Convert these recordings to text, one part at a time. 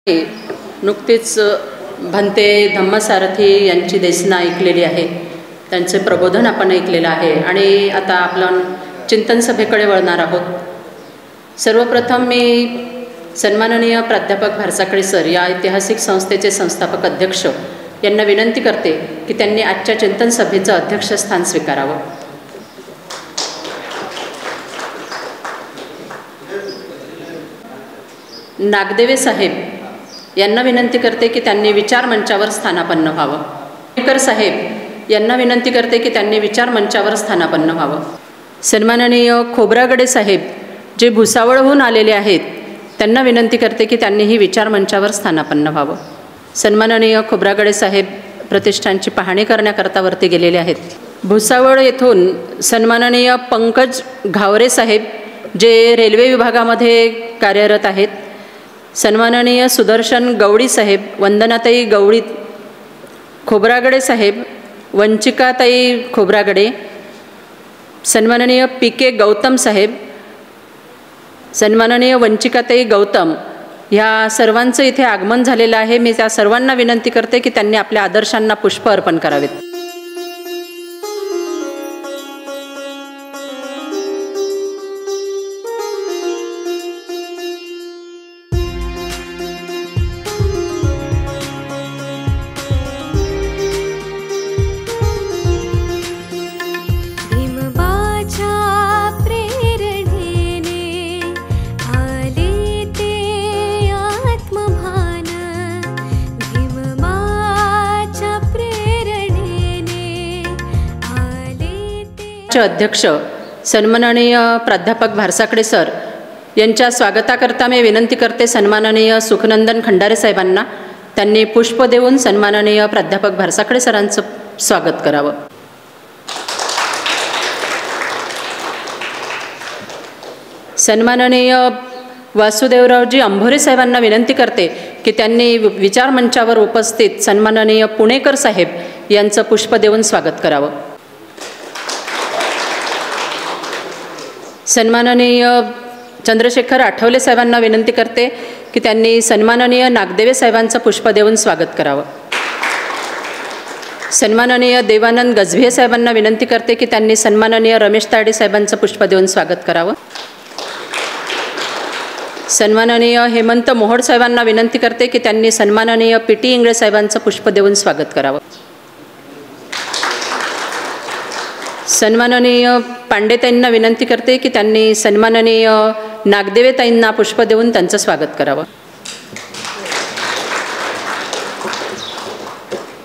नुकतेच भंते धम्मसारथी यांची देसना ऐकलेली आहे, त्यांचे प्रबोधन आपण ऐकलेलं आहे आणि आता आपण चिंतन सभेकडे वळणार आहोत। सर्वप्रथम मी सन्माननीय प्राध्यापक भारसाखळे सर या ऐतिहासिक संस्थेचे संस्थापक अध्यक्ष यांना विनंती करते की त्यांनी आजच्या चिंतन सभेचं अध्यक्षस्थान स्वीकारावं। नागदेवे साहेब यांना विनंती करते की त्यांनी विचार मंचावर स्थानापन्न व्हावं। पुणेकर साहेब यांना विनंती करते की त्यांनी विचार मंचावर स्थानापन्न व्हावं। सन्माननीय खोब्रागडे साहेब जे भुसावळहून आलेले आहेत त्यांना विनंती करते की त्यांनीही विचार मंचावर स्थानापन्न व्हावं। सन्माननीय खोब्रागडे साहेब प्रतिष्ठानची पाहणी करण्याकरता वरती गेलेले आहेत। भुसावळ येथून सन्माननीय पंकज घावरे साहेब जे रेल्वे विभागामध्ये कार्यरत आहेत। सन्माननीय सुदर्शन गवडी साहेब, वंदनाताई गवडी, खोब्रागडे साहेब, वंचिकाताई खोब्रागडे, सन्माननीय पी.के. गौतम साहेब, सन्माननीय वंचिकाताई गौतम ह्या सर्वांचं इथे आगमन झालेलं आहे। मी त्या सर्वांना विनंती करते की त्यांनी आपल्या आदर्शांना पुष्प अर्पण करावेत। अध्यक्ष सन्माननीय प्राध्यापक भारसाखळे सर यांच्या स्वागताकरता मी विनंती करते सन्माननीय सुखनंदन खंडारे साहेबांना त्यांनी पुष्प देऊन सन्माननीय प्राध्यापक भारसाखळे सरांचं स्वागत करावं। सन्माननीय वासुदेवरावजी अंभोरे साहेबांना विनंती करते की त्यांनी विचार मंचावर उपस्थित सन्माननीय पुणेकर साहेब यांचं पुष्प देऊन स्वागत करावं। सन्माननीय चंद्रशेखर आठवले साहेबांना विनंती करते की त्यांनी सन्माननीय नागदेवे साहेबांचं पुष्प देऊन स्वागत करावं। सन्माननीय देवानंद गजभिये साहेबांना विनंती करते की त्यांनी सन्माननीय रमेश तायडे साहेबांचं पुष्प देऊन स्वागत करावं। सन्माननीय हेमंत मोहोड साहेबांना विनंती करते की त्यांनी सन्माननीय पी.टी. इंगळे साहेबांचं पुष्प देऊन स्वागत करावं। सन्माननीय पांडेताईंना विनंती करते की त्यांनी सन्माननीय नागदेवेताईंना पुष्प देऊन त्यांचं स्वागत करावं।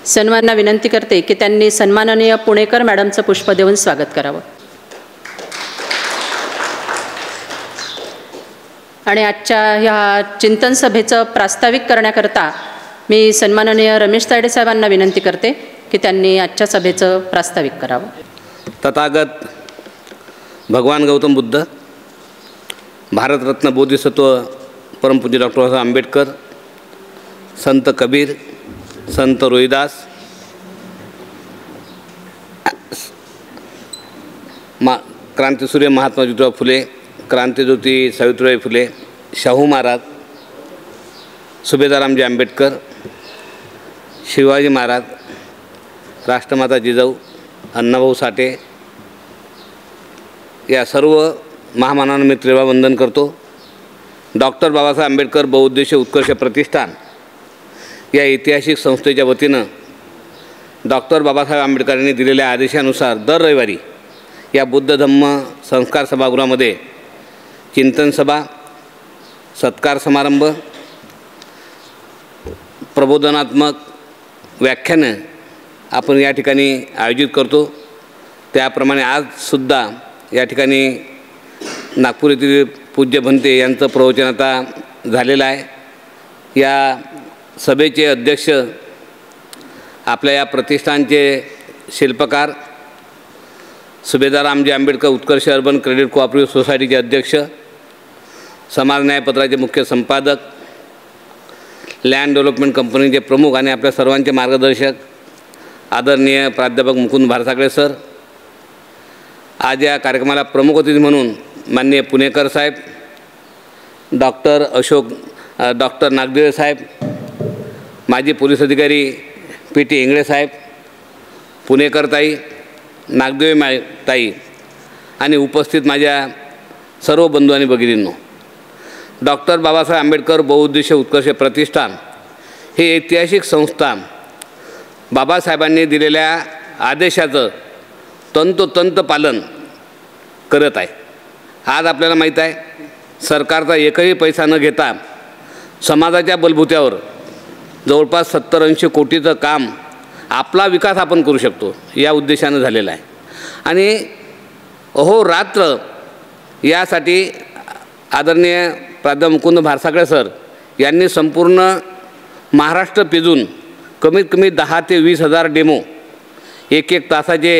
सन्मानांना विनंती करते की त्यांनी सन्माननीय पुणेकर मॅडमचं पुष्प देऊन स्वागत करावं। आणि आजच्या ह्या चिंतन सभेचं प्रास्ताविक करण्याकरता मी सन्माननीय रमेश तायडे साहेबांना विनंती करते की त्यांनी आजच्या सभेचं प्रास्ताविक करावं। तथागत भगवान गौतम बुद्ध, भारतरत्न बोधिसत्व परमपूज्य डॉक्टर बाबासाहेब आंबेडकर, संत कबीर, संत रोहिदास, क्रांतिसूर्य महात्मा ज्योतिराव फुले, क्रांतिज्योती सावित्रीबाई फुले, शाहू महाराज, सुभेदार रामजी आंबेडकर, शिवाजी महाराज, राष्ट्रमाता जिजाऊ, अण्णाभाऊ साठे या सर्व महामानवांना मी त्रिवार वंदन करतो। डॉक्टर बाबासाहेब आंबेडकर बहुउद्देशीय उत्कर्ष प्रतिष्ठान या ऐतिहासिक संस्थेच्या वतीनं डॉक्टर बाबासाहेब आंबेडकरांनी दिलेल्या आदेशानुसार दर रविवारी या बुद्ध धम्म संस्कार सभागृहामध्ये चिंतन सभा, सत्कार समारंभ, प्रबोधनात्मक व्याख्यानं आपण या ठिकाणी आयोजित करतो। त्याप्रमाणे आजसुद्धा या ठिकाणी नागपूर येथील पूज्य भंते यांचं प्रवचन आता झालेलं आहे। या सभेचे अध्यक्ष आपल्या या प्रतिष्ठानचे शिल्पकार सुभेदार रामजी आंबेडकर उत्कर्ष अर्बन क्रेडिट कोऑपरेटिव्ह सोसायटीचे अध्यक्ष, समाज न्यायपत्राचे मुख्य संपादक, लँड डेव्हलपमेंट कंपनीचे प्रमुख आणि आपल्या सर्वांचे मार्गदर्शक आदरणीय प्राध्यापक मुकुंद भारसाखळे सर, आज या कार्यक्रमाला प्रमुख अतिथी म्हणून माननीय पुणेकर साहेब, डॉक्टर अशोक डॉक्टर नागदेवे साहेब, माजी पोलीस अधिकारी PT इंगळे साहेब, पुणेकर ताई, नागदेवे ताई आणि उपस्थित माझ्या सर्व बंधू आणि भगिनींनो, डॉक्टर बाबासाहेब आंबेडकर बहुउद्देशीय उत्कर्ष प्रतिष्ठान ही ऐतिहासिक संस्था बाबासाहेबांनी दिलेल्या आदेशाचं तंतोतंत पालन करत आहे. आज आपल्याला माहीत आहे, सरकारचा एकही पैसा न घेता समाजाच्या बलबुत्यावर जवळपास 70-80 कोटीचं काम, आपला विकास आपण करू शकतो या उद्देशानं झालेला आहे. आणि अहोरात्र यासाठी आदरणीय प्राध्यापक मुकुंद भारसागळे सर यांनी संपूर्ण महाराष्ट्र पिजून कमीत कमी 10 ते 20 हजार डेमो एक तासाचे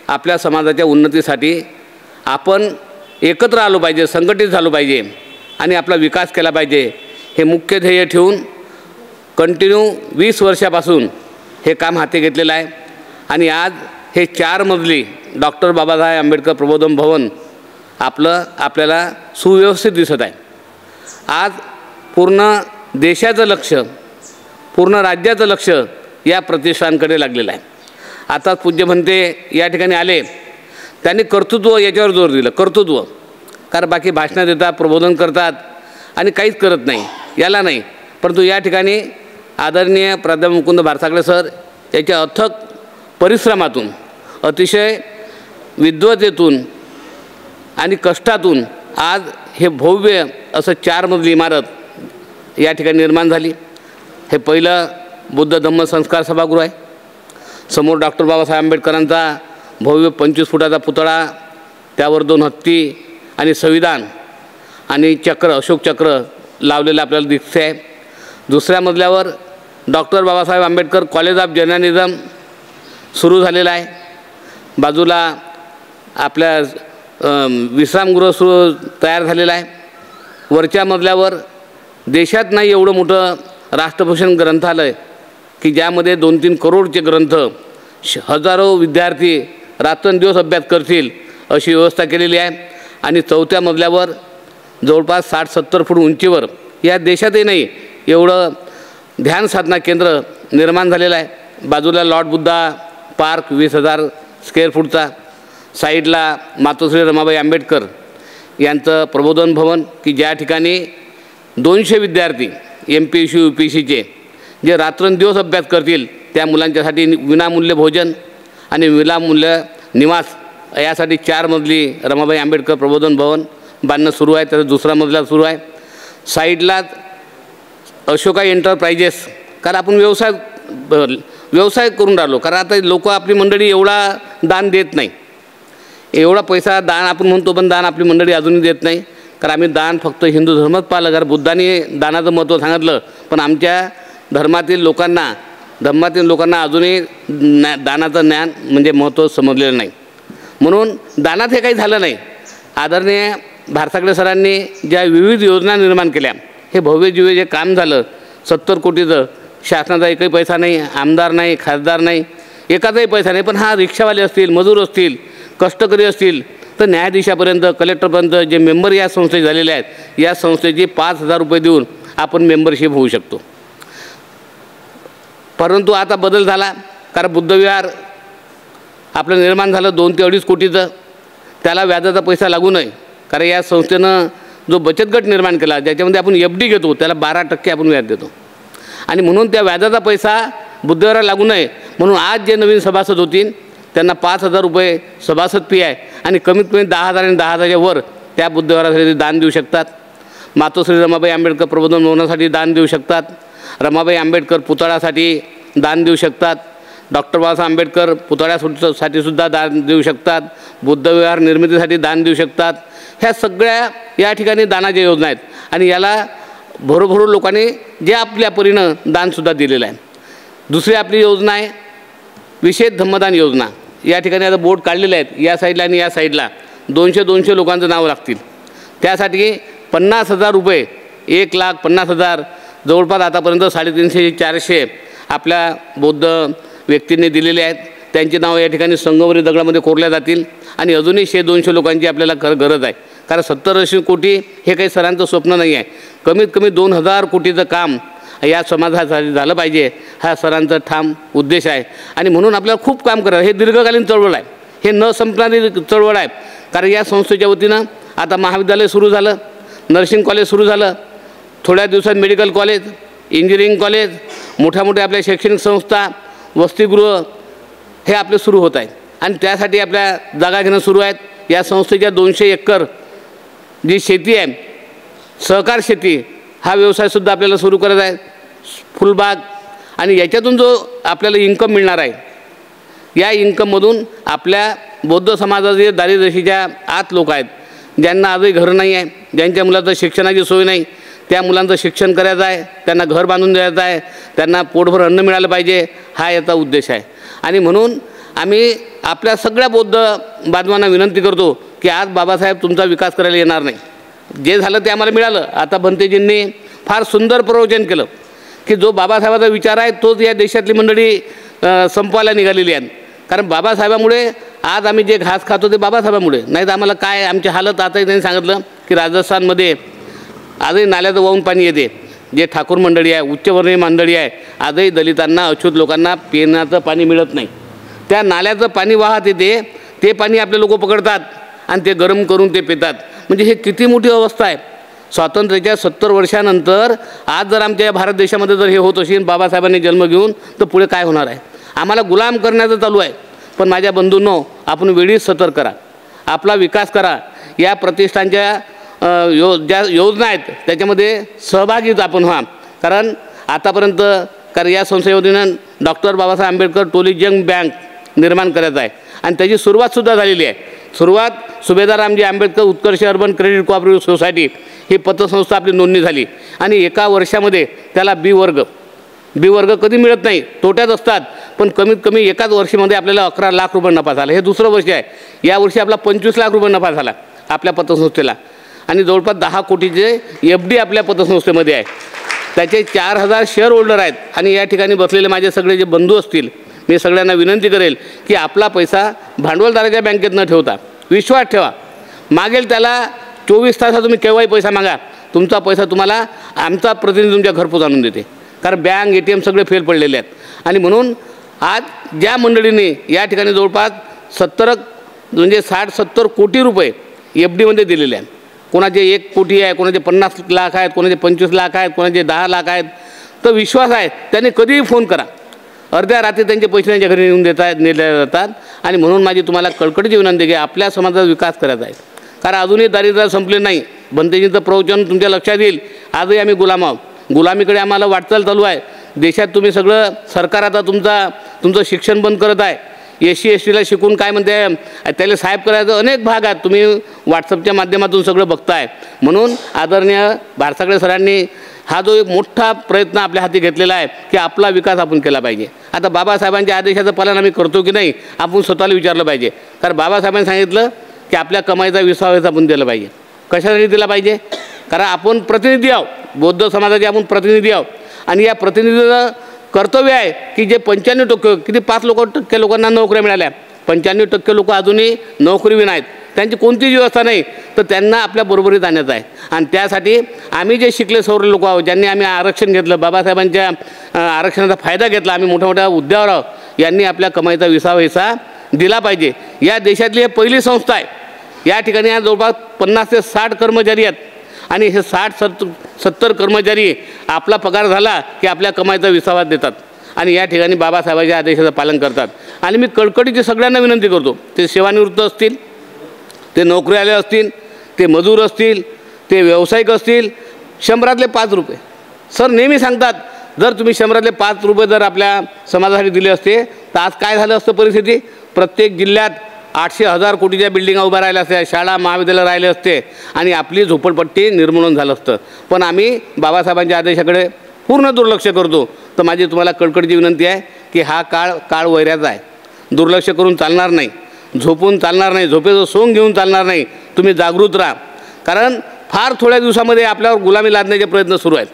आपल्या समाजाच्या उन्नतीसाठी आपण एकत्र आलो पाहिजे, संघटित झालो पाहिजे आणि आपला विकास केला पाहिजे, हे मुख्य ध्येय ठेवून कंटिन्यू 20 वर्षापासून हे काम हाती घेतलेलं आहे. आणि आज हे 4 मजली डॉक्टर बाबासाहेब आंबेडकर प्रबोधन भवन आपल्याला सुव्यवस्थित दिसत आहे. आज पूर्ण देशाचं लक्ष, पूर्ण राज्याचं लक्ष या प्रतिष्ठानकडे लागलेलं आहे. आता पूज्य म्हणते या ठिकाणी आले, त्यांनी कर्तृत्व याच्यावर जोर दिलं. कर्तृत्व, कारण बाकी भाषणं देतात, प्रबोधन करतात आणि काहीच करत नाही, याला नाही. परंतु या ठिकाणी आदरणीय प्राध्यापक मुकुंद भारसागळे सर याच्या अथक परिश्रमातून, अतिशय विद्वतेतून आणि कष्टातून आज हे भव्य असं 4 मजली इमारत या ठिकाणी निर्माण झाली. हे पहिलं बुद्ध धम्म संस्कार सभागृह आहे. समोर डॉक्टर बाबासाहेब आंबेडकरांचा भव्य 25 फुटाचा पुतळा, त्यावर 2 हत्ती आणि संविधान आणि चक्र, अशोक चक्र लावलेलं आपल्याला दिसते आहे. दुसऱ्या मजल्यावर doctor Babasaheb Ambedkar college of journalism सुरू झालेलं आहे. बाजूला आपल्या विश्रामगृह तयार झालेलं आहे. वरच्या मजल्यावर देशात नाही एवढं मोठं राष्ट्रभूषण ग्रंथालय की ज्यामध्ये 2-3 करोडचे ग्रंथ, हजारो विद्यार्थी रात्रंदिवस अभ्यास करतील अशी व्यवस्था केलेली आहे. आणि 4थ्या मजल्यावर जवळपास 60-70 फूट उंचीवर या देशातही नाही एवढं ध्यान साधना केंद्र निर्माण झालेलं आहे. बाजूला लॉर्ड बुद्धा पार्क 20,000 स्क्वेअर फूटचा, साईडला मातोश्री रमाबाई आंबेडकर यांचं प्रबोधन भवन की ज्या ठिकाणी 200 विद्यार्थी MPSC UPSCचे जे रात्रंदिवस अभ्यास करतील त्या मुलांच्यासाठी विनामूल्य भोजन आणि विनामूल्य निवास यासाठी 4 मजली रमाबाई आंबेडकर प्रबोधन भवन बांधणं सुरू आहे. त्याचा दुसरा मजला सुरू आहे. साईडलाच अशोका एंटरप्राइजेस, कारण आपण व्यवसाय करून राहिलो. कारण आता लोक, आपली मंडळी एवढा दान देत नाही, एवढा पैसा दान आपण म्हणतो, पण दान आपली मंडळी अजूनही देत नाही. कारण आम्ही दान फक्त हिंदू धर्मात पाळलं, कारण बुद्धांनी दानाचं महत्त्व सांगितलं, पण आमच्या धर्मातील लोकांना अजूनही दानाचं ज्ञान म्हणजे महत्त्व समजलेलं नाही. म्हणून दानात हे काही झालं नाही. आदरणीय भारसागळे सरांनी ज्या विविध योजना निर्माण केल्या, हे भव्य दिव्य जे काम झालं 70 कोटीचं, शासनाचा एकही पैसा नाही, आमदार नाही, खासदार नाही, एकाचाही पैसा नाही. पण हा रिक्षावाले असतील, मजूर असतील, कष्टकरी असतील, तर न्यायाधीशापर्यंत, कलेक्टरपर्यंत जे मेंबर या संस्थेत झालेले आहेत, या संस्थेची 5,000 रुपये देऊन आपण मेंबरशिप होऊ शकतो. परंतु आता बदल झाला, कारण बुद्धविहार आपलं निर्माण झालं 2 ते 2.5 कोटीचं. त्याला व्याजाचा पैसा लागू नये, कारण या संस्थेनं जो बचत गट निर्माण केला ज्याच्यामध्ये आपण FD घेतो त्याला 12% आपण व्याज देतो. आणि म्हणून त्या व्याजाचा पैसा बुद्धविहाराला लागू नये म्हणून आज जे नवीन सभासद होतील त्यांना 5,000 रुपये सभासद फी आहे. आणि कमीत कमी 10,000 आणि 10,000च्या वर त्या बुद्धविहारासाठी दान देऊ शकतात. मातोश्री रमाबाई आंबेडकर प्रबोधन भवनासाठी दान देऊ शकतात. रमाबाई आंबेडकर पुतळ्यासाठी दान देऊ शकतात. डॉक्टर बाबासाहेब आंबेडकर पुतळ्यासाठी सुद्धा दान देऊ शकतात. बुद्धविहार निर्मितीसाठी दान देऊ शकतात. ह्या सगळ्या या ठिकाणी दानाच्या योजना आहेत. आणि याला भरभरून लोकांनी जे आपल्या परीनं दानसुद्धा दिलेलं आहे. दुसरी आपली योजना आहे विशेष धम्मदान योजना. या ठिकाणी आता बोर्ड काढलेले आहेत, या साईडला आणि या साईडला 200 लोकांचं नाव लागतील. त्यासाठी 50,000 रुपये, 1,50,000 जवळपास आतापर्यंत 350-400 आपल्या बौद्ध व्यक्तींनी दिलेले आहेत. त्यांची नावं या ठिकाणी संगमरी दगडामध्ये कोरल्या जातील. आणि अजूनही 100-200 लोकांची आपल्याला गरज आहे, कारण 70-80 कोटी हे काही सरांचं स्वप्न नाही आहे. कमीत कमी 2000 कोटीचं काम या समाजासाठी झालं पाहिजे, हा सरांचा ठाम उद्देश आहे. आणि म्हणून आपल्याला खूप काम करायचं. हे दीर्घकालीन चळवळ आहे, हे न संपणारी चळवळ आहे. कारण या संस्थेच्या वतीनं आता महाविद्यालय सुरू झालं, नर्सिंग कॉलेज सुरू झालं, थोड्या दिवसात मेडिकल कॉलेज, इंजिनिअरिंग कॉलेज, मोठ्या मोठ्या आपल्या शैक्षणिक संस्था, वसतिगृह हे आपले सुरू होत आहेत. आणि त्यासाठी आपल्या जागा घेणं सुरू आहेत. या संस्थेच्या 200 एकर जी शेती आहे, सहकार शेती, हा व्यवसायसुद्धा आपल्याला सुरू करायचा आहे, फुलबाग. आणि याच्यातून जो आपल्याला इन्कम मिळणार आहे, या इन्कममधून आपल्या बौद्ध समाजाचे दारिद्र्यरेषेच्या आत लोक आहेत, ज्यांना आजही घर नाही आहे, ज्यांच्या मुलाचं शिक्षणाची सोय नाही, त्या मुलांचं शिक्षण करायचं आहे, त्यांना घर बांधून द्यायचं आहे, त्यांना पोटभर अन्न मिळालं पाहिजे, हा याचा उद्देश आहे. आणि म्हणून आम्ही आपल्या सगळ्या बौद्ध बांधवांना विनंती करतो की आज बाबासाहेब तुमचा विकास करायला येणार नाही. जे झालं ते आम्हाला मिळालं. आता भंतेजींनी फार सुंदर प्रवचन केलं की जो बाबासाहेबाचा विचार आहे तोच या देशातली मंडळी संपवायला निघालेली आहे. कारण बाबासाहेबामुळे आज आम्ही जे घास खातो ते बाबासाहेबामुळे, नाही तर आम्हाला काय आमची हालत. आताही त्यांनी सांगितलं की राजस्थानमध्ये आजही नाल्याचं वाहून पाणी येते. जे ठाकूर मंडळी आहे, उच्चवर्णीय मंडळी आहे, आजही दलितांना, अछूत लोकांना पिण्याचं पाणी मिळत नाही. त्या नाल्याचं पाणी वाहत येते, ते पाणी आपले लोक पकडतात आणि ते गरम करून ते पितात. म्हणजे हे किती मोठी अवस्था आहे. स्वातंत्र्याच्या 70 वर्षानंतर आज जर आमच्या भारत देशामध्ये जर हे होत असेल बाबासाहेबांनी जन्म घेऊन, तर पुढे काय होणार आहे. आम्हाला गुलाम करण्याचं चालू आहे. पण माझ्या बंधूंनो, आपण वेळीच सतर्क करा, आपला विकास करा. या प्रतिष्ठानच्या ज्या योजना आहेत त्याच्यामध्ये सहभागीच आपण व्हा. कारण आतापर्यंत या संस्थेवतीनं डॉक्टर बाबासाहेब आंबेडकर टोलीजंग बँक निर्माण करायचं आहे आणि त्याची सुरुवातसुद्धा झालेली आहे. सुरुवात सुभेदार रामजी आंबेडकर उत्कर्ष अर्बन क्रेडिट कोऑपरेटिव्ह सोसायटी ही पतसंस्था आपली नोंदणी झाली आणि एका वर्षामध्ये त्याला बी वर्ग कधी मिळत नाही, तोट्यात असतात. पण कमीत कमी एकाच वर्षामध्ये आपल्याला 11 लाख रुपये नफा झाला. हे दुसरं वर्ष आहे. यावर्षी आपला 25 लाख रुपये नफा झाला आपल्या पतसंस्थेला. आणि जवळपास 10 कोटीचे FD आपल्या पतसंस्थेमध्ये आहे. त्याचे 4000 शेअर होल्डर आहेत. आणि या ठिकाणी बसलेले माझे सगळे जे बंधू असतील, मी सगळ्यांना विनंती करेल की आपला पैसा भांडवलदाराच्या बँकेत न ठेवता विश्वास ठेवा. मागेल त्याला 24 तासात तुम्ही केव्हाही पैसा मागा, तुमचा पैसा तुम्हाला आमचा प्रतिनिधी तुमच्या घरपोच आणून देते. कारण बँक ATM सगळे फेल पडलेले आहेत. आणि म्हणून आज ज्या मंडळींनी या ठिकाणी जवळपास 60-70 कोटी रुपये FDमध्ये दिलेले आहेत, कोणाचे 1 कोटी आहे, कोणाचे 50 लाख आहेत, कोणाचे 25 लाख आहेत, कोणाचे 10 लाख आहेत, तर विश्वास आहे त्यांनी कधीही फोन करा. अर्ध्या रात्री त्यांचे पैसे त्यांच्या घरी नेले जातात. आणि म्हणून माझी तुम्हाला कळकळीची विनंती की आपल्या समाजाचा विकास करायचा आहे. कारण अजूनही दारिद्र्य संपले नाही. भंतेजींचं प्रवचन तुमच्या लक्षात येईल. आजही आम्ही गुलाम आहोत. गुलामीकडे आम्हाला वाटचाल चालू आहे. देशात तुम्ही सगळं सरकार आता तुमचं शिक्षण बंद करत आहे. SC STला शिकून काय म्हणते त्याला साहेब करायचं अनेक भाग आहेत. तुम्ही व्हॉट्सअपच्या माध्यमातून सगळं बघताय. म्हणून आदरणीय भारसागळे सरांनी हा जो एक मोठा प्रयत्न आपल्या हाती घेतलेला आहे की आपला विकास आपण केला पाहिजे. आता बाबासाहेबांच्या आदेशाचं पालन आम्ही करतो की नाही आपण स्वतःला विचारलं पाहिजे. कारण बाबासाहेबांनी सांगितलं की आपल्या कमाईचा 20% आपण दिला पाहिजे. कशासाठी दिला पाहिजे? कारण आपण प्रतिनिधी आहोत, बौद्ध समाजाचे आपण प्रतिनिधी आहोत. आणि या प्रतिनिधीचं कर्तव्य आहे की जे 95% किती 5% लोकांना नोकऱ्या मिळाल्या, 95% लोक अजूनही नोकरीविना आहेत, त्यांची कोणतीच व्यवस्था नाही, तर त्यांना आपल्या बरोबरीत आणायचं आहे. आणि त्यासाठी आम्ही जे शिकले सवरले लोक आहोत, ज्यांनी आम्ही आरक्षण घेतलं, बाबासाहेबांच्या आरक्षणाचा फायदा घेतला, आम्ही मोठ्या मोठ्या हुद्द्यावर आहोत, यांनी आपल्या कमाईचा 20 हिस्सा दिला पाहिजे. या देशातली ही पहिली संस्था आहे. या ठिकाणी जवळपास 50 ते 60 कर्मचारी आहेत. आणि हे 60-70 कर्मचारी आपला पगार झाला की आपल्या कमाईचा 20 देतात आणि या ठिकाणी बाबासाहेबांच्या आदेशाचं पालन करतात. आणि मी कळकळीची सगळ्यांना विनंती करतो, ते सेवानिवृत्त असतील, ते नोकरीवाले असतील, ते मजूर असतील, ते व्यावसायिक असतील, 100तले 5 रुपये सर नेहमी सांगतात, जर तुम्ही 100तले 5 रुपये जर आपल्या समाजासाठी दिले असते तर आज काय झालं असतं परिस्थिती. प्रत्येक जिल्ह्यात 800-1000 कोटीच्या बिल्डिंगा उभ्या राहिल्या असत्या, शाळा महाविद्यालय राहिले असते आणि आपली झोपडपट्टी निर्मूलन झालं असतं. पण आम्ही बाबासाहेबांच्या आदेशाकडे पूर्ण दुर्लक्ष करतो. तर माझी तुम्हाला कळकळीची विनंती आहे की हा काळ वैराचा आहे. दुर्लक्ष करून चालणार नाही, झोपून चालणार नाही, झोपेचं सोंग घेऊन चालणार नाही. तुम्ही जागृत राहा. कारण फार थोड्या दिवसामध्ये आपल्यावर गुलामी लादण्याचे प्रयत्न सुरू आहेत.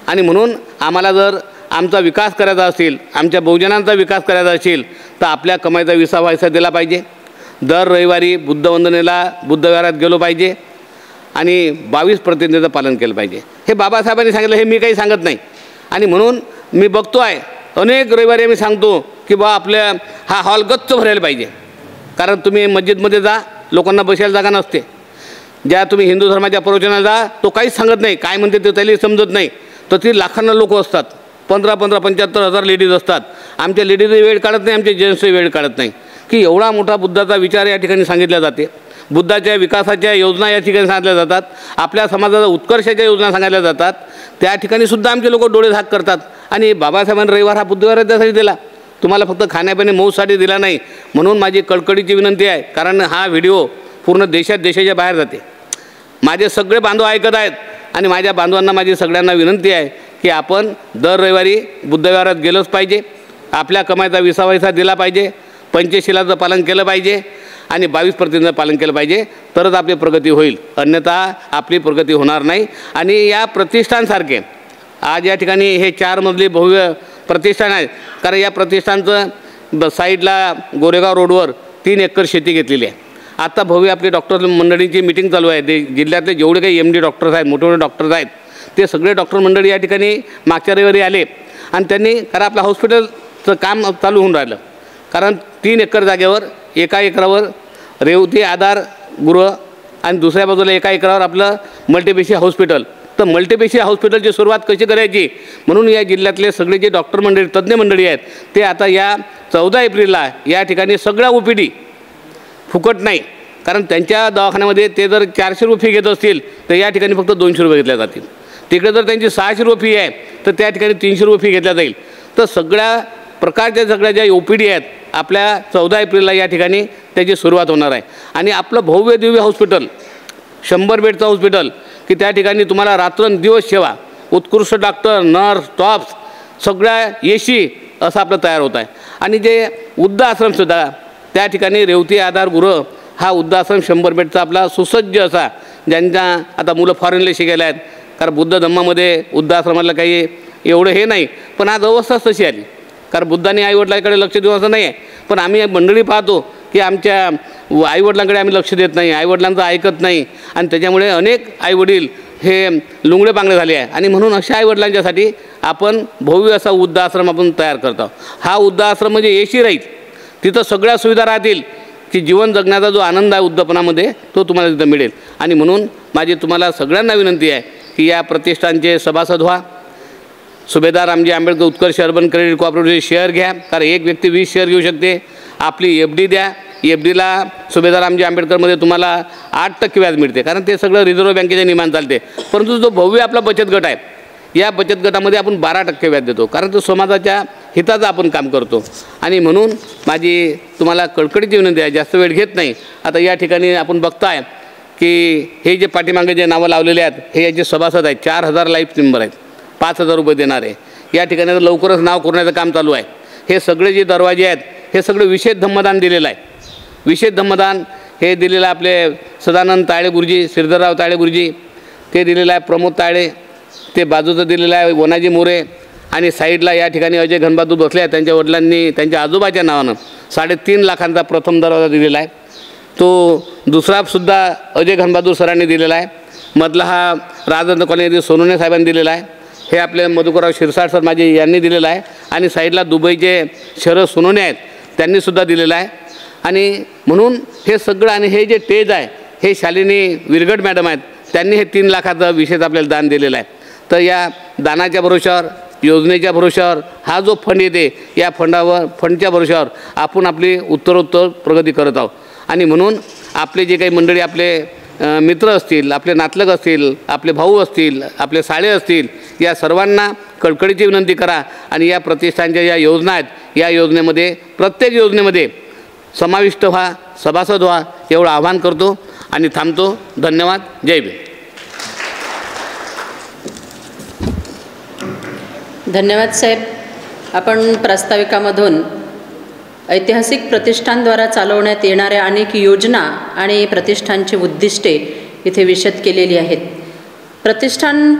आणि म्हणून आम्हाला जर आमचा विकास करायचा असेल, आमच्या बहुजनांचा विकास करायचा असेल, तर आपल्या कमाईचा 20 हिस्सा दिला पाहिजे. दर रविवारी बुद्धवंदनेला बुद्धविहारात गेलो पाहिजे आणि 22 प्रतिज्ञेचं पालन केलं पाहिजे. हे बाबासाहेबांनी सांगितलं, हे मी काही सांगत नाही. आणि म्हणून मी बघतो आहे अनेक रविवारी मी सांगतो की बा आपल्या हा हॉल गच्च भरायला पाहिजे. कारण तुम्ही मस्जिदमध्ये जा, लोकांना बसायला जागा नसते. ज्या तुम्ही हिंदू धर्माच्या प्रवचनाला जा, तो काहीच सांगत नाही, काय म्हणते ते त्याला समजत नाही. तर ती लाखांना लोक असतात, 15,000-75,000 लेडीज असतात. आमच्या लेडीजही वेळ काढत नाही, आमचे जेंट्सही वेळ काढत नाही. की एवढा मोठा बुद्धाचा विचार या ठिकाणी सांगितला जाते. बुद्धाच्या विकासाच्या योजना या ठिकाणी सांगितल्या जातात. आपल्या समाजाच्या उत्कर्षाच्या योजना सांगितल्या जातात. त्या ठिकाणीसुद्धा आमचे लोक डोळे झाक करतात. आणि बाबासाहेबांनी रविवार हा बुद्धविहार त्यासाठी दिला, तुम्हाला फक्त खाण्यापिणे मौजसाठी दिला नाही. म्हणून माझी कळकळीची विनंती आहे, कारण हा व्हिडिओ पूर्ण देशाच्या बाहेर जाते. माझे सगळे बांधव ऐकत आहेत आणि माझ्या बांधवांना माझी सगळ्यांना विनंती आहे की आपण दर रविवारी बुद्धविहारात गेलोच पाहिजे. आपल्या कमाईचा 20 पैसा दिला पाहिजे, पंचशिलाचं पालन केलं पाहिजे आणि 22 प्रतिज्ञेचं पालन केलं पाहिजे, तरच आपली प्रगती होईल. अन्यथा आपली प्रगती होणार नाही. आणि या प्रतिष्ठानसारखे आज या ठिकाणी हे 4 मजली भव्य प्रतिष्ठान आहे. कारण या प्रतिष्ठानचं साईडला गोरेगाव रोडवर 3 एकर शेती घेतलेली आहे. आता भव्य आपली डॉक्टर मंडळींची मीटिंग चालू आहे. ते जिल्ह्यातले जेवढे काही MD डॉक्टर्स आहेत, मोठे मोठे डॉक्टर्स आहेत, ते सगळे डॉक्टर मंडळी या ठिकाणी मागच्या रविवारी आले. आणि त्यांनी कारण आपलं हॉस्पिटलचं काम चालू होऊन राहिलं. कारण 3 एकर जागेवर 1 एकरावर रेवती आधार गृह आणि दुसऱ्या बाजूला 1 एकरावर आपलं मल्टीपेशी हॉस्पिटल. तर मल्टीपेशी हॉस्पिटलची सुरुवात कशी करायची म्हणून या जिल्ह्यातले सगळे जे डॉक्टर मंडळी तज्ज्ञ मंडळी आहेत ते आता या 14 एप्रिलला या ठिकाणी सगळ्या OPD फुकट नाही. कारण त्यांच्या दवाखान्यामध्ये ते जर 400 रुपये फी घेत असतील तर या ठिकाणी फक्त 200 रुपये घेतल्या जातील. तिकडे जर त्यांची 600 रुपये फी आहे तर त्या ठिकाणी 300 रुपये फी घेतल्या जाईल. तर सगळ्या प्रकारच्या सगळ्या ज्या OPD आहेत आपल्या 14 एप्रिलला या ठिकाणी त्याची सुरुवात होणार आहे. आणि आपलं भव्य दिव्य हॉस्पिटल 100 बेडचं हॉस्पिटल की त्या ठिकाणी तुम्हाला रात्रंदिवस सेवा, उत्कृष्ट डॉक्टर, नर्स, स्टॉफ्स सगळ्या AC असं आपलं तयार होत आहे. आणि जे वृद्धाश्रमसुद्धा त्या ठिकाणी रेवती आधार गृह हा वृद्धाश्रम 100 बेडचा आपला सुसज्ज असा, ज्यांच्या आता मुलं फॉरेनला शिकायला आहेत. कारण बुद्ध धम्मामध्ये वृद्धाश्रमाला काही एवढं हे नाही, पण आज अवस्थाच तशी आली. कारण बुद्धाने आईवडिलांकडे लक्ष देऊ असं नाही आहे, पण आम्ही मंडळी पाहतो की आमच्या आईवडिलांकडे आम्ही लक्ष देत नाही, आईवडिलांचं ऐकत नाही. आणि त्याच्यामुळे अनेक आईवडील हे लुंगडे पांगडे झाले आहे. आणि म्हणून अशा आईवडिलांच्यासाठी आपण भव्य असा वृद्धाश्रम आपण तयार करतो. हा वृद्धाश्रम म्हणजे AC राहील, तिथं सगळ्या सुविधा राहतील की जीवन जगण्याचा जो आनंद आहे वृद्धापनामध्ये तो तुम्हाला तिथं मिळेल. आणि म्हणून माझी तुम्हाला सगळ्यांना विनंती आहे की या प्रतिष्ठानचे सभासद व्हा. सुभेदार रामजी आंबेडकर उत्कर्ष अर्बन क्रेडिट कोऑपरेटिव्ह शेअर घ्या. कारण एक व्यक्ती 20 शेअर घेऊ शकते. आपली FD द्या. FDला सुभेदार रामजी आंबेडकरमध्ये तुम्हाला 8% व्याज मिळते, कारण ते सगळं रिझर्व्ह बँकेच्या नियमाने चालते. परंतु जो भव्य आपला बचत गट आहे, या बचत गटामध्ये आपण 12% व्याज देतो, कारण तो समाजाच्या हिताचं आपण काम करतो. आणि म्हणून माझी तुम्हाला कळकळीची विनंती आहे, जास्त वेळ घेत नाही. आता या ठिकाणी आपण बघताय की हे जे पाठीमागे जे नावं लावलेले आहेत हे याचे सभासद आहेत. 4,000 लाईफ मेंबर आहेत. 5,000 रुपये देणारे या ठिकाणी लवकरच नाव करण्याचं काम चालू आहे. हे सगळे जे दरवाजे आहेत हे सगळे विशेष धम्मदान दिलेलं आहे. विशेष धम्मदान हे दिलेलं आहे आपले सदानंद ताळे गुरुजी, श्रीधरराव ताळे गुरुजी ते दिलेलं आहे. प्रमोद ताळे ते बाजूचं दिलेलं आहे, वनाजी मोरे. आणि साईडला या ठिकाणी अजय घनबहादूर बसले आहेत. त्यांच्या वडिलांनी त्यांच्या आजोबाच्या नावानं 3.5 लाखांचा प्रथम दरवाजा दिलेला आहे. तो दुसरासुद्धा अजय घनबहादूर सरांनी दिलेला आहे. मधला हा राजेंद्र कॉलनी सोनवणे साहेबांनी दिलेला आहे. हे आपले मधुकरराव शिरसाट सर माझे यांनी दिलेलं आहे. आणि साईडला दुबईचे शरद सोनवणे आहेत त्यांनीसुद्धा दिलेलं आहे. आणि म्हणून हे सगळं आणि हे जे टेज आहे हे शालिनी विरगड मॅडम आहेत, त्यांनी हे 3 लाखाचं विशेष आपल्याला दान दिलेलं आहे. तर या दानाच्या भरोशावर, योजनेच्या भरोशावर हा जो फंड येते या फंडच्या भरोशावर आपण आपली उत्तरोत्तर प्रगती करत आहोत. आणि म्हणून आपले जे काही मंडळी आपले मित्र असतील, आपले नातलग असतील, आपले भाऊ असतील, आपले साळे असतील, या सर्वांना कळकळीची विनंती करा. आणि या प्रतिष्ठानच्या ज्या योजना आहेत या योजनेमध्ये प्रत्येक योजनेमध्ये समाविष्ट व्हा, सभासद व्हा एवढं आवाहन करतो आणि थांबतो. धन्यवाद. जय भीम. धन्यवाद साहेब. आपण प्रास्ताविकामधून ऐतिहासिक प्रतिष्ठानद्वारा चालवण्यात येणाऱ्या अनेक योजना आणि प्रतिष्ठानची उद्दिष्टे इथे विशद केलेली आहेत. प्रतिष्ठान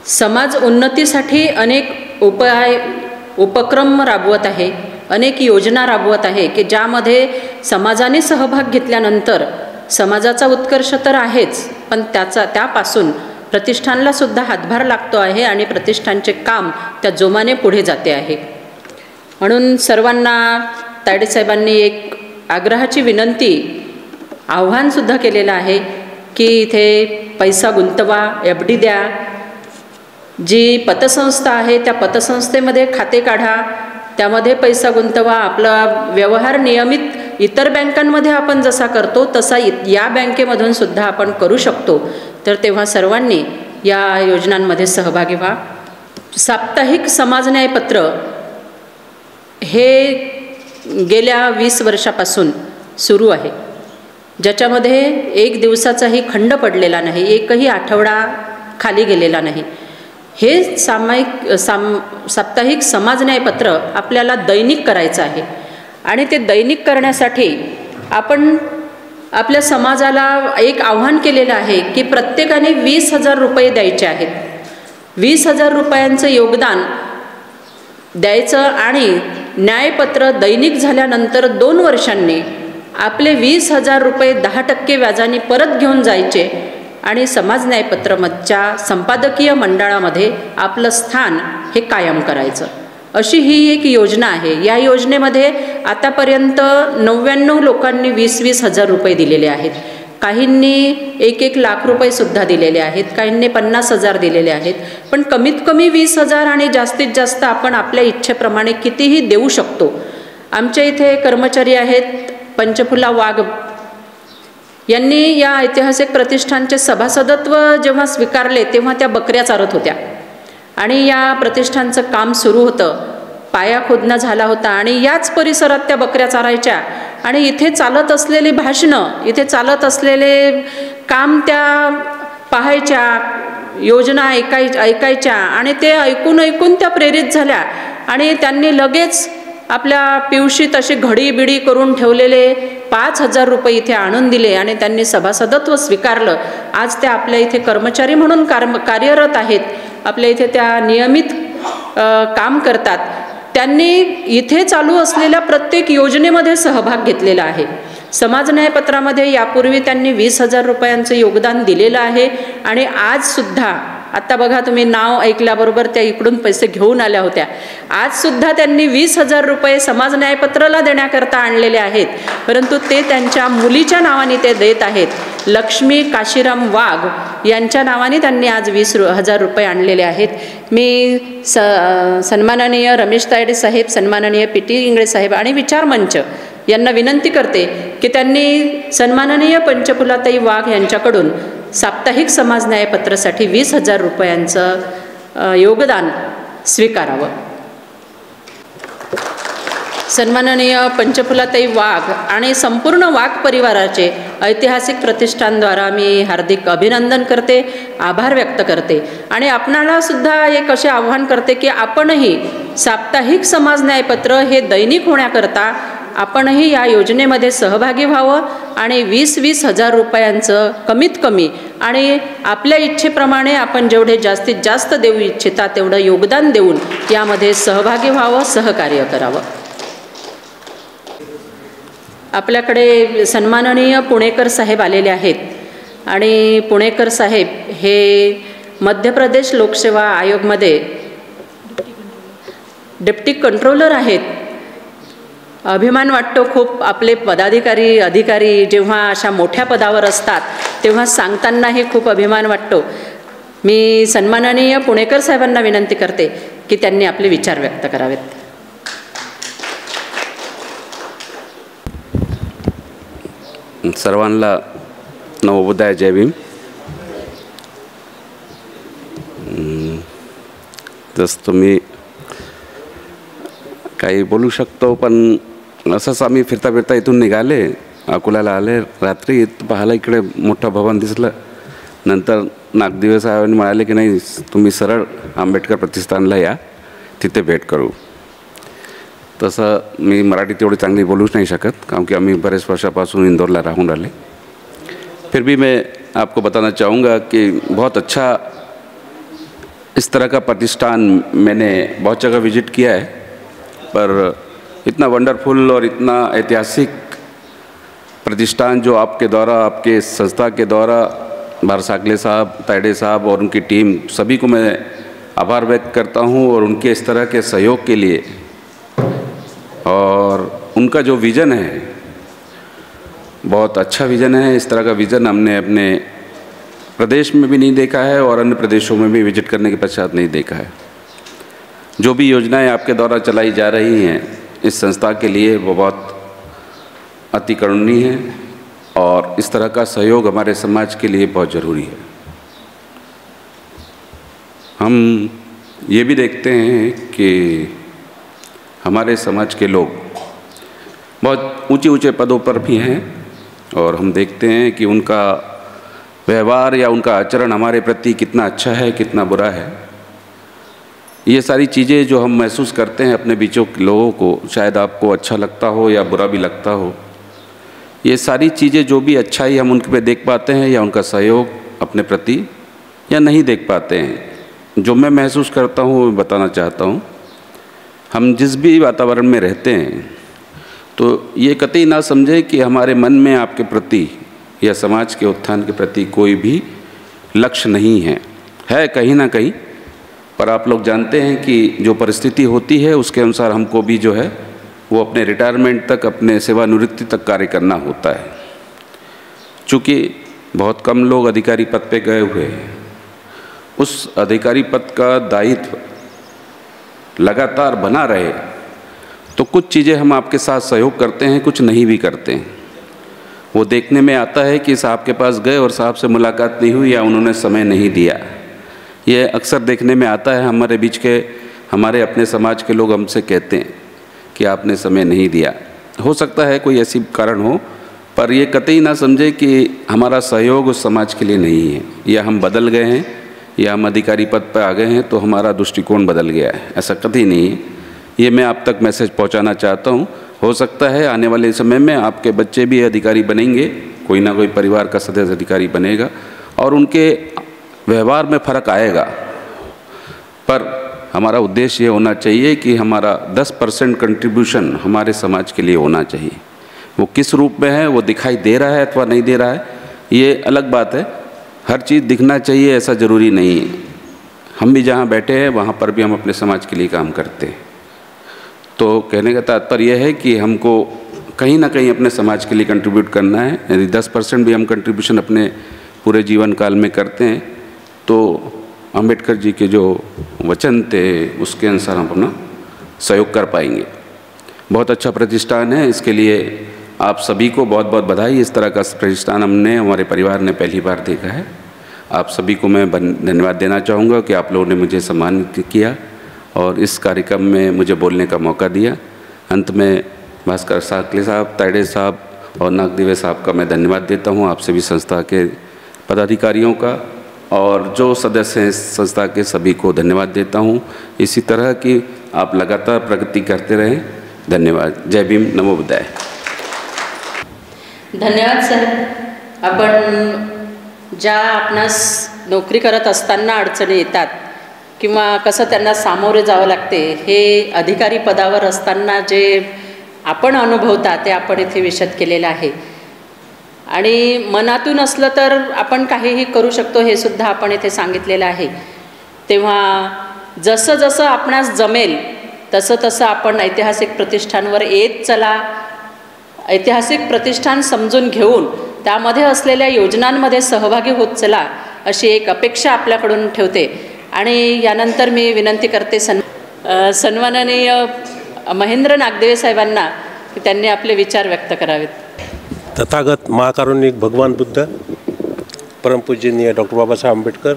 समाज उन्नतीसाठी अनेक उपक्रम राबवत आहे अनेक योजना राबवत आहे की ज्यामध्ये समाजाने सहभाग घेतल्यानंतर समाजाचा उत्कर्ष तर आहेच, पण त्यापासून प्रतिष्ठानला सुद्धा हातभार लागतो आहे आणि प्रतिष्ठानचे काम त्या जोमाने पुढे जाते आहे. म्हणून सर्वांना तायडे साहेबांनी एक आग्रहाची विनंती, आव्हानसुद्धा केलेलं आहे की इथे पैसा गुंतवा, FD द्या. जी पतसंस्था आहे त्या पतसंस्थेमध्ये खाते काढा, त्यामध्ये पैसा गुंतवा. आपला व्यवहार नियमित इतर बँकांमध्ये आपण जसा करतो तसा या बँकेमधून सुद्धा आपण करू शकतो. तर तेव्हा सर्वांनी या योजनांमध्ये सहभागी व्हा. साप्ताहिक समाज न्यायपत्र हे गेल्या 20 वर्षापासून सुरू आहे, ज्याच्यामध्ये एक दिवसाचाही खंड पडलेला नाही, एकही आठवडा खाली गेलेला नाही. हे साप्ताहिक समाज न्यायपत्र आपल्याला दैनिक करायचं आहे आणि ते दैनिक करण्यासाठी आपण आपल्या समाजाला एक आव्हान केलेलं आहे की प्रत्येकाने 20,000 रुपये द्यायचे आहेत. 20,000 रुपयांचं योगदान द्यायचं आणि न्यायपत्र दैनिक झाल्यानंतर 2 वर्षांनी आपले 20,000 रुपये 10% व्याजाने परत घेऊन जायचे आणि समाज न्यायपत्रच्या संपादकीय मंडळामध्ये आपलं स्थान हे कायम करायचं. अशी ही एक योजना आहे. या योजनेमध्ये आतापर्यंत 99 लोकांनी 20,000 रुपये दिलेले आहेत. काहींनी 1 लाख रुपये सुद्धा दिलेले आहेत, काहींनी 50,000 दिलेले आहेत. पण कमीत कमी 20,000 आणि जास्तीत जास्त आपण आपल्या इच्छेप्रमाणे कितीही देऊ शकतो. आमच्या इथे कर्मचारी आहेत पंचफुला वाघ, यांनी या ऐतिहासिक प्रतिष्ठानचे सभासदत्व जेव्हा स्वीकारले तेव्हा त्या बकऱ्या चारत होत्या आणि या प्रतिष्ठानचं काम सुरू होतं. पाया खोदणं झाला होता आणि याच परिसरात त्या बकऱ्या चारायच्या आणि इथे चालत असलेली भाषणं, इथे चालत असलेले काम त्या पाहायच्या, योजना ऐकायच्या आणि ते ऐकून त्या प्रेरित झाल्या आणि त्यांनी लगेच आपल्या पिवशीत अशी घडी करून ठेवलेले 5,000 रुपये इथे आणून दिले आणि त्यांनी सभासदत्व स्वीकारलं. आज त्या आपल्या इथे कर्मचारी म्हणून कार्यरत आहेत, आपल्या इथे त्या नियमित काम करतात. त्यांनी इथे चालू असलेल्या प्रत्येक योजनेमध्ये सहभाग घेतलेला आहे. समाज न्यायपत्रामध्ये यापूर्वी त्यांनी 20,000 रुपयांचं योगदान दिलेलं आहे आणि आजसुद्धा, आता बघा तुम्ही नाव ऐकल्याबरोबर त्या इकडून पैसे घेऊन आल्या होत्या, आजसुद्धा त्यांनी 20,000 रुपये समाज न्यायपत्राला देण्याकरता आणलेले आहेत. परंतु ते त्यांच्या मुलीच्या नावाने ते देत आहेत. लक्ष्मी काशीराम वाघ यांच्या नावाने त्यांनी आज 20,000 रुपये आणलेले आहेत. मी सन्माननीय रमेश तायडे साहेब, सन्माननीय PT इंगळे साहेब आणि विचार मंच यांना विनंती करते की त्यांनी सन्माननीय पंचफुलाताई वाघ यांच्याकडून साप्ताहिक समाज न्यायपत्रासाठी 20,000 रुपयांचं योगदान स्वीकारावं. सन्माननीय पंचफुलाताई वाघ आणि संपूर्ण वाघ परिवाराचे ऐतिहासिक प्रतिष्ठानद्वारा मी हार्दिक अभिनंदन करते, आभार व्यक्त करते आणि आपणाला सुद्धा एक असे आव्हान करते की आपणही साप्ताहिक समाज न्यायपत्र हे दैनिक होण्याकरता आपणही या योजनेमध्ये सहभागी व्हावं आणि 20,000 रुपयांचं कमीत कमी आणि आपल्या इच्छेप्रमाणे आपण जेवढे जास्तीत जास्त देऊ इच्छिता तेवढं योगदान देऊन यामध्ये सहभागी व्हावं, सहकार्य करावं. आपल्याकडे सन्माननीय पुणेकर साहेब आलेले आहेत आणि पुणेकर साहेब हे मध्य प्रदेश लोकसेवा आयोगमध्ये डेप्टी कंट्रोलर आहेत. अभिमान वाटतो खूप. आपले पदाधिकारी अधिकारी जेव्हा अशा मोठ्या पदावर असतात तेव्हा सांगतानाही खूप अभिमान वाटतो. मी सन्माननीय पुणेकर साहेबांना विनंती करते की त्यांनी आपले विचार व्यक्त करावेत. सर्वांना नवोदय जय भीम. जसं तुम्ही काही बोलू शकतो, पण असंच आम्ही फिरता फिरता इथून निघाले, अकोल्याला आले. रात्री पाहायला इकडे मोठं भवन दिसलं. नंतर नागदिवे साहेबांनी म्हणाले की नाही, तुम्ही सरळ आंबेडकर प्रतिष्ठानला या, तिथे भेट करू. तसं मी मराठी तेवढी चांगली बोलूच नहीं शकत, कारण कि हमें बरेच वर्षापासून इंदौरला राहून राहिले. फिर भी मैं आपको बताना चाहूँगा कि बहुत अच्छा इस तरह का प्रतिष्ठान मैंने बहुत जगह विजिट किया है, पर इतना वंडरफुल और इतना ऐतिहासिक प्रतिष्ठान जो आपके द्वारा, आपके संस्था के द्वारा बारसागले साहब, तायडे साहब और उनकी टीम सभी को मैं आभार व्यक्त करता हूं, और उनके इस तरह के सहयोग के लिए। और उनका जो विज़न है बहुत अच्छा विज़न है। इस तरह का विज़न हमने अपने प्रदेश में भी नहीं देखा है और अन्य प्रदेशों में भी विजिट करने के पश्चात नहीं देखा है। जो भी योजनाएं आपके द्वारा चलाई जा रही हैं इस संस्था के लिए वो बहुत अतिकरणीय है, और इस तरह का सहयोग हमारे समाज के लिए बहुत ज़रूरी है। हम ये भी देखते हैं कि हमारे समाज के लोग बहुत ऊंचे ऊंचे पदों पर भी हैं, और हम देखते हैं कि उनका व्यवहार या उनका आचरण हमारे प्रति कितना अच्छा है, कितना बुरा है। ये सारी चीज़ें जो हम महसूस करते हैं अपने बीचों के लोगों को, शायद आपको अच्छा लगता हो या बुरा भी लगता हो, ये सारी चीज़ें जो भी अच्छाई हम उनके पे देख पाते हैं या उनका सहयोग अपने प्रति या नहीं देख पाते हैं। जो मैं महसूस करता हूँ वो बताना चाहता हूँ। हम जिस भी वातावरण में रहते हैं तो ये कतई ना समझे कि हमारे मन में आपके प्रति या समाज के उत्थान के प्रति कोई भी लक्ष्य नहीं है कहीं ना कहीं, पर आप लोग जानते हैं कि जो परिस्थिति होती है उसके अनुसार हमको भी जो है वो अपने रिटायरमेंट तक, अपने सेवानिवृत्ति तक कार्य करना होता है। चूँकि बहुत कम लोग अधिकारी पद पे गए हुए हैं, उस अधिकारी पद का दायित्व लगातार बना रहे तो कुछ चीज़ें हम आपके साथ सहयोग करते हैं, कुछ नहीं भी करते हैं। वो देखने में आता है कि साहब के पास गए और साहब से मुलाकात नहीं हुई या उन्होंने समय नहीं दिया। ये अक्सर देखने में आता है। हमारे बीच के, हमारे अपने समाज के लोग हमसे कहते हैं कि आपने समय नहीं दिया। हो सकता है कोई ऐसी कारण हो, पर ये कतई ना समझे कि हमारा सहयोग उस समाज के लिए नहीं है, या हम बदल गए हैं या हम अधिकारी पद पर आ गए हैं तो हमारा दृष्टिकोण बदल गया है, ऐसा कतई नहीं है। ये मैं आप तक मैसेज पहुंचाना चाहता हूं। हो सकता है आने वाले समय में आपके बच्चे भी अधिकारी बनेंगे, कोई ना कोई परिवार का सदस्य अधिकारी बनेगा और उनके व्यवहार में फ़र्क आएगा, पर हमारा उद्देश्य ये होना चाहिए कि हमारा 10% कंट्रीब्यूशन हमारे समाज के लिए होना चाहिए। वो किस रूप में है, वो दिखाई दे रहा है अथवा नहीं दे रहा है, ये अलग बात है। हर चीज़ दिखना चाहिए ऐसा ज़रूरी नहीं है। हम भी जहाँ बैठे हैं वहाँ पर भी हम अपने समाज के लिए काम करते हैं। तो कहने का तात्पर्य यह है कि हमको कहीं ना कहीं अपने समाज के लिए कंट्रीब्यूट करना है। यदि 10% भी हम कंट्रीब्यूशन अपने पूरे जीवन काल में करते हैं तो अंबेडकर जी के जो वचन थे उसके अनुसार हम अपना सहयोग कर पाएंगे। बहुत अच्छा प्रतिष्ठान है, इसके लिए आप सभी को बहुत बहुत बधाई। इस तरह का प्रतिष्ठान हमने, हमारे परिवार ने पहली बार देखा है। आप सभी को मैं धन्यवाद देना चाहूँगा कि आप लोगों ने मुझे सम्मानित किया और इस कार्यक्रम में मुझे बोलने का मौका दिया। अंत में बारसागले साहब, तायडे साहब और नागदेवे साहब का मैं धन्यवाद देता हूँ। आप सभी संस्था के पदाधिकारियों का और जो सदस्य हैं इस संस्था के सभी को धन्यवाद देता हूँ। इसी तरह की आप लगातार प्रगति करते रहें। धन्यवाद। जय भीम, नमो बुद्धाय। धन्यवाद साहेब। आपण ज्या आपणास नोकरी करत असताना अडचणी येतात किंवा कसं त्यांना सामोरे जावं लागते हे अधिकारी पदावर असताना जे आपण अनुभवता ते आपण इथे विशद केलेलं आहे। आणि मनातून असलं तर आपण काहीही करू शकतो हे सुद्धा आपण इथे सांगितलेलं आहे। तेव्हा जसं जसं आपणास जमेल तसं तसं आपण ऐतिहासिक प्रतिष्ठानवर येत चला। ऐतिहासिक प्रतिष्ठान समजून घेऊन त्यामध्ये असलेल्या योजनांमध्ये सहभागी होत चला अशी एक अपेक्षा आपल्याकडून ठेवते। आणि यानंतर मी विनंती करते सन्माननीय महेंद्र नागदेवे साहेबांना की त्यांनी आपले विचार व्यक्त करावेत। तथागत महाकारुणिक भगवान बुद्ध, परमपूजनीय डॉक्टर बाबासाहेब आंबेडकर,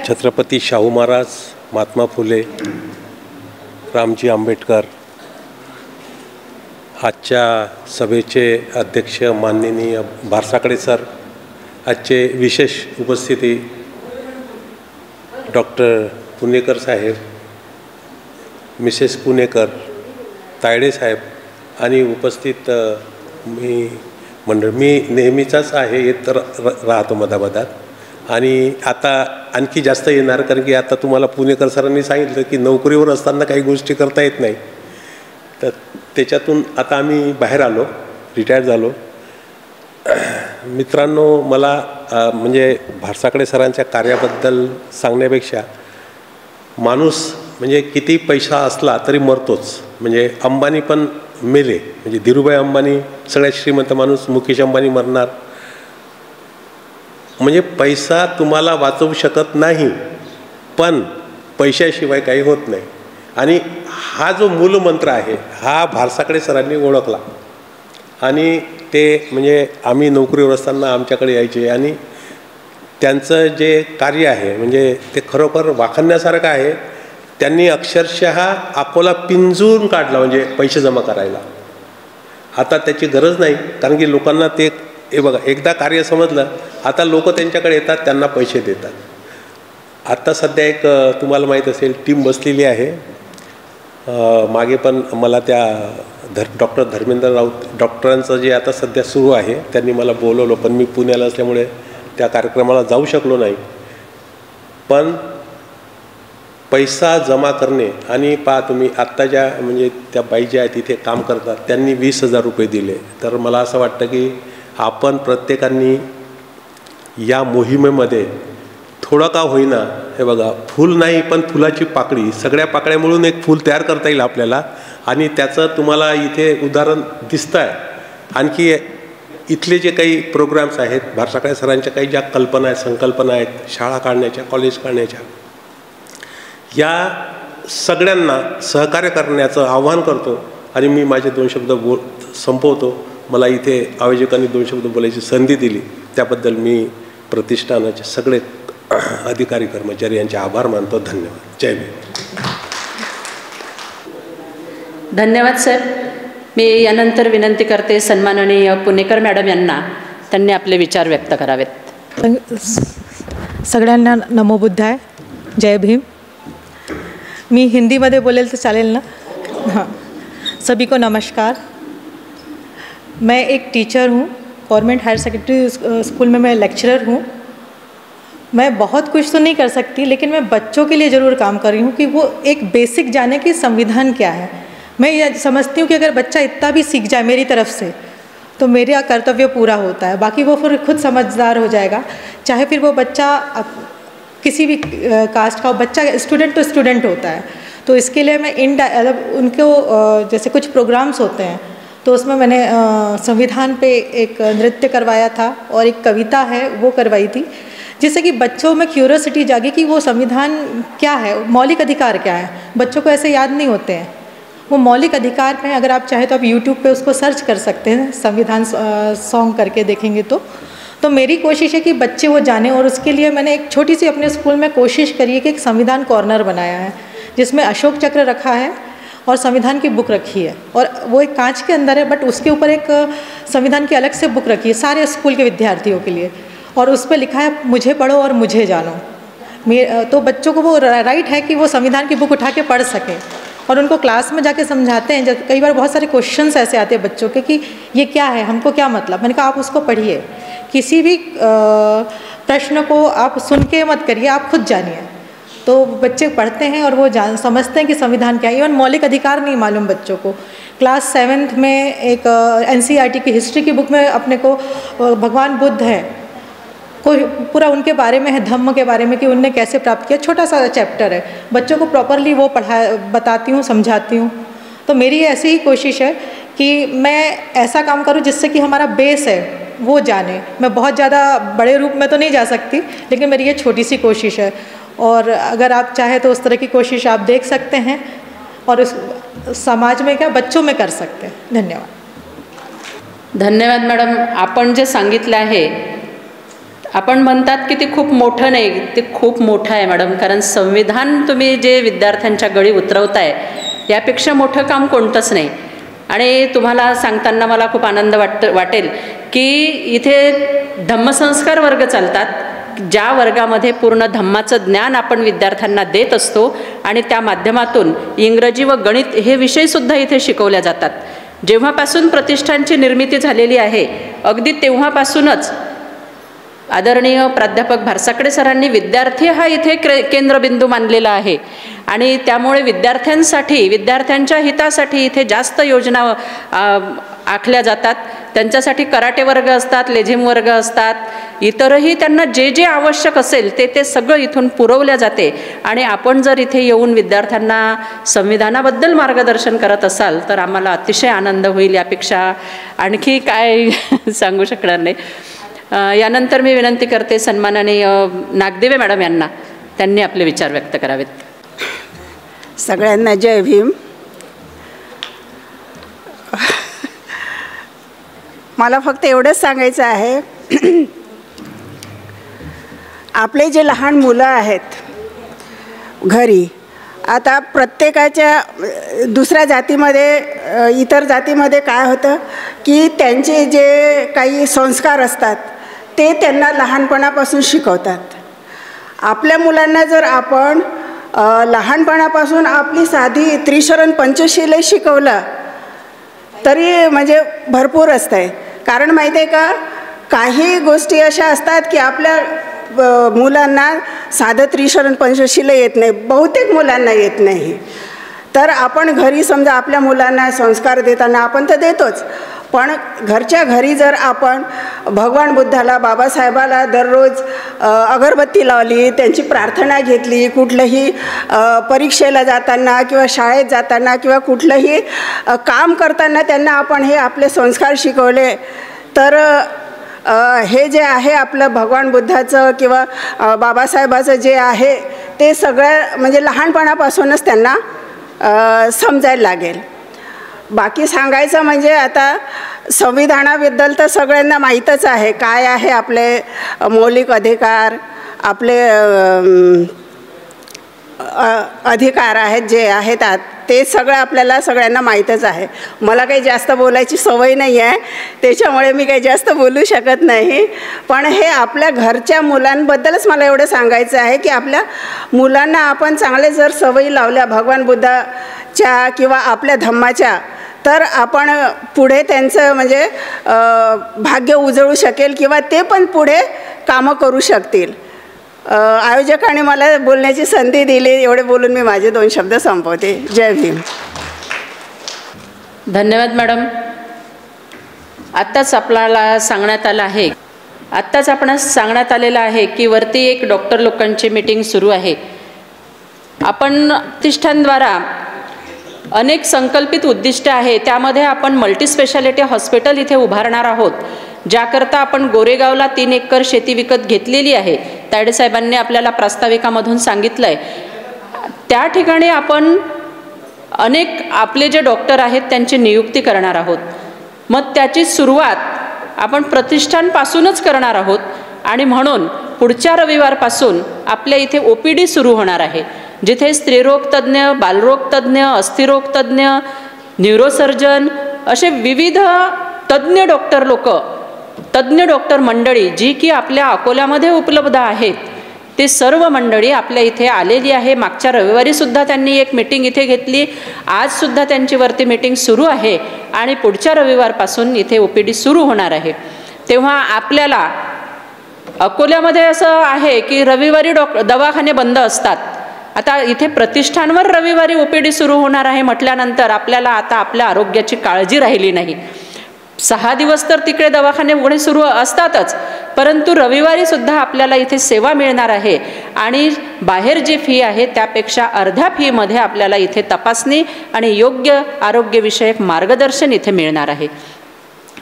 छत्रपती शाहू महाराज, महात्मा फुले, रामजी आंबेडकर, आजच्या सभेचे अध्यक्ष माननीय बारसागले सर, आजचे विशेष उपस्थिती डॉक्टर पुणेकर साहेब, मिसेस पुणेकर, तायडे साहेब आणि उपस्थित मी नेहमीचाच आहे, येत राहतो मधामधात, आणि आता आणखी जास्त येणार, कारण की आता तुम्हाला पुणेकर सरांनी सांगितलं की नोकरीवर असताना काही गोष्टी करता येत नाही. तर त्याच्यातून आता आम्ही बाहेर आलो, रिटायर झालो. मित्रांनो, मला म्हणजे भाडसाकडे सरांच्या कार्याबद्दल सांगण्यापेक्षा माणूस म्हणजे किती पैसा असला तरी मरतोच. म्हणजे अंबानी पण मेले, म्हणजे धीरूभाई अंबानी सगळ्यात श्रीमंत माणूस, मुकेश अंबानी मरणार. म्हणजे पैसा तुम्हाला वाचवू शकत नाही, पण पैशाशिवाय काही होत नाही. आणि हा जो मूलमंत्र आहे हा भाडसाकडे सरांनी ओळखला. आणि ते म्हणजे आम्ही नोकरीवर असताना आमच्याकडे यायचे आणि त्यांचं जे कार्य आहे म्हणजे ते खरोखर वाखाणण्यासारखं आहे. त्यांनी अक्षरशः अकोला पिंजून काढला म्हणजे पैसे जमा करायला. आता त्याची गरज नाही, कारण की लोकांना ते हे बघा, एकदा कार्य समजलं आता लोक त्यांच्याकडे येतात, त्यांना पैसे देतात. आत्ता सध्या एक तुम्हाला माहीत असेल टीम बसलेली आहे. मागे पण मला त्या डॉक्टर धर्मेंद्र राऊत डॉक्टरांचं जे आता सध्या सुरू आहे त्यांनी मला बोलवलं, पण मी पुण्याला असल्यामुळे त्या कार्यक्रमाला जाऊ शकलो नाही. पण पैसा जमा करणे आणि पहा तुम्ही आत्ता ज्या म्हणजे त्या बाई ज्या आहेत तिथे काम करतात त्यांनी 20,000 रुपये दिले. तर मला असं वाटतं की आपण प्रत्येकांनी या मोहिमेमध्ये थोडं का होईना, हे बघा फूल नाही पण फुलाची पाकळी, सगळ्या पाकळ्या मिळून एक फूल तयार करता येईल आपल्याला. आणि त्याचं तुम्हाला इथे उदाहरण दिसतं आहे. आणखी इथले जे काही प्रोग्राम्स आहेत, भाडसाकडे सरांच्या काही ज्या कल्पना आहेत, संकल्पना आहेत, शाळा काढण्याच्या, कॉलेज काढण्याच्या, या सगळ्यांना सहकार्य करण्याचं आवाहन करतो. आणि मी माझे 2 शब्द संपवतो. मला इथे आयोजकांनी 2 शब्द बोलायची संधी दिली त्याबद्दल मी प्रतिष्ठानाचे सगळे अधिकारी कर्मचारी यांचे आभार मानतो. धन्यवाद. जय भीम. धन्यवाद सर. मी यानंतर विनंती करते सन्माननीय पुणेकर मॅडम यांना त्यांनी आपले विचार व्यक्त करावेत. सगळ्यांना नमो बुद्धाय, जय भीम. मी हिंदीमध्ये बोलेल तर चालेल ना? हाँ, सभी को नमस्कार. मैं एक टीचर हूँ, गवर्नमेंट हायर सेकेंडरी स्कूल में मैं लेक्चरर हूँ. मैं बहुत कुछ तो नहीं कर सकती, लेकिन मैं बच्चों के लिए ज़रूर काम कर रही हूँ कि वो एक बेसिक जाने कि संविधान क्या है. मैं ये समझती हूँ कि अगर बच्चा इतना भी सीख जाए मेरी तरफ से तो मेरा कर्तव्य पूरा होता है. बाकी वो फिर खुद समझदार हो जाएगा, चाहे फिर वो बच्चा किसी भी कास्ट का बच्चा, स्टूडेंट तो स्टूडेंट होता है. तो इसके लिए मैं उनको जैसे कुछ प्रोग्राम्स होते हैं तो उसमें मैंने संविधान पे एक नृत्य करवाया था और एक कविता है वो करवाई थी, जिससे कि बच्चों में क्यूरियोसिटी जागी कि वो संविधान क्या है, मौलिक अधिकार क्या है. बच्चों को ऐसे याद नहीं होते हैं. वो मौलिक अधिकार में अगर आप चाहे तो आप यूट्यूब पे उसको सर्च कर सकते हैं, संविधान सॉन्ग करके देखेंगे तो मेरी कोशिश है कि बच्चे वो जाने. और उसके लिए मैंने एक छोटी सी अपने स्कूल में कोशिश करी है कि एक संविधान कॉर्नर बनाया है जिसमें अशोक चक्र रखा है और संविधान की बुक रखी है. और वो एक कांच के अंदर है, बट उसके ऊपर एक संविधान की अलग से बुक रखी है सारे स्कूल के विद्यार्थियों के लिए. और उस पर लिखा है मुझे पढ़ो और मुझे जानो. तो बच्चों को वो राइट है कि वो संविधान की बुक उठा के पढ़ सकें. और उनको क्लास में जाके समझाते हैं. जब कई बार बहुत सारे क्वेश्चंस ऐसे आते हैं बच्चों के कि ये क्या है, हमको क्या मतलब. मैंने कहा आप उसको पढ़िए, किसी भी प्रश्न को आप सुन के मत करिए, आप खुद जानिए. तो बच्चे पढ़ते हैं और वो समझते हैं कि संविधान क्या है. इवन मौलिक अधिकार नहीं मालूम बच्चों को. क्लास 7th में एक NCERT की हिस्ट्री की बुक में अपने को भगवान बुद्ध है, कोई पूरा उनके बारे में है, धम्म के बारे में कि उनने कैसे प्राप्त किया. छोटा सा चैप्टर है, बच्चों को प्रॉपरली वो बताती हूँ, समझाती हूँ. तो मेरी ऐसी ही कोशिश है कि मैं ऐसा काम करूँ जिससे कि हमारा बेस है वो जाने. मैं बहुत ज़्यादा बड़े रूप में तो नहीं जा सकती, लेकिन मेरी ये छोटी सी कोशिश है. और अगर आप चाहें तो उस तरह की कोशिश आप देख सकते हैं और उस समाज में क्या बच्चों में कर सकते हैं. धन्यवाद. धन्यवाद मॅडम. आपण जे सांगितलं आहे, आपण म्हणतात की ते खूप मोठं नाही, ते खूप मोठं आहे मॅडम. कारण संविधान तुम्ही जे विद्यार्थ्यांच्या गळी उतरवताय यापेक्षा मोठं काम कोणतंच नाही. आणि तुम्हाला सांगताना मला खूप आनंद वाटेल की इथे धम्मसंस्कार वर्ग चालतात, ज्या वर्गामध्ये पूर्ण धम्माचं ज्ञान आपण विद्यार्थ्यांना देत असतो आणि त्या माध्यमातून इंग्रजी व गणित हे विषयसुद्धा इथे शिकवल्या जातात. जेव्हापासून प्रतिष्ठानची निर्मिती झालेली आहे अगदी तेव्हापासूनच आदरणीय प्राध्यापक भारसाकडे सरांनी विद्यार्थी हा इथे केंद्रबिंदू मानलेला आहे आणि त्यामुळे विद्यार्थ्यांसाठी, विद्यार्थ्यांच्या हितासाठी इथे जास्त योजना आखल्या जातात. त्यांच्यासाठी कराटे वर्ग असतात, लेझिम वर्ग असतात, इतरही त्यांना जे जे आवश्यक असेल ते सगळं इथून पुरवल्या जाते. आणि आपण जर इथे येऊन विद्यार्थ्यांना संविधानाबद्दल मार्गदर्शन करत असाल तर आम्हाला अतिशय आनंद होईल. यापेक्षा आणखी काय सांगू शकणार नाही. यानंतर मी विनंती करते सन्माननीय नागदेवे मॅडम यांना, त्यांनी आपले विचार व्यक्त करावेत. सगळ्यांना जय भीम. मला फक्त एवढंच सांगायचं आहे, आपले जे लहान मुलं आहेत घरी, आता प्रत्येकाच्या दुसऱ्या जातीमध्ये, इतर जातीमध्ये काय होतं की त्यांचे जे काही संस्कार असतात ते त्यांना लहानपणापासून शिकवतात. आपल्या मुलांना जर आपण लहानपणापासून आपली साधी त्रिशरण पंचशील शिकवलं तरी म्हणजे भरपूर असतं. कारण माहिती आहे का, काही गोष्टी अशा असतात की आपल्या मुलांना साधं त्रिशरण पंचशील येत नाही, बहुतेक मुलांना येत नाही. तर आपण घरी समजा आपल्या मुलांना संस्कार देताना आपण तर देतोच, पण घरच्या घरी जर आपण भगवान बुद्धाला, बाबासाहेबाला दररोज अगरबत्ती लावली, त्यांची प्रार्थना घेतली, कुठलंही परीक्षेला जाताना किंवा शाळेत जाताना किंवा कुठलंही काम करताना त्यांना आपण हे आपले संस्कार शिकवले तर हे जे आहे आपलं भगवान बुद्धाचं किंवा बाबासाहेबाचं जे आहे ते सगळं म्हणजे लहानपणापासूनच त्यांना समजायला लागेल. बाकी सांगायचं म्हणजे आता संविधानाबद्दल तर सगळ्यांना माहीतच आहे, काय आहे आपले मौलिक अधिकार, आपले अधिकार आहेत जे आहेत ते सगळं आपल्याला सगळ्यांना माहीतच आहे. मला काही जास्त बोलायची सवय नाही आहे, त्याच्यामुळे मी काही जास्त बोलू शकत नाही. पण हे आपल्या घरच्या मुलांबद्दलच मला एवढं सांगायचं आहे की आपल्या मुलांना आपण चांगले जर सवयी लावल्या भगवान बुद्धाच्या किंवा आपल्या धम्माच्या, तर आपण पुढे त्यांचं म्हणजे भाग्य उजळू शकेल किंवा ते पण पुढे कामं करू शकतील. आयोजकांनी मला बोलण्याची संधी दिली, एवढे बोलून मी माझे 2 शब्द संपवते. जय भीम. धन्यवाद मॅडम. आत्ताच आपल्याला सांगण्यात आलं आहे, आत्ताच आपणास सांगण्यात आलेलं आहे की वरती एक डॉक्टर लोकांची मीटिंग सुरू आहे. आपण प्रतिष्ठानद्वारा अनेक संकल्पित उद्दिष्ट आहे, त्यामध्ये आपण मल्टीस्पेशालिटी हॉस्पिटल इथे उभारणार आहोत, ज्याकरता आपण गोरेगावला 3 एकर शेती विकत घेतलेली आहे. तायडे साहेबांनी आपल्याला प्रास्ताविकामधून सांगितलं आहे. त्या ठिकाणी आपण अनेक आपले जे डॉक्टर आहेत त्यांची नियुक्ती करणार आहोत. मग त्याची सुरुवात आपण प्रतिष्ठानपासूनच करणार आहोत आणि म्हणून पुढच्या रविवारपासून आपल्या इथे OPD सुरू होणार आहे, जिथे स्त्रीरोग तज्ज्ञ, बालरोग तज्ज्ञ, अस्थिरोग तज्ज्ञ, न्यूरोसर्जन असे विविध तज्ज्ञ डॉक्टर लोक, तज्ज्ञ डॉक्टर मंडळी जी की आपल्या अकोल्यामध्ये उपलब्ध आहेत, ते सर्व मंडळी आपल्या इथे आलेली आहे. मागच्या रविवारीसुद्धा त्यांनी एक मीटिंग इथे घेतली, आजसुद्धा त्यांची वरती मीटिंग सुरू आहे आणि पुढच्या रविवारपासून इथे OPD सुरू होणार आहे. तेव्हा आपल्याला अकोल्यामध्ये असं आहे की रविवारी दवाखाने बंद असतात. आता इथे प्रतिष्ठानवर रविवारी OPD सुरू होणार आहे म्हटल्यानंतर आपल्याला आता आपल्या आरोग्याची काळजी राहिली नाही. 6 दिवस तर तिकडे दवाखाने उघडे सुरू असतातच, परंतु रविवारीसुद्धा आपल्याला इथे सेवा मिळणार आहे आणि बाहेर जी फी आहे त्यापेक्षा अर्ध्या फीमध्ये आपल्याला इथे तपासणी आणि योग्य आरोग्यविषयक मार्गदर्शन इथे मिळणार आहे.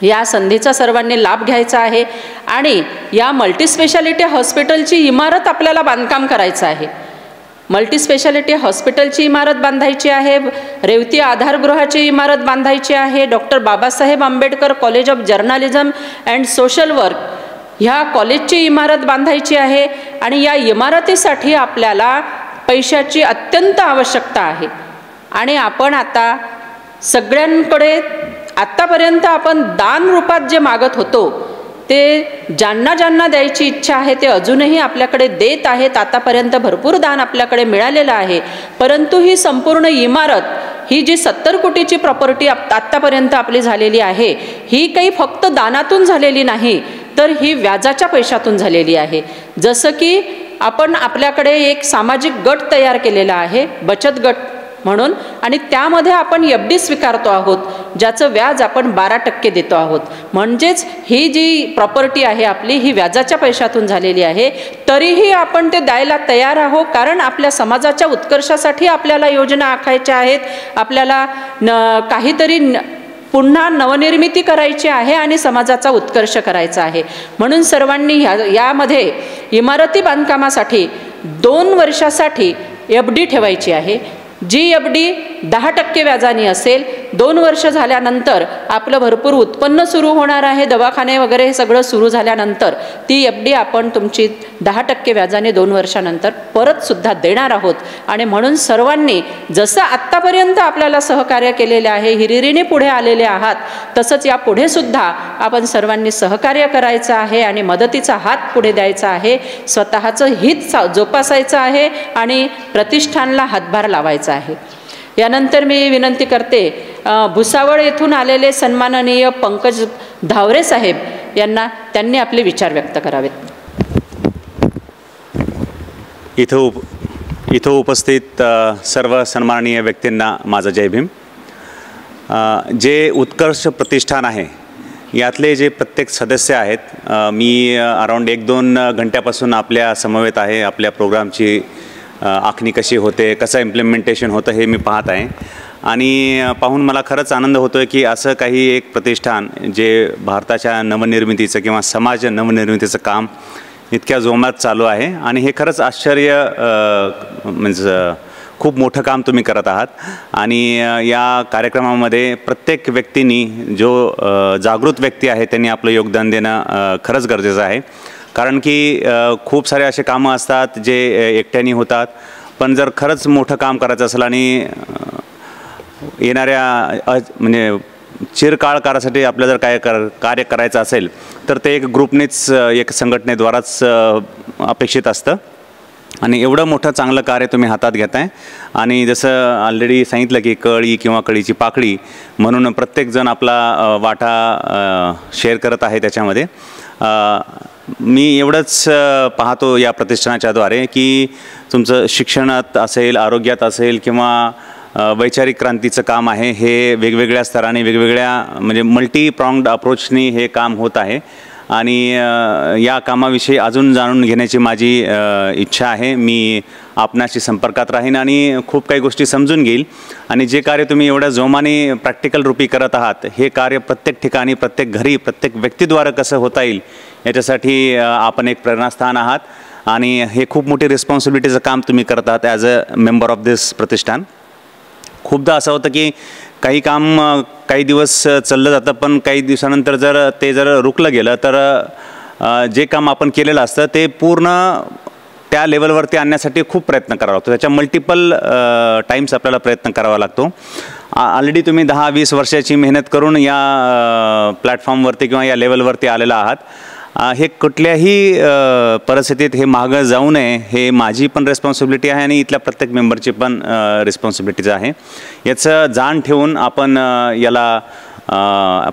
या संधीचा सर्वांनी लाभ घ्यायचा आहे आणि या मल्टीस्पेशालिटी हॉस्पिटलची इमारत आपल्याला बांधकाम करायचं आहे. मल्टीस्पेशालिटी हॉस्पिटलची इमारत बांधायची आहे, रेवती आधारगृहाची इमारत बांधायची आहे, doctor Babasaheb Ambedkar college of journalism and social work ह्या कॉलेजची इमारत बांधायची आहे आणि या इमारतीसाठी आपल्याला पैशाची अत्यंत आवश्यकता आहे. आणि आपण आता सगळ्यांकडे आत्तापर्यंत आपण दान रूपात जे मागत होतो ते ज्यांना ज्यांना द्यायची इच्छा आहे ते अजूनही आपल्याकडे देत आहेत. आतापर्यंत भरपूर दान आपल्याकडे मिळालेलं आहे, परंतु ही संपूर्ण इमारत, ही जी 70 कोटीची प्रॉपर्टी आत्तापर्यंत आपली झालेली आहे, ही काही फक्त दानातून झालेली नाही, तर ही व्याजाच्या पैशातून झालेली आहे. जसं की आपण आपल्याकडे एक सामाजिक गट तयार केलेला आहे, बचत गट म्हणून, आणि त्यामध्ये आपण FD स्वीकारतो आहोत, ज्याचं व्याज आपण 12% देतो आहोत. म्हणजेच ही जी प्रॉपर्टी आहे आपली ही व्याजाच्या पैशातून झालेली आहे. तरीही आपण ते द्यायला तयार आहोत, कारण आपल्या समाजाच्या उत्कर्षासाठी आपल्याला योजना आखायच्या आहेत. आपल्याला काहीतरी पुन्हा नवनिर्मिती करायची आहे आणि समाजाचा उत्कर्ष करायचा आहे. म्हणून सर्वांनी यामध्ये इमारती बांधकामासाठी 2 वर्षासाठी FD ठेवायची आहे. जी FD 10% व्याजाने असेल. 2 वर्ष झाल्यानंतर आपलं भरपूर उत्पन्न सुरू होणार आहे, दवाखाने वगैरे हे सगळं सुरू झाल्यानंतर ती FD आपण तुमची 10% व्याजाने 2 वर्षानंतर परतसुद्धा देणार आहोत. आणि म्हणून सर्वांनी जसं आत्तापर्यंत आपल्याला सहकार्य केलेले आहे, हिरिरीने पुढे आलेले आहात, तसंच या पुढेसुद्धा आपण सर्वांनी सहकार्य करायचं आहे आणि मदतीचा हात पुढे द्यायचा आहे. स्वतःचं हित जोपासायचं आहे आणि प्रतिष्ठानला हातभार लावायचा आहे. यानंतर मी विनंती करते भुसावळ येथून आलेले सन्माननीय पंकज धावरे साहेब यांना, त्यांनी आपले विचार व्यक्त करावेत. इथं उपस्थित सर्व सन्माननीय व्यक्तींना माझा जय भीम. जे उत्कर्ष प्रतिष्ठान आहे यातले जे प्रत्येक सदस्य आहेत, मी अराऊंड 1-2 घंट्यापासून आपल्या समवेत आहे. आपल्या प्रोग्रामची आखणी कशी होते, कसं इम्प्लिमेंटेशन होतं हे मी पाहत आहे आणि पाहून मला खरंच आनंद होतो आहे की असं काही एक प्रतिष्ठान जे भारताच्या नवनिर्मितीचं किंवा समाज नवनिर्मितीचं काम इतक्या जोमात चालू आहे आणि हे खरंच आश्चर्य म्हणजे खूप मोठं काम तुम्ही करत आहात. आणि या कार्यक्रमामध्ये प्रत्येक व्यक्तींनी जो जागृत व्यक्ती आहे त्यांनी आपलं योगदान देणं खरंच गरजेचं आहे. कारण की खूप सारे असे कामं असतात जे एकट्याने होतात, पण जर खरंच मोठं काम करायचं असेल आणि येणाऱ्या म्हणजे चिरकाळ काळासाठी आपल्याला जर कार्य करायचं असेल तर ते एक ग्रुपनेच, एक संघटनेद्वाराच अपेक्षित असतं. आणि एवढं मोठं चांगलं कार्य तुम्ही हातात घेताय. आणि जसं ऑलरेडी सांगितलं की कळी किंवा कळीची पाकळी म्हणून प्रत्येकजण आपला वाटा शेअर करत आहे त्याच्यामध्ये. मी एवढंच पाहतो या प्रतिष्ठानाच्याद्वारे की तुमचं शिक्षणात असेल, आरोग्यात असेल किंवा वैचारिक क्रांतीचं काम आहे, हे वेगवेगळ्या स्तराने वेगवेगळ्या म्हणजे मल्टी प्रॉंग्ड अप्रोचनी हे काम होत आहे. आणि या कामाविषयी अजून जाणून घेण्याची माझी इच्छा आहे. मी आपणाशी संपर्कात राहीन आणि खूप काही गोष्टी समजून घेईल. आणि जे कार्य तुम्ही एवढ्या जोमाने प्रॅक्टिकल रूपी करत आहात, हे कार्य प्रत्येक ठिकाणी, प्रत्येक घरी, प्रत्येक व्यक्तीद्वारे कसं होता येईल याच्यासाठी आपण एक प्रेरणास्थान आहात. आणि हे खूप मोठी रिस्पॉन्सिबिलिटीचं काम तुम्ही करत आहात ॲज अ मेंबर ऑफ दिस प्रतिष्ठान. खूपदा असं होतं की काही काम काही दिवस चाललं जातं, पण काही दिवसानंतर जर रुकलं गेलं तर जे काम आपण केलेलं असतं ते पूर्ण त्या लेवलवरती आणण्यासाठी खूप प्रयत्न करावा लागतो. त्याच्या मल्टिपल टाईम्स आपल्याला प्रयत्न करावा लागतो. ऑलरेडी तुम्ही 10-20 वर्षाची मेहनत करून या प्लॅटफॉर्मवरती किंवा या लेवलवरती आलेला आहात. हे कुठल्याही परिस्थितीत हे मागं जाऊ नये, हे माझी पण रिस्पॉन्सिबिलिटी आहे आणि इथल्या प्रत्येक मेंबरची पण रिस्पॉन्सिबिलिटीज आहे. याचं जाण ठेवून आपण याला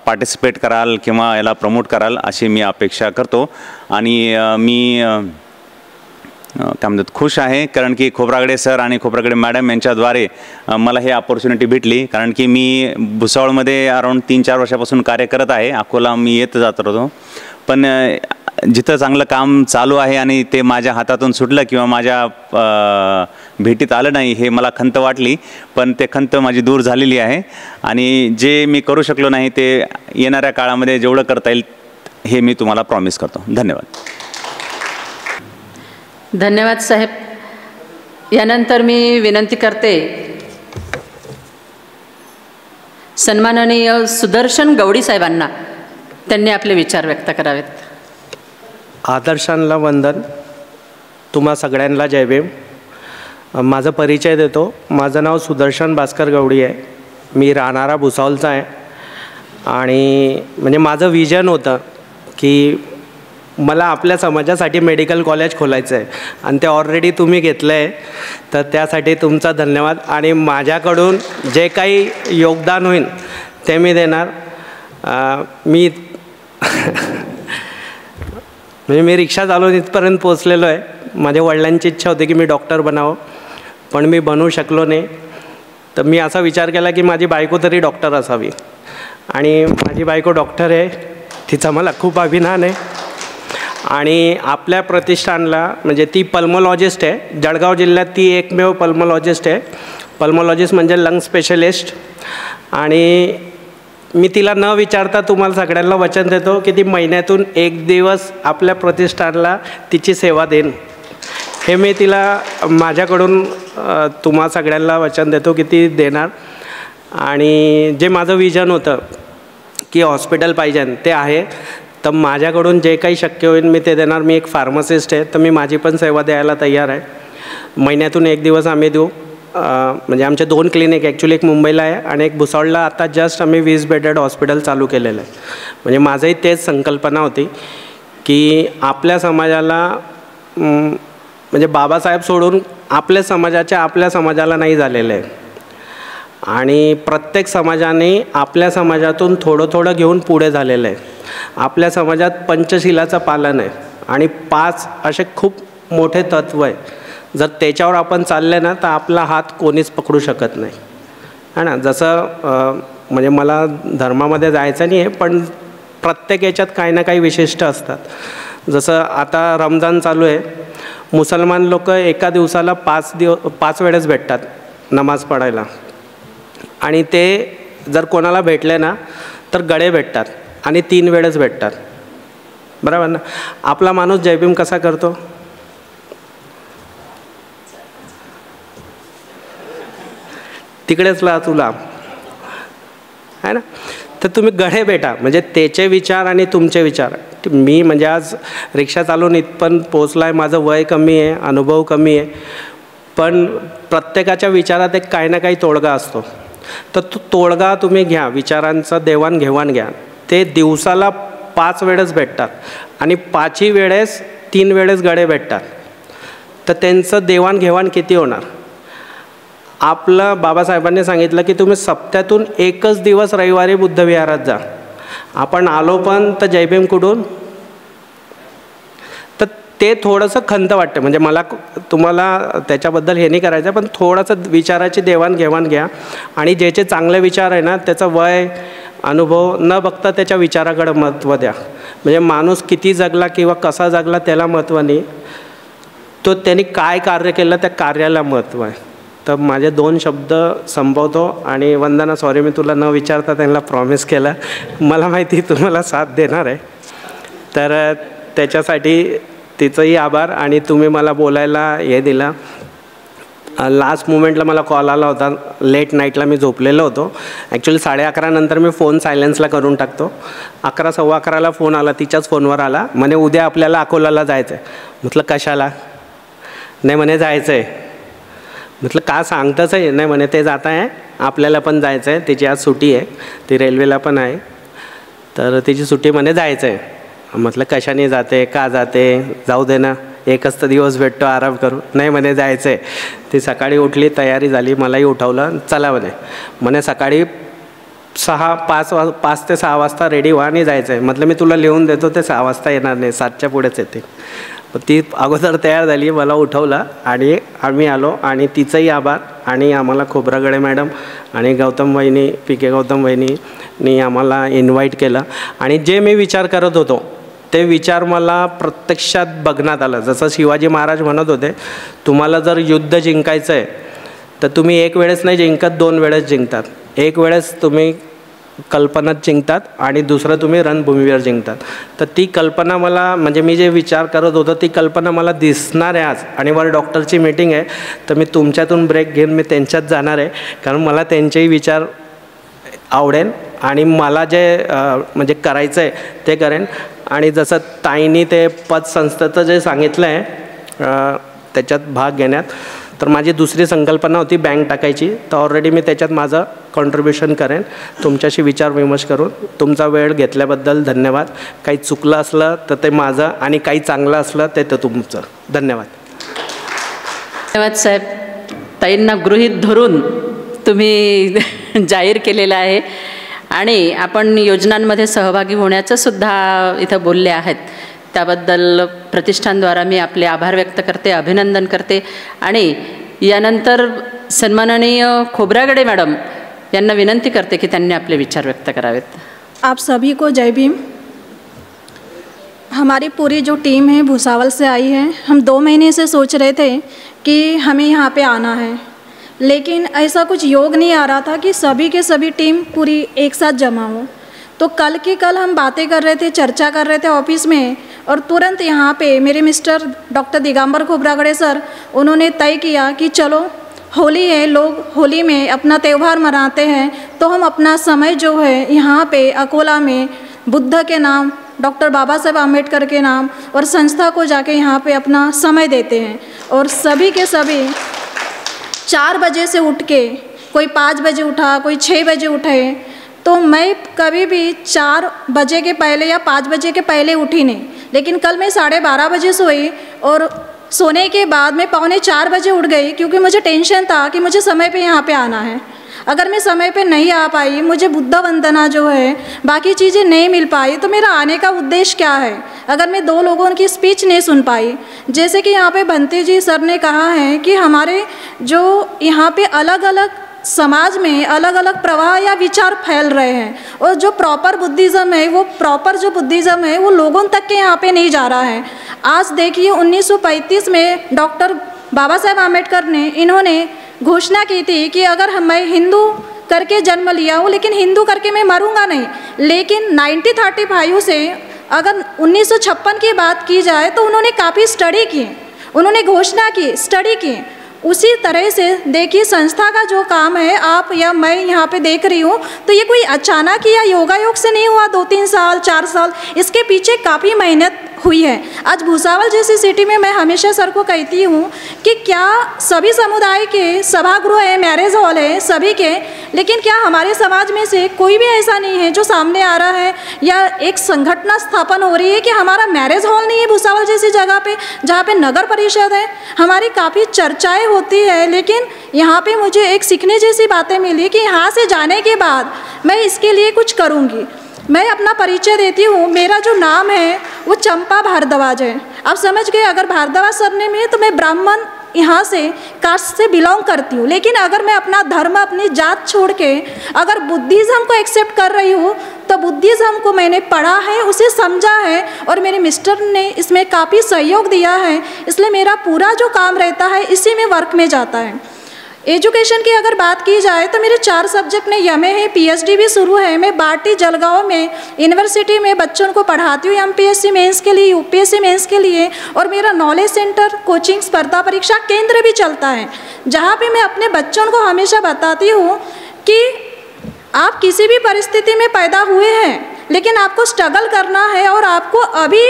पार्टिसिपेट कराल किंवा याला प्रमोट कराल अशी मी अपेक्षा करतो. आणि मी काय म्हणतात खुश आहे, कारण की खोब्रागडे सर आणि खोब्रागडे मॅडम यांच्याद्वारे मला हे अपॉर्च्युनिटी भेटली. कारण की मी भुसावळमध्ये अराऊंड 3-4 वर्षापासून कार्य करत आहे. अकोला मी येत जात होतो, पण जिथं चांगलं काम चालू आहे आणि ते माझ्या हातातून सुटलं किंवा माझ्या भेटीत आलं नाही, हे मला खंत वाटली. पण ते खंत माझी दूर झालेली आहे आणि जे मी करू शकलो नाही ते येणाऱ्या काळामध्ये जेवढं करता येईल हे मी तुम्हाला प्रॉमिस करतो. धन्यवाद. धन्यवाद साहेब. यानंतर मी विनंती करते सन्माननीय सुदर्शन गवडी साहेबांना, त्यांनी आपले विचार व्यक्त करावेत. आदर्शांना वंदन. तुम्हा सगळ्यांना जय भीम. माझा परिचय देतो. माझं नाव सुदर्शन भास्कर गवडी आहे. मी राहणारा भुसावळचा आहे. आणि म्हणजे माझं विजन होतं की मला आपल्या समाजासाठी मेडिकल कॉलेज खोलायचं आहे आणि ते ऑलरेडी तुम्ही घेतलं आहे, तर त्यासाठी तुमचा धन्यवाद. आणि माझ्याकडून जे काही योगदान होईल ते मी देणार. मी म्हणजे मी रिक्षा चालवून इथपर्यंत पोचलेलो आहे. माझ्या वडिलांची इच्छा होती की मी डॉक्टर बनावं, पण मी बनवू शकलो नाही. तर मी असा विचार केला की माझी बायको तरी डॉक्टर असावी, आणि माझी बायको डॉक्टर आहे, तिचा मला खूप अभिमान आहे. आणि आपल्या प्रतिष्ठानला म्हणजे ती पल्मोलॉजिस्ट आहे, जळगाव जिल्ह्यात ती एकमेव पल्मोलॉजिस्ट आहे. पल्मोलॉजिस्ट म्हणजे लंग स्पेशलिस्ट. आणि मी तिला न विचारता तुम्हाला सगळ्यांना वचन देतो की ती महिन्यातून 1 दिवस आपल्या प्रतिष्ठानला तिची सेवा देईन. हे मी तिला माझ्याकडून तुम्हा सगळ्यांना वचन देतो की ती देणार. आणि जे माझं विजन होतं की हॉस्पिटल पाहिजे ते आहे, तर माझ्याकडून जे काही शक्य होईल मी ते देणार. मी एक फार्मासिस्ट आहे, तर मी माझी पण सेवा द्यायला तयार आहे. महिन्यातून 1 दिवस आम्ही देऊ. म्हणजे आमचे 2 क्लिनिक, ॲक्च्युली एक मुंबईला आहे आणि एक भुसावळला. आता जस्ट आम्ही 20 बेडेड हॉस्पिटल चालू केलेलं आहे. म्हणजे माझंही तेच संकल्पना होती की आपल्या समाजाला म्हणजे बाबासाहेब सोडून आपल्या समाजाला नाही झालेलं आहे. आणि प्रत्येक समाजाने आपल्या समाजातून थोडं थोडं घेऊन पुढे झालेलं आहे. आपल्या समाजात पंचशिलाचं पालन आहे आणि 5 असे खूप मोठे तत्त्व आहे. जर त्याच्यावर आपण चालले ना तर आपला हात कोणीच पकडू शकत नाही, है ना. जसं म्हणजे मला धर्मामध्ये जायचं नाही आहे, पण प्रत्येक याच्यात काही ना काही विशिष्ट असतात. जसं आता रमजान चालू आहे, मुसलमान लोक एका दिवसाला 5 वेळेस भेटतात नमाज पडायला. आणि ते जर कोणाला भेटले ना तर गडे भेटतात आणि 3 वेळेस भेटतात, बरोबर ना. आपला माणूस जयभीम कसा करतो? तिकडेच ला तुला, आहे ना. तर तुम्ही गडे भेटा, म्हणजे त्याचे विचार आणि तुमचे विचार. मी म्हणजे आज रिक्षा चालवून इथपर्यंत पोचला आहे. माझं वय कमी आहे, अनुभव कमी आहे, पण प्रत्येकाच्या विचारात एक काही ना काही तोडगा असतो. तर तो तोडगा तुम्ही घ्या, विचारांचं देवाणघेवाण घ्या. ते दिवसाला 5 वेळेस भेटतात आणि 5ही वेळेस 3 वेळेस गडे भेटतात. तर त्यांचं देवाणघेवाण किती होणार? आपलं बाबासाहेबांनी सांगितलं की तुम्ही सप्त्यातून 1च दिवस रविवारी बुद्धविहारात जा. आपण आलो पण तर जयभीम कुठून? तर ते थोडंसं खंत वाटतं. म्हणजे मला तुम्हाला त्याच्याबद्दल हे नाही करायचं, पण थोडंसं विचाराची देवाणघेवाण घ्या. आणि ज्याचे चांगले विचार आहे ना त्याचं वय अनुभव न बघता त्याच्या विचाराकडे महत्त्व द्या. म्हणजे माणूस किती जगला किंवा कसा जगला त्याला महत्त्व नाही, तो त्यांनी काय कार्य केलं त्या कार्याला महत्त्व आहे. तर माझे 2 शब्द संपवतो. आणि वंदना, सॉरी मी तुला न विचारता त्यांना प्रॉमिस केलं, मला माहिती तुम्हाला साथ देणार आहे, तर त्याच्यासाठी तिचंही आभार. आणि तुम्ही मला बोलायला हे दिलं. लास्ट मोमेंटला मला कॉल आला होता, लेट नाईटला मी झोपलेलो होतो. ॲक्च्युली 11:30 नंतर मी फोन सायलेन्सला करून टाकतो. 11, 11:15ला फोन आला, तिच्याच फोनवर आला. म्हणे उद्या आपल्याला अकोल्याला जायचं आहे. म्हटलं कशाला? नाही म्हणे जायचं आहे. म्हटलं का सांगतच आहे? नाही म्हणे ते जात आहे, आपल्याला पण जायचं आहे. तिची आज सुट्टी आहे, ती रेल्वेला पण आहे, तर तिची सुट्टी म्हणे जायचं आहे. म्हटलं कशाने जाते, का जाते, जाऊ दे ना, एकच तर दिवस भेटतो, आराम करू. नाही म्हणे जायचं आहे. ती सकाळी उठली, तयारी झाली, मलाही उठवलं, चला म्हणे सकाळी 5 ते 6 वाजता रेडी व्हा आणि जायचं आहे. म्हटलं मी तुला लिहून देतो, ते 6 वाजता येणार नाही, 7च्या पुढेच येते. ती अगोदर तयार झाली, मला उठवलं आणि आम्ही आलो. आणि तिचंही आभार. आणि आम्हाला खोब्रागडे मॅडम आणि गौतम वहिनी, PK गौतम वहिनीनी आम्हाला इन्व्हाइट केलं. आणि जे मी विचार करत होतो ते विचार मला प्रत्यक्षात बघण्यात आलं. जसं शिवाजी महाराज म्हणत होते, तुम्हाला जर युद्ध जिंकायचं आहे तर तुम्ही 1 वेळेस नाही जिंकत, 2 वेळेस जिंकतात. 1 वेळेस तुम्ही कल्पनात जिंकतात आणि दुसरं तुम्ही रणभूमीवर जिंकतात. तर ती कल्पना मला, म्हणजे मी जे विचार करत होतो ती कल्पना मला दिसणार आहे आज. आणि वर डॉक्टरची मीटिंग आहे, तर मी तुमच्यातून ब्रेक घेऊन मी त्यांच्यात जाणार आहे, कारण मला त्यांचेही विचार आवडेल आणि मला जे म्हणजे करायचं आहे ते करेन. आणि जसं ताईंनी ते पतसंस्थेचं जे सांगितलं आहे त्याच्यात भाग घेण्यात, तर माझी दुसरी संकल्पना होती बँक टाकायची. तर ऑलरेडी मी त्याच्यात माझं कॉन्ट्रीब्युशन करेन. तुमच्याशी विचारविमर्श करून तुमचा वेळ घेतल्याबद्दल धन्यवाद. काही चुकलं असलं तर ते माझं, आणि काही चांगलं असलं ते तुमचं. धन्यवाद. धन्यवाद साहेब. ताईंना गृहीत धरून तुम्ही जाहीर केलेलं आहे आणि आपण योजनांमध्ये सहभागी होण्याचं सुद्धा इथं बोलले आहेत. त्याबद्दल प्रतिष्ठानद्वारा मी आपले आभार व्यक्त करते, अभिनंदन करते आणि यानंतर सन्माननीय खोब्रागडे मॅडम यांना विनंती करते की त्यांनी आपले विचार व्यक्त करावेत। आप सभी को जय भीम। हमारी पूरी जो टीम है भुसावल से आई है। हम 2 महीने से सोच रहे थे कि हमें यहाँ पे आना है, लेकिन ऐसा कुछ योग नहीं आ रहा था कि सभी के सभी टीम पूरी एक साथ जमा हो। तो कल की कल हम बातें कर रहे थे, चर्चा कर रहे थे ऑफिस में, और तुरंत यहाँ पे मेरे mister doctor Digambar Khobragade sir उन्होंने तय किया कि चलो होली है, लोग होली में अपना त्यौहार मनाते हैं, तो हम अपना समय जो है यहाँ पे अकोला में बुद्ध के नाम, डॉक्टर बाबा साहेब आम्बेडकर के नाम और संस्था को जाके यहाँ पे अपना समय देते हैं। और सभी के सभी 4 बजे से उठ के, कोई 5 बजे उठा, कोई 6 बजे उठे, तो मैं कभी भी 4 बजे के पहले या 5 बजे के पहले उठी नहीं। लेकिन कल मैं 12:30 बजे सोई और सोने के बाद मैं 3:45 बजे उठ गई, क्योंकि मुझे टेंशन था कि मुझे समय पे यहाँ पे आना है। अगर मैं समय पे नहीं आ पाई, मुझे बुद्ध वंदना जो है, बाकी चीज़ें नहीं मिल पाई, तो मेरा आने का उद्देश्य क्या है? अगर मैं 2 लोगों की स्पीच नहीं सुन पाई, जैसे कि यहाँ पे बंते जी सर ने कहा है कि हमारे जो यहाँ पे अलग अलग समाज में अलग अलग प्रवाह या विचार फैल रहे हैं, और जो प्रॉपर बुद्धिज़्म है, वो प्रॉपर जो बुद्धिज़्म है वो लोगों तक के यहाँ पे नहीं जा रहा है। आज देखिए 1935 में डॉक्टर बाबा साहेब आम्बेडकर ने इन्होंने घोषणा की थी कि अगर मैं हिंदू करके जन्म लिया हूँ, लेकिन हिंदू करके मैं मरूंगा नहीं। लेकिन 1935 से अगर 1956 की बात की जाए तो उन्होंने काफ़ी स्टडी की, उन्होंने घोषणा की, स्टडी की। उसी तरह से देखिए संस्था का जो काम है, आप या मैं यहाँ पे देख रही हूँ, तो ये कोई अचानक या योगायोग से नहीं हुआ, 2-3 साल 4 साल, इसके पीछे काफ़ी मेहनत हुई है। आज भुसावल जैसी सिटी में मैं हमेशा सर को कहती हूँ कि क्या सभी समुदाय के सभागृह है, मैरिज हॉल है सभी के, लेकिन क्या हमारे समाज में से कोई भी ऐसा नहीं है जो सामने आ रहा है या एक संगठन स्थापन हो रही है कि हमारा मैरिज हॉल नहीं है भुसावल जैसी जगह पे, जहाँ पे नगर परिषद है। हमारी काफ़ी चर्चाएँ होती है, लेकिन यहाँ पे मुझे एक सीखने जैसी बातें मिली कि यहाँ से जाने के बाद मैं इसके लिए कुछ करूँगी। मैं अपना परिचय देती हूँ। मेरा जो नाम है वो चंपा भारद्वाज है। आप समझ गए, अगर भारद्वाज सरनेम है तो मैं ब्राह्मण यहाँ से कास्ट से बिलोंग करती हूँ। लेकिन अगर मैं अपना धर्म, अपनी जात छोड़ के अगर बुद्धिज़्म को एक्सेप्ट कर रही हूँ, तो बुद्धिज़्म को मैंने पढ़ा है, उसे समझा है, और मेरे मिस्टर ने इसमें काफ़ी सहयोग दिया है। इसलिए मेरा पूरा जो काम रहता है इसी में वर्क में जाता है। एजुकेशन की अगर बात की जाए तो मेरे 4 सब्जेक्ट में एमए है, पीएचडी भी शुरू है। मैं बाटी जलगांव में यूनिवर्सिटी में बच्चों को पढ़ाती हूँ एमपीएससी मेंस के लिए, यूपीएससी मेंस के लिए, और मेरा नॉलेज सेंटर कोचिंग स्पर्धा परीक्षा केंद्र भी चलता है, जहाँ पे मैं अपने बच्चों को हमेशा बताती हूँ कि आप किसी भी परिस्थिति में पैदा हुए हैं, लेकिन आपको स्ट्रगल करना है, और आपको अभी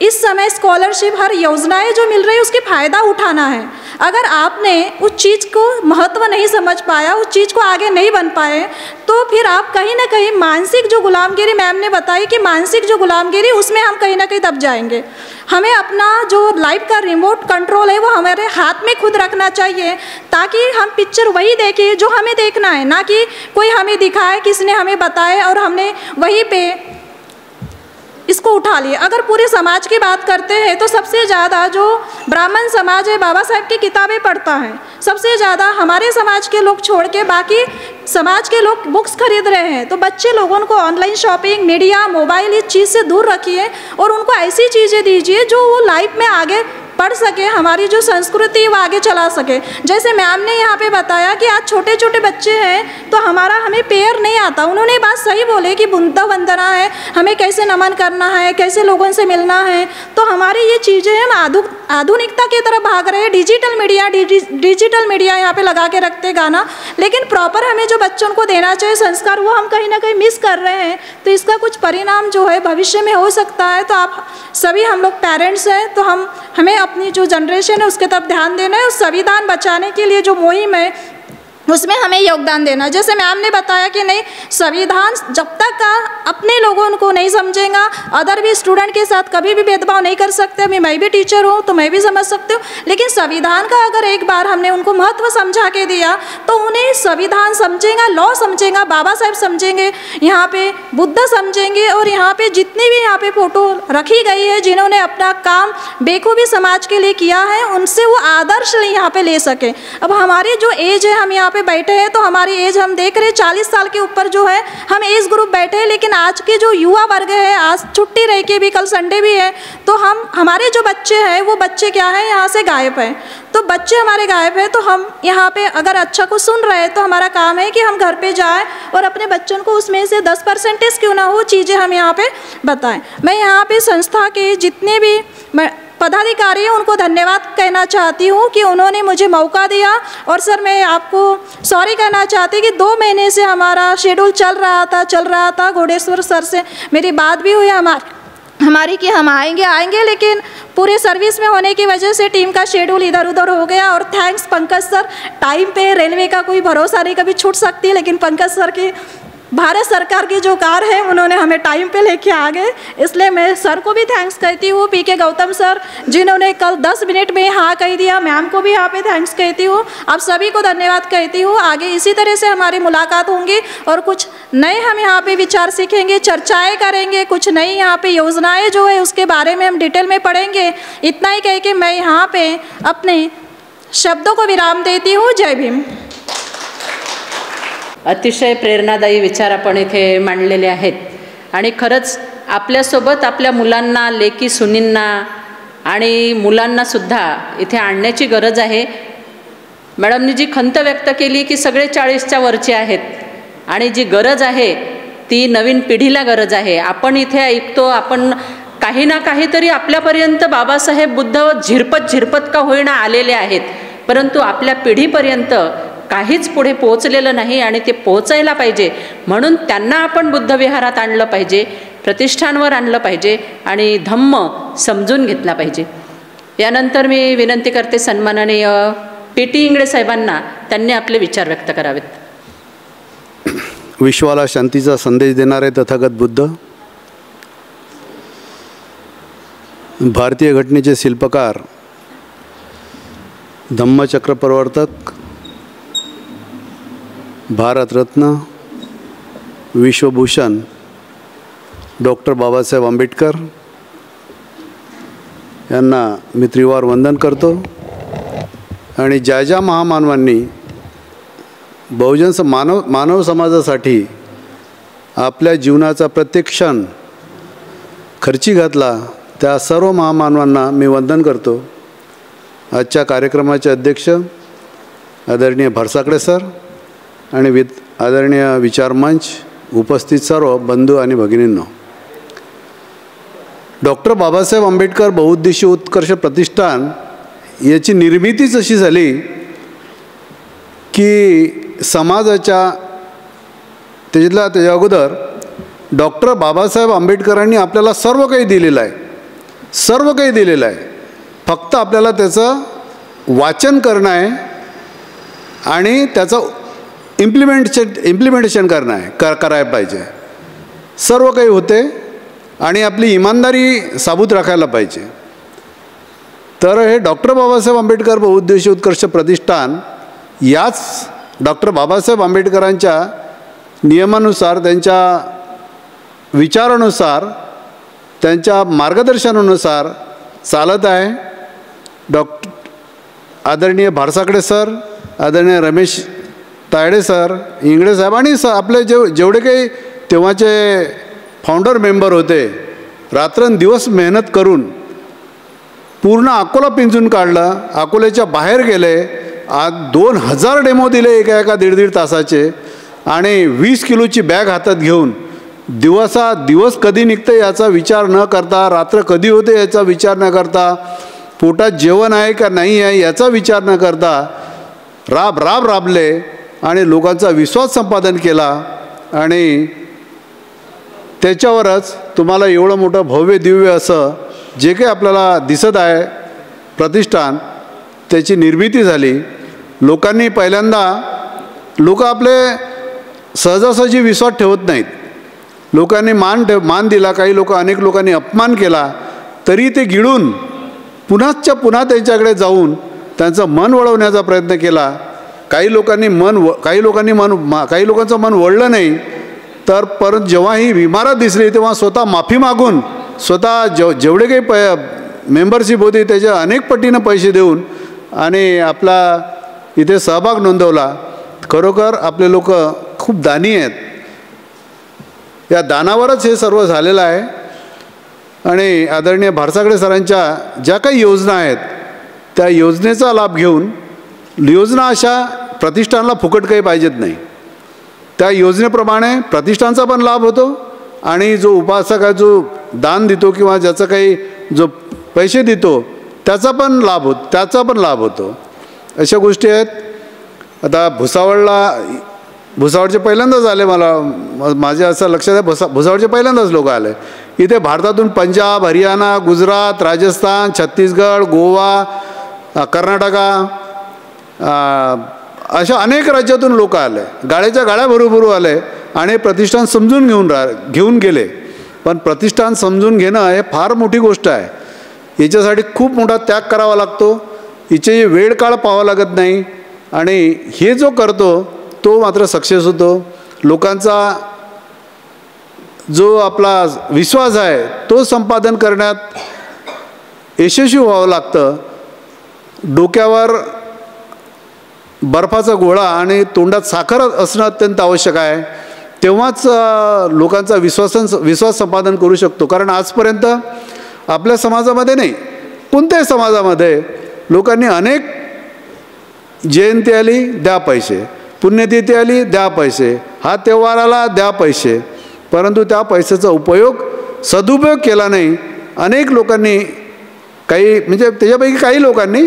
इस समय स्कॉलरशिप हर योजनाएं जो मिल रही है उसके फ़ायदा उठाना है। अगर आपने उस चीज़ को महत्व नहीं समझ पाया, उस चीज़ को आगे नहीं बन पाए, तो फिर आप कहीं ना कहीं मानसिक जो गुलामगिरी, मैम ने बताई कि मानसिक जो गुलामगिरी, उसमें हम कहीं ना कहीं दब जाएंगे। हमें अपना जो लाइफ का रिमोट कंट्रोल है वो हमारे हाथ में खुद रखना चाहिए, ताकि हम पिक्चर वही देखें जो हमें देखना है, ना कि कोई हमें दिखाए, किसने हमें बताए और हमने वहीं पे इसको उठा लिए। अगर पूरे समाज की बात करते हैं तो सबसे ज़्यादा जो ब्राह्मण समाज है बाबा साहेब की किताबें पढ़ता है, सबसे ज़्यादा हमारे समाज के लोग छोड़ के बाकी समाज के लोग बुक्स खरीद रहे हैं। तो बच्चे लोगों को ऑनलाइन शॉपिंग, मीडिया, मोबाइल, इस चीज़ से दूर रखिए और उनको ऐसी चीज़ें दीजिए जो वो लाइफ में आगे पढ़ सके, हमारी जो संस्कृति है वो आगे चला सके। जैसे मैम ने यहाँ पे बताया कि आज छोटे छोटे बच्चे हैं तो हमें पेयर नहीं आता। उन्होंने बात सही बोले कि बुद्ध वंदना है, हमें कैसे नमन करना है, कैसे लोगों से मिलना है। तो हमारी ये चीज़ें हैं ना आधुनिकता की तरफ भाग रहे हैं। डिजिटल मीडिया यहाँ पे लगा के रखते गाना, लेकिन प्रॉपर हमें जो बच्चों को देना चाहिए संस्कार वो हम कहीं ना कहीं मिस कर रहे हैं। तो इसका कुछ परिणाम जो है भविष्य में हो सकता है। तो आप सभी, हम लोग पेरेंट्स हैं, तो हमें अपनी जो जनरेशन है उसके तरफ ध्यान देना है। और संविधान बचाने के लिए जो मुहिम है उसमें हमें योगदान देना। जैसे मैम ने बताया कि नहीं, संविधान जब तक अपने लोगों को नहीं समझेगा, अदर भी स्टूडेंट के साथ कभी भी भेदभाव नहीं कर सकते। अभी मैं भी टीचर हूँ तो मैं भी समझ सकती हूँ, लेकिन संविधान का अगर एक बार हमने उनको महत्व समझा के दिया तो उन्हें संविधान समझेगा, लॉ समझेगा, बाबा साहेब समझेंगे, यहाँ पे बुद्ध समझेंगे, और यहाँ पे जितनी भी यहाँ पे फोटो रखी गई है जिन्होंने अपना काम बेखूबी समाज के लिए किया है, उनसे वो आदर्श यहाँ पे ले सके। अब हमारी जो एज है, हम यहाँ पे बैठे हैं तो हमारी एज हम देख रहे हैं 40 साल के ऊपर जो है हम एज ग्रुप बैठे हैं, लेकिन आज के जो युवा वर्ग है, आज छुट्टी रह के भी, कल संडे भी है, तो हमारे जो बच्चे हैं वो बच्चे क्या है, यहाँ से गायब हैं। तो बच्चे हमारे गायब हैं, तो हम यहाँ पे अगर अच्छा कुछ सुन रहे हैं तो हमारा काम है कि हम घर पे जाएं और अपने बच्चों को उसमें से 10% क्यों ना हो चीज़ें हम यहाँ पे बताएं। मैं यहाँ पे संस्था के जितने भी पदाधिकारी हैं उनको धन्यवाद कहना चाहती हूँ कि उन्होंने मुझे मौका दिया। और सर मैं आपको सॉरी कहना चाहती कि 2 महीने से हमारा शेड्यूल चल रहा था। घोड़ेश्वर सर से मेरी बात भी हुई हमारी कि हम आएंगे, लेकिन पूरे सर्विस में होने की वजह से टीम का शेड्यूल इधर उधर हो गया। और थैंक्स पंकज सर, टाइम पे रेलवे का कोई भरोसा नहीं, कभी छूट सकती है, लेकिन पंकज सर की भारत सरकार की जो कार है उन्होंने हमें टाइम पे लेके आ गए, इसलिए मैं सर को भी थैंक्स कहती हूँ। पीके गौतम सर जिन्होंने कल 10 मिनट में हाँ कह दिया, मैम को भी यहाँ पे थैंक्स कहती हूँ। आप सभी को धन्यवाद कहती हूँ। आगे इसी तरह से हमारी मुलाकात होंगी और कुछ नए हम यहाँ पे विचार सीखेंगे, चर्चाएँ करेंगे, कुछ नई यहाँ पे योजनाएँ जो है उसके बारे में हम डिटेल में पढ़ेंगे। इतना ही कह के मैं यहाँ पे अपने शब्दों को विराम देती हूँ। जय भीम। अतिशय प्रेरणादायी विचार आपण इथे मांडलेले आहेत आणि खरंच आपल्यासोबत आपल्या मुलांना, लेकी सुनींना आणि मुलांनासुद्धा इथे आणण्याची गरज आहे। मॅडमनी जी खंत व्यक्त केली की सगळे 40च्या वरचे आहेत आणि जी गरज आहे ती नवीन पिढीला गरज आहे। आपण इथे ऐकतो, आपण काही ना काहीतरी आपल्यापर्यंत बाबासाहेब बुद्ध झिरपत का होईना आलेले आहेत, परंतु आपल्या पिढीपर्यंत काहीच पुढे पोहोचलेलं नाही आणि ते पोहोचायला पाहिजे। म्हणून त्यांना आपण बुद्धविहारात आणलं पाहिजे, प्रतिष्ठानवर आणलं पाहिजे आणि धम्म समजून घेतला पाहिजे। यानंतर मी विनंती करते सन्माननीय पीटी इंगळे साहेबांना त्यांनी आपले विचार व्यक्त करावेत। विश्वाला शांतीचा संदेश देणारे तथागत बुद्ध, भारतीय घटनेचे शिल्पकार, धम्मचक्र प्रवर्तक, भारतरत्न, विश्वभूषण डॉक्टर बाबासाहेब आंबेडकर यांना मी त्रिवार वंदन करतो। आणि ज्या ज्या महामानवांनी मानव समाजासाठी आपल्या जीवनाचा प्रत्येक क्षण खर्ची घातला त्या सर्व महामानवांना मी वंदन करतो। आजच्या कार्यक्रमाचे अध्यक्ष आदरणीय भरसाकडे सर आणि आदरणीय विचारमंच, उपस्थित सर्व बंधू आणि भगिनींनो, डॉक्टर बाबासाहेब आंबेडकर बहुउद्देशीय उत्कर्ष प्रतिष्ठान याची निर्मितीच अशी झाली की समाजाच्या त्याच्या अगोदर डॉक्टर बाबासाहेब आंबेडकरांनी आपल्याला सर्व काही दिलेलं आहे, फक्त आपल्याला त्याचं वाचन करणं आहे आणि त्याचं इम्प्लिमेंटेशन करणं आहे, करायला पाहिजे। सर्व काही होते आणि आपली इमानदारी साबूत राखायला पाहिजे। तर हे डॉक्टर बाबासाहेब आंबेडकर बहुउद्देशीय उत्कर्ष प्रतिष्ठान याच डॉक्टर बाबासाहेब आंबेडकरांच्या नियमानुसार, त्यांच्या विचारानुसार, त्यांच्या मार्गदर्शनानुसार चालत आहे। आदरणीय भारसाकडे सर, आदरणीय रमेश तायडे सर, इंगळे साहेब आणि आपले जेवढे काही तेव्हाचे फाउंडर मेंबर होते, रात्रंदिवस मेहनत करून पूर्ण अकोला पिंजून काढलं, अकोल्याच्या बाहेर गेले, आज 2000 डेमो दिले एका 1.5 तासाचे आणि 20 किलोची बॅग हातात घेऊन दिवस कधी निघते याचा विचार न करता, रात्र कधी होते याचा विचार न करता, पोटात जेवण आहे का नाही आहे याचा विचार न करता राबले आणि लोकांचा विश्वास संपादन केला। आणि त्याच्यावरच तुम्हाला एवढं मोठं भव्य दिव्य असं जे काही आपल्याला दिसत आहे प्रतिष्ठान, त्याची निर्मिती झाली। लोकांनी पहिल्यांदा लोक आपले सहजासहजी विश्वास ठेवत नाहीत. लोकांनी मान दिला, काही लोक अनेक लोकांनी अपमान केला, तरी ते गिळून पुन्हा त्यांच्याकडे जाऊन त्यांचं मन वळवण्याचा प्रयत्न केला. काही लोकांचं मन वळलं नाही, तर परत जेव्हा ही इमारत दिसली तेव्हा स्वतः माफी मागून स्वतः जेवढे काही मेंबरशिप होती त्याच्या अनेक पटीनं पैसे देऊन आणि आपला इथे सहभाग नोंदवला. खरोखर आपले लोक खूप दानी आहेत. या दानावरच हे सर्व झालेलं आहे. आणि आदरणीय भारसागळे सरांच्या ज्या काही योजना आहेत त्या योजनेचा लाभ घेऊन, योजना अशा प्रतिष्ठानला फुकट काही पाहिजेत नाही, त्या योजनेप्रमाणे प्रतिष्ठानचा पण लाभ होतो आणि जो उपासक आहे, जो दान देतो किंवा ज्याचं काही जो पैसे देतो त्याचा पण लाभ होतो. अशा गोष्टी आहेत. आता भुसावळचे पहिल्यांदाच आले, माझ्या असं लक्षात आहे भुसावळचे पहिल्यांदाच लोक आले. इथे भारतातून पंजाब, हरियाणा, गुजरात, राजस्थान, छत्तीसगड, गोवा, कर्नाटका अशा अनेक राज्यातून लोक आले. गाड्याच्या गाड्या भरू आले आणि प्रतिष्ठान समजून घेऊन गेले. पण प्रतिष्ठान समजून घेणं हे फार मोठी गोष्ट आहे. याच्यासाठी खूप मोठा त्याग करावा लागतो. हिचे वेळ काळ पाहावा लागत नाही आणि हे जो करतो तो मात्र सक्सेस होतो. लोकांचा जो आपला विश्वास आहे तो संपादन करण्यात यशस्वी व्हावं लागतं. डोक्यावर बर्फाचा गोळा आणि तोंडात साखर असणं अत्यंत आवश्यक आहे. तेव्हाच लोकांचा विश्वास संपादन करू शकतो. कारण आजपर्यंत आपल्या समाजामध्ये नाही, कोणत्याही समाजामध्ये लोकांनी अनेक जयंती आली द्या पैसे, पुण्यतिथी आली द्या पैसे, हा त्योहार आला द्या पैसे, परंतु त्या पैशाचा सदुपयोग केला नाही. अनेक लोकांनी म्हणजे त्याच्यापैकी काही लोकांनी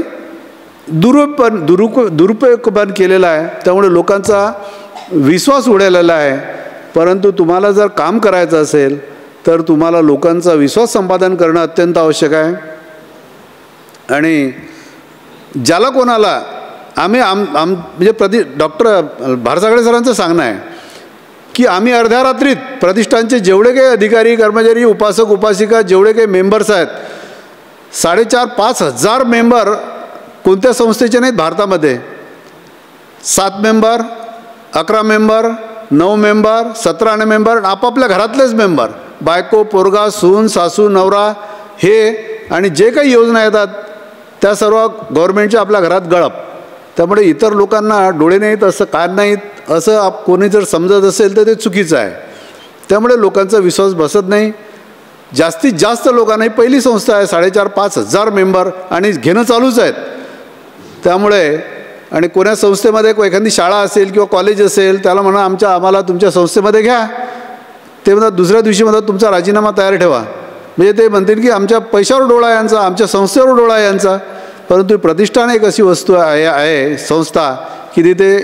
दुरुपयोग पण केलेला आहे. त्यामुळे लोकांचा विश्वास उडालेला आहे. परंतु तुम्हाला जर काम करायचं असेल तर तुम्हाला लोकांचा विश्वास संपादन करणं अत्यंत आवश्यक आहे. आणि ज्याला कोणाला म्हणजे डॉक्टर भारसागळे सरांचं सांगणं आहे की आम्ही अर्ध्या रात्रीत प्रतिष्ठानचे जेवढे काही अधिकारी, कर्मचारी, उपासक, उपासिका जेवढे काही मेंबर्स आहेत, 4,500-5 हजार मेंबर कोणत्या संस्थेचे नाहीत भारतामध्ये. 7 मेंबर, 11 मेंबर, 9 मेंबर, 17 मेंबर, आपापल्या घरातलेच मेंबर, बायको, पोरगा, सून, सासू, नवरा हे आणि जे काही योजना येतात त्या सर्व गव्हर्नमेंटच्या आपल्या घरात गळप. त्यामुळे इतर लोकांना डोळे नाहीत, असं कान नाहीत असं कोणी जर समजत असेल तर ते चुकीचं आहे. त्यामुळे लोकांचा विश्वास बसत नाही. जास्तीत जास्त लोकांना पहिली संस्था आहे, 4,500-5 हजार मेंबर आणि घेणं चालूच आहेत. त्यामुळे आणि कोण्या संस्थेमध्ये एखादी शाळा असेल किंवा कॉलेज असेल त्याला म्हणा आम्हाला तुमच्या संस्थेमध्ये घ्या, ते म्हणतात दुसऱ्या दिवशी म्हणतात तुमचा राजीनामा तयार ठेवा. म्हणजे ते म्हणतील की आमच्या पैशावर डोळा यांचा, आमच्या संस्थेवर डोळा यांचा. परंतु प्रतिष्ठान एक अशी वस्तू आहे संस्था की तिथे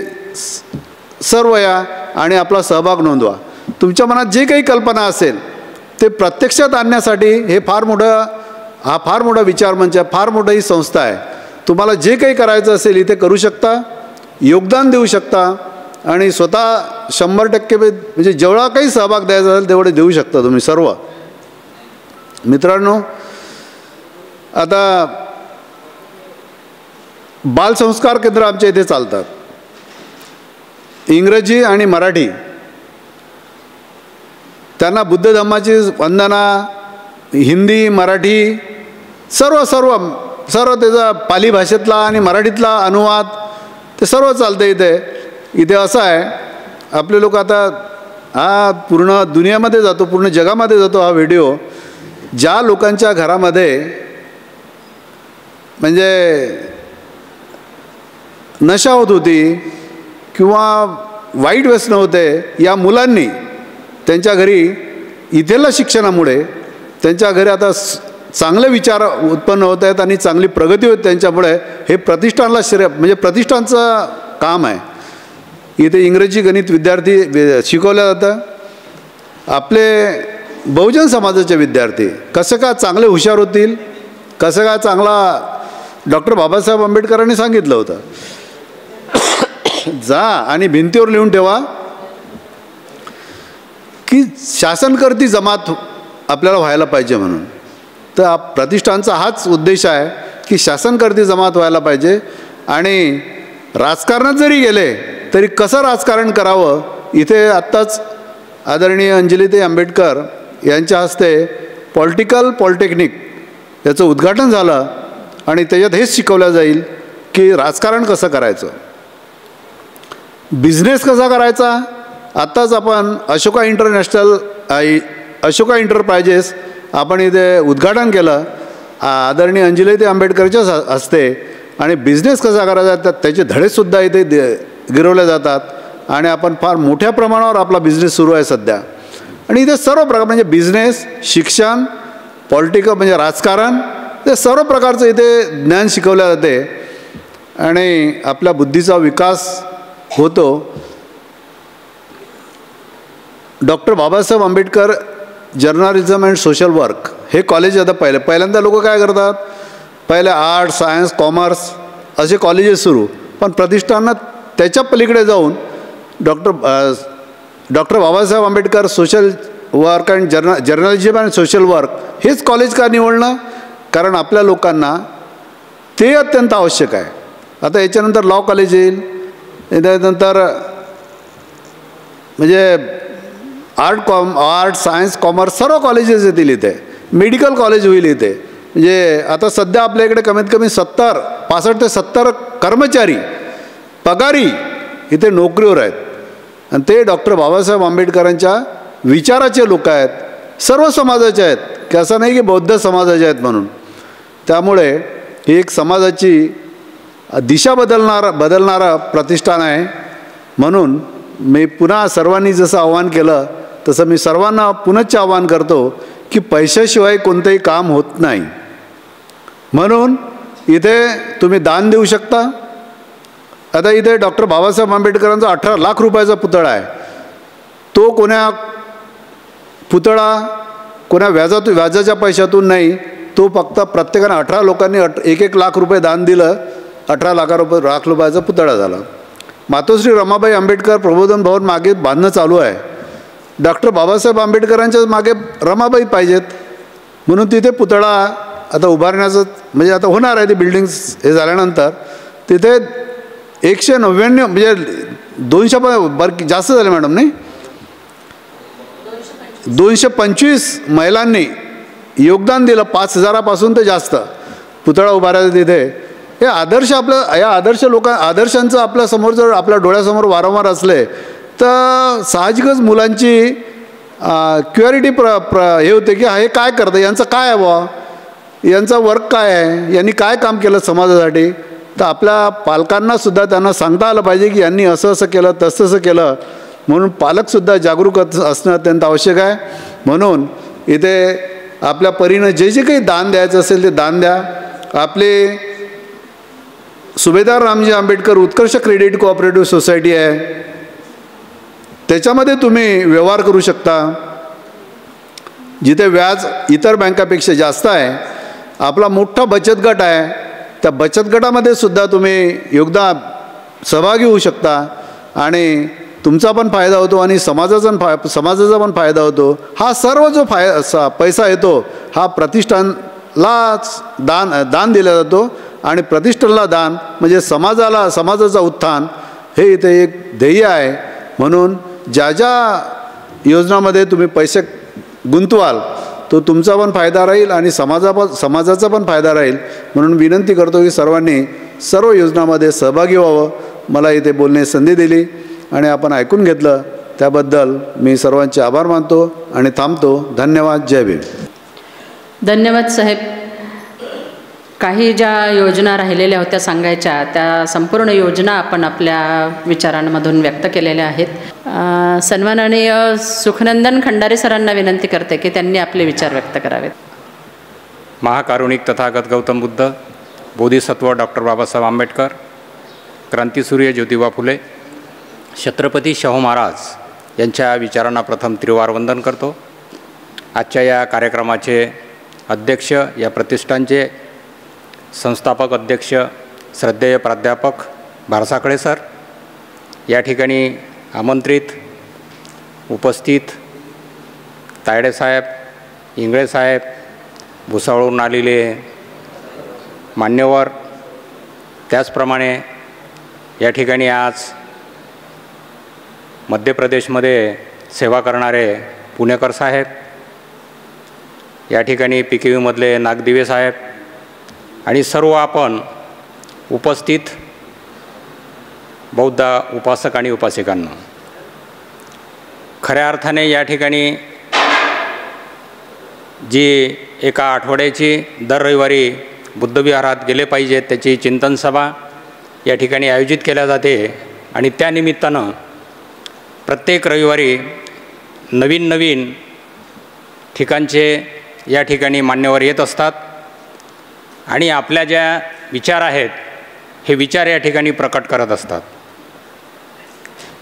सर्व या आणि आपला सहभाग नोंदवा. तुमच्या मनात जे काही कल्पना असेल ते प्रत्यक्षात आणण्यासाठी हा फार मोठा विचारमंच आहे, फार मोठी ही संस्था आहे. तुम्हाला जे काही करायचं असेल इथे करू शकता, योगदान देऊ शकता आणि स्वतः 100% म्हणजे जेवढा काही सहभाग द्यायचा असेल तेवढे देऊ शकता तुम्ही सर्व. मित्रांनो, आता बालसंस्कार केंद्र आमच्या इथे चालतात. इंग्रजी आणि मराठी त्यांना बुद्ध धम्माची वंदना, हिंदी, मराठी सर्व त्याचा पाली भाषेतला आणि मराठीतला अनुवाद ते सर्व चालतं इथे. असं आहे आपले लोक आता हा पूर्ण दुनियामध्ये जातो, पूर्ण जगामध्ये जातो हा व्हिडिओ. ज्या लोकांच्या घरामध्ये म्हणजे नशा होत होती किंवा वाईट व्यसनं होते, या मुलांनी त्यांच्या घरी इथल्या शिक्षणामुळे त्यांच्या घरी आता चांगले विचार उत्पन्न होत आहेत आणि चांगली प्रगती होते त्यांच्यामुळे. हे प्रतिष्ठानला म्हणजे प्रतिष्ठानचं काम आहे. इथे इंग्रजी गणित विद्यार्थी शिकवलं जातं. आपले बहुजन समाजाचे विद्यार्थी कसं का चांगले हुशार होतील, कसं का चांगला डॉक्टर बाबासाहेब आंबेडकरांनी सांगितलं होतं जा आणि भिंतीवर लिहून ठेवा की शासनकर्ती जमात आपल्याला व्हायला पाहिजे म्हणून. तर प्रतिष्ठानचा हाच उद्देश आहे की शासनकर्ती जमात व्हायला पाहिजे. आणि राजकारणात जरी गेले तरी कसं राजकारण करावं, इथे आत्ताच आदरणीय अंजलीताई आंबेडकर यांच्या हस्ते पॉलिटेक्निक याचं उद्घाटन झालं आणि त्याच्यात हेच शिकवलं जाईल की राजकारण कसं करायचं, बिझनेस कसा करायचा. आत्ताच आपण अशोका इंटरप्राइजेस आपण इथे उद्घाटन केलं आदरणीय अंजलीताई आंबेडकरच्या हस्ते. आणि बिझनेस कसा करायचा त्याचे धडेसुद्धा इथे गिरवले जातात आणि आपण फार मोठ्या प्रमाणावर आपला बिझनेस सुरू आहे सध्या. आणि इथे सर्व प्रकार म्हणजे बिझनेस, शिक्षण, म्हणजे राजकारण, ते सर्व प्रकारचं इथे ज्ञान शिकवलं जाते आणि आपल्या बुद्धीचा विकास होतो. Doctor Babasaheb Ambedkar journalism and social work हे कॉलेज आता पहिल्यांदा लोक काय करतात, पहिले आर्ट, सायन्स, कॉमर्स असे कॉलेजेस सुरू. पण प्रतिष्ठानात त्याच्या पलीकडे जाऊन doctor Babasaheb Ambedkar social work and journalism and social work हेच कॉलेज का निवडणं, कारण आपल्या लोकांना ते अत्यंत आवश्यक आहे. आता याच्यानंतर लॉ कॉलेज येईल, त्यानंतर म्हणजे आर्ट, सायन्स, कॉमर्स सर्व कॉलेजेस येतील इथे. मेडिकल कॉलेज होईल इथे. म्हणजे आता सध्या आपल्या इकडे कमीत कमी 65 ते 70 कर्मचारी पगारी इथे नोकरीवर आहेत आणि ते डॉक्टर बाबासाहेब आंबेडकरांच्या विचाराचे लोक आहेत, सर्व समाजाचे आहेत, की असं नाही की बौद्ध समाजाचे आहेत म्हणून. त्यामुळे ही एक समाजाची दिशा बदलणारा प्रतिष्ठान आहे. म्हणून मी पुन्हा सर्वांनी जसं आव्हान केलं तसं मी सर्वांना पुनश्च आव्हान करतो की पैशाशिवाय कोणतंही काम होत नाही. म्हणून इथे तुम्ही दान देऊ शकता. आता इथे डॉक्टर बाबासाहेब आंबेडकरांचा 18 लाख रुपयाचा पुतळा आहे. तो कोणा व्याजाच्या पैशातून नाही, तो फक्त प्रत्येकाने 18 लोकांनी 1-1 लाख रुपये दान दिलं, 18 लाख रुपयाचा पुतळा झाला. मातोश्री रमाबाई आंबेडकर प्रबोधन भवन मागे बांधणं चालू आहे. डॉक्टर बाबासाहेब आंबेडकरांच्या मागे रमाबाई पाहिजेत म्हणून तिथे पुतळा आता उभारण्याचं म्हणजे आता होणार आहे. ते बिल्डिंग्स हे झाल्यानंतर तिथे 199 म्हणजे 200 जास्त झाले मॅडम, नाही 225 महिलांनी योगदान दिलं, 5000पासून ते जास्त पुतळा उभारायचा तिथे. हे आदर्श या आदर्शांचं आपल्यासमोर जर आपल्या डोळ्यासमोर वारंवार असले तर साहजिकच मुलांची क्युरिटी हे होते की हे काय करतं, यांचं काय आहे बुवा, यांचा वर्क काय आहे, यांनी काय काम केलं समाजासाठी. तर आपल्या पालकांनासुद्धा त्यांना सांगता आलं पाहिजे की यांनी असं केलं, तसं केलं. म्हणून पालकसुद्धा जागरूक असणं अत्यंत आवश्यक आहे. म्हणून इथे आपल्या परीनं जे काही दान द्यायचं असेल ते दान द्या. आपले सुभेदार रामजी आंबेडकर उत्कर्ष क्रेडिट कोऑपरेटिव्ह सोसायटी आहे, त्याच्यामध्ये तुम्ही व्यवहार करू शकता. जिथे व्याज इतर बँकापेक्षा जास्त आहे. आपला मोठा बचत गट आहे, त्या बचत गटामध्ये सुद्धा तुम्ही सहभागी होऊ शकता आणि तुमचा पण फायदा होतो आणि समाजाचा पण फायदा होतो. हा सर्व जो पैसा येतो हा प्रतिष्ठानलाच दान दिला जातो आणि प्रतिष्ठानला दान म्हणजे समाजाचा उत्थान हे इथे एक ध्येय आहे. म्हणून ज्या योजनामध्ये तुम्ही पैसे गुंतवाल तो तुमचा पण फायदा राहील आणि समाजाचा पण फायदा राहील. म्हणून विनंती करतो की सर्वांनी सर्व योजनांमध्ये सहभागी व्हावं. मला इथे बोलण्याची संधी दिली आणि आपण ऐकून घेतलं त्याबद्दल मी सर्वांचे आभार मानतो आणि थांबतो. धन्यवाद. जय भीम. धन्यवाद साहेब. काही ज्या योजना राहिलेल्या होत्या सांगायच्या त्या संपूर्ण योजना आपण आपल्या विचारांमधून व्यक्त केलेल्या आहेत. सन्माननीय सुखनंदन खंडारे सरांना विनंती करते की त्यांनी आपले विचार व्यक्त करावेत. महाकारुणिक तथागत गौतम बुद्ध, बोधिसत्व डॉक्टर बाबासाहेब आंबेडकर, क्रांतिसूर्य ज्योतिबा फुले, छत्रपती शाहू महाराज यांच्या विचारांना प्रथम त्रिवार वंदन करतो. आजच्या या कार्यक्रमाचे अध्यक्ष, या प्रतिष्ठानचे संस्थापक अध्यक्ष श्रद्धेय प्राध्यापक भारसाखळे सर, या ठिकाणी आमंत्रित उपस्थित तायडेसाहेब, इंगळेसाहेब, भुसावळहून आलेले मान्यवर, त्याचप्रमाणे या ठिकाणी आज मध्य प्रदेशमध्ये सेवा करणारे पुणेकर साहेब, या ठिकाणी PKVमधले नागदिवे साहेब आणि सर्व आपण उपस्थित बौद्ध उपासक आणि उपासिकांना, खऱ्या अर्थाने या ठिकाणी जी एका आठवड्याची दर रविवारी बुद्धविहारात गेले पाहिजेत त्याची चिंतन सभा या ठिकाणी आयोजित केल्या जाते आणि त्यानिमित्तानं प्रत्येक रविवारी नवीन नवीन ठिकाणचे या ठिकाणी मान्यवर येत असतात आणि आपल्या ज्या विचार आहेत हे विचार या ठिकाणी प्रकट करत असतात.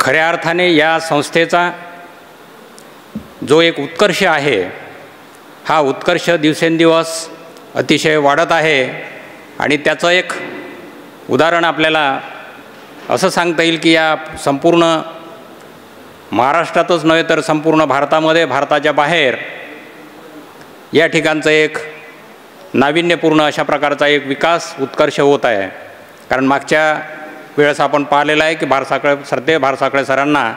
खऱ्या अर्थाने या संस्थेचा जो एक उत्कर्ष आहे हा उत्कर्ष दिवसेंदिवस अतिशय वाढत आहे आणि त्याचं एक उदाहरण आपल्याला असं सांगता येईल की या संपूर्ण महाराष्ट्रातच नव्हे तर संपूर्ण भारतामध्ये, भारताच्या बाहेर या ठिकाणचं एक नाविन्यपूर्ण अशा प्रकारचा एक विकास उत्कर्ष होत आहे. कारण मागच्या वेळेस आपण पाहिलेलं आहे की भारसाकळे सरांना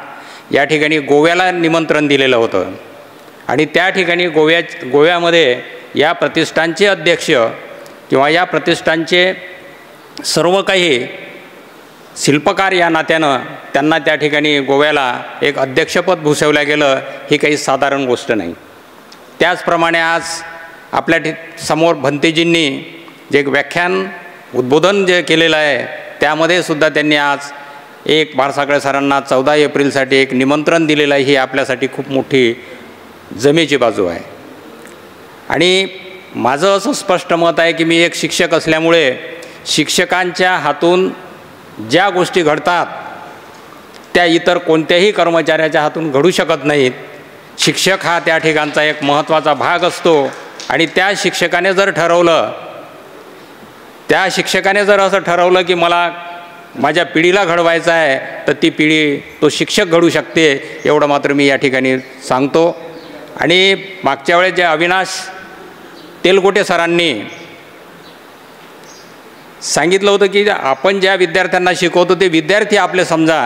या ठिकाणी गोव्याला निमंत्रण दिलेलं होतं आणि त्या ठिकाणी गोव्यामध्ये या प्रतिष्ठानचे अध्यक्ष किंवा या प्रतिष्ठानचे सर्व काही शिल्पकार या नात्यानं त्यांना त्या ठिकाणी गोव्याला एक अध्यक्षपद भूषवलं गेलं, ही काही साधारण गोष्ट नाही. त्याचप्रमाणे आज आपल्या समोर भंतेजींनी जे एक व्याख्यान उद्बोधन जे केलेलं आहे त्यामध्ये सुद्धा त्यांनी आज एक भारसाकळे सरांना 14 एप्रिलसाठी एक निमंत्रण दिलेलं आहे. ही आपल्यासाठी खूप मोठी जमेची बाजू आहे. आणि माझं असं स्पष्ट मत आहे की मी एक शिक्षक असल्यामुळे शिक्षकांच्या हातून ज्या गोष्टी घडतात त्या इतर कोणत्याही कर्मचाऱ्याच्या हातून घडू शकत नाहीत. शिक्षक हा त्या ठिकाणचा एक महत्त्वाचा भाग असतो आणि त्या शिक्षकाने जर असं ठरवलं की मला माझ्या पिढीला घडवायचं आहे तर ती पिढी तो शिक्षक घडू शकते, एवढं मात्र मी या ठिकाणी सांगतो. आणि मागच्या वेळेस जे अविनाश तेलगोटे सरांनी सांगितलं होतं की आपण ज्या विद्यार्थ्यांना शिकवतो ते विद्यार्थी आपले समजा,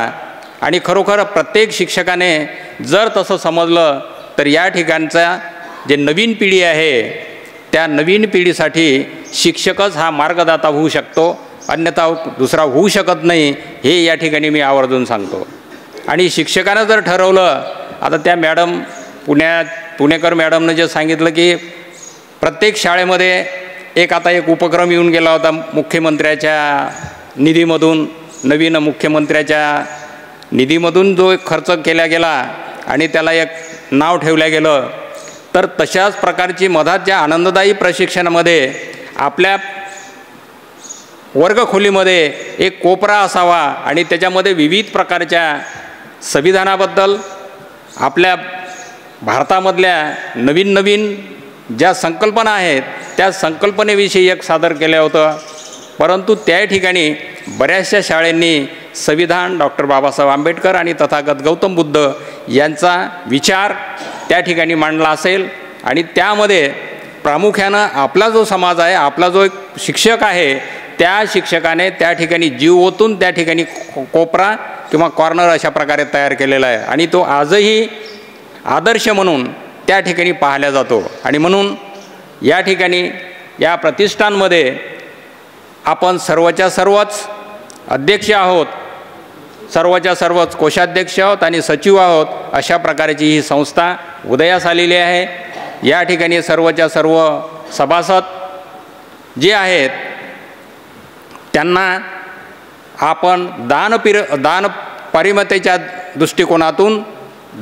आणि खरोखर प्रत्येक शिक्षकाने जर तसं समजलं तर या ठिकाणचा जे नवीन पिढी आहे त्या नवीन पिढीसाठी शिक्षकच हा मार्गदाता होऊ शकतो, अन्यथा दुसरा होऊ शकत नाही, हे या ठिकाणी मी आवर्जून सांगतो. आणि शिक्षकानं जर ठरवलं, आता त्या मॅडम पुणेकर मॅडमनं जे सांगितलं की प्रत्येक शाळेमध्ये एक उपक्रम येऊन गेला होता मुख्यमंत्र्याच्या निधीमधून, नवीन मुख्यमंत्र्याच्या निधीमधून जो एक खर्च केला गेला आणि त्याला एक नाव ठेवलं गेलं, तर तशाच प्रकारची मधात ज्या आनंददायी प्रशिक्षणामध्ये आपल्या वर्गखोलीमध्ये एक कोपरा असावा आणि त्याच्यामध्ये विविध प्रकारच्या संविधानाबद्दल, आपल्या भारतामधल्या नवीन नवीन ज्या संकल्पना आहेत त्या संकल्पनेविषयी एक सादर केलं होतं. परंतु त्या ठिकाणी बऱ्याचशा शाळांनी संविधान, डॉक्टर बाबासाहेब आंबेडकर आणि तथागत गौतम बुद्ध यांचा विचार त्या ठिकाणी मांडला असेल आणि त्यामध्ये प्रामुख्यानं आपला जो समाज आहे, आपला जो एक शिक्षक आहे, त्या शिक्षकाने त्या ठिकाणी जीव ओतून त्या ठिकाणी कोपरा किंवा कॉर्नर अशा प्रकारे तयार केलेला आहे आणि तो आजही आदर्श म्हणून त्या ठिकाणी पाहिला जातो. आणि म्हणून या ठिकाणी या प्रतिष्ठानमध्ये आपण सर्वच्या सर्वच अध्यक्ष आहोत, सर्वच्या सर्वच कोषाध्यक्ष आहोत आणि सचिव आहोत, अशा प्रकारची ही संस्था उदयास आलेली आहे. या ठिकाणी सर्वच्या सर्व सभासद जे आहेत त्यांना आपण दान पारिमतेच्या दृष्टिकोनातून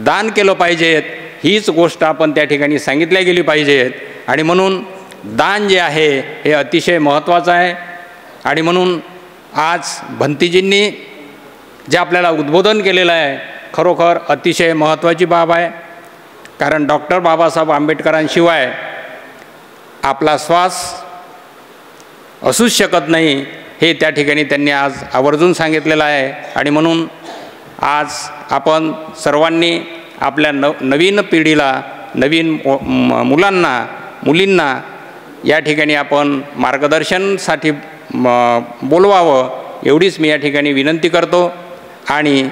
दान केलं पाहिजेत, हीच गोष्ट आपण त्या ठिकाणी सांगितल्या गेली पाहिजेत. आणि म्हणून दान जे आहे हे अतिशय महत्त्वाचं आहे. आणि म्हणून आज भंतीजींनी जे आपल्याला उद्बोधन केलेलं आहे खरोखर अतिशय महत्त्वाची बाब आहे. कारण डॉक्टर बाबासाहेब आंबेडकरांशिवाय आपला श्वास असूच शकत नाही, हे त्या ठिकाणी त्यांनी आज आवर्जून सांगितलेलं आहे. आणि म्हणून आज आपण सर्वांनी आपल्या नवीन पिढीला, नवीन मुलांना, मुलींना या ठिकाणी आपण मार्गदर्शनासाठी बोलवावं एवढीच मी या ठिकाणी विनंती करतो. आणि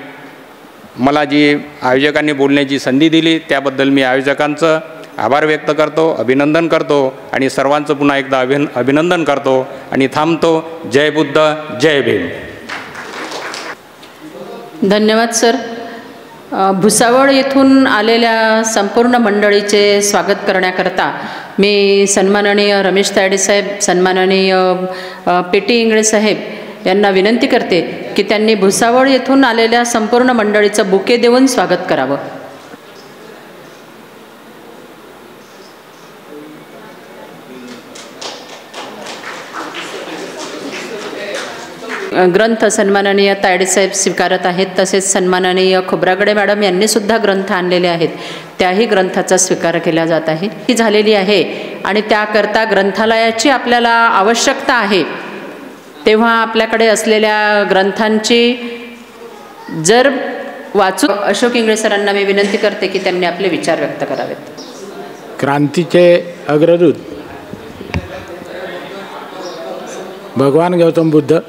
मला जी आयोजकांनी बोलण्याची संधी दिली त्याबद्दल मी आयोजकांचं आभार व्यक्त करतो, अभिनंदन करतो आणि सर्वांचं पुन्हा एकदा अभिनंदन करतो आणि थांबतो. जय बुद्ध, जय भीम. धन्यवाद सर. भुसावळ येथून आलेल्या संपूर्ण मंडळीचे स्वागत करण्याकरता मी सन्माननीय रमेश तायडे साहेब, सन्माननीय PT इंगळे साहेब यांना विनंती करते की त्यांनी भुसावळ येथून आलेल्या संपूर्ण मंडळीचं बुके देऊन स्वागत करावं. ग्रंथ सन्माननीय तायडे साहेब स्वीकारत आहेत. तसेच सन्माननीय खोब्रागडे मॅडम यांनी सुद्धा ग्रंथ आणलेले आहेत. त्याही ग्रंथाचा स्वीकार केला जात आहे. ही झालेली आहे आणि त्याकरता ग्रंथालयाची आपल्याला आवश्यकता आहे. तेव्हा आपल्याकडे असलेल्या ग्रंथांची जर वाचू अशोक इंगळे सरांना मी विनंती करते की त्यांनी आपले विचार व्यक्त करावेत. क्रांतीचे अग्रदूत भगवान गौतम बुद्ध,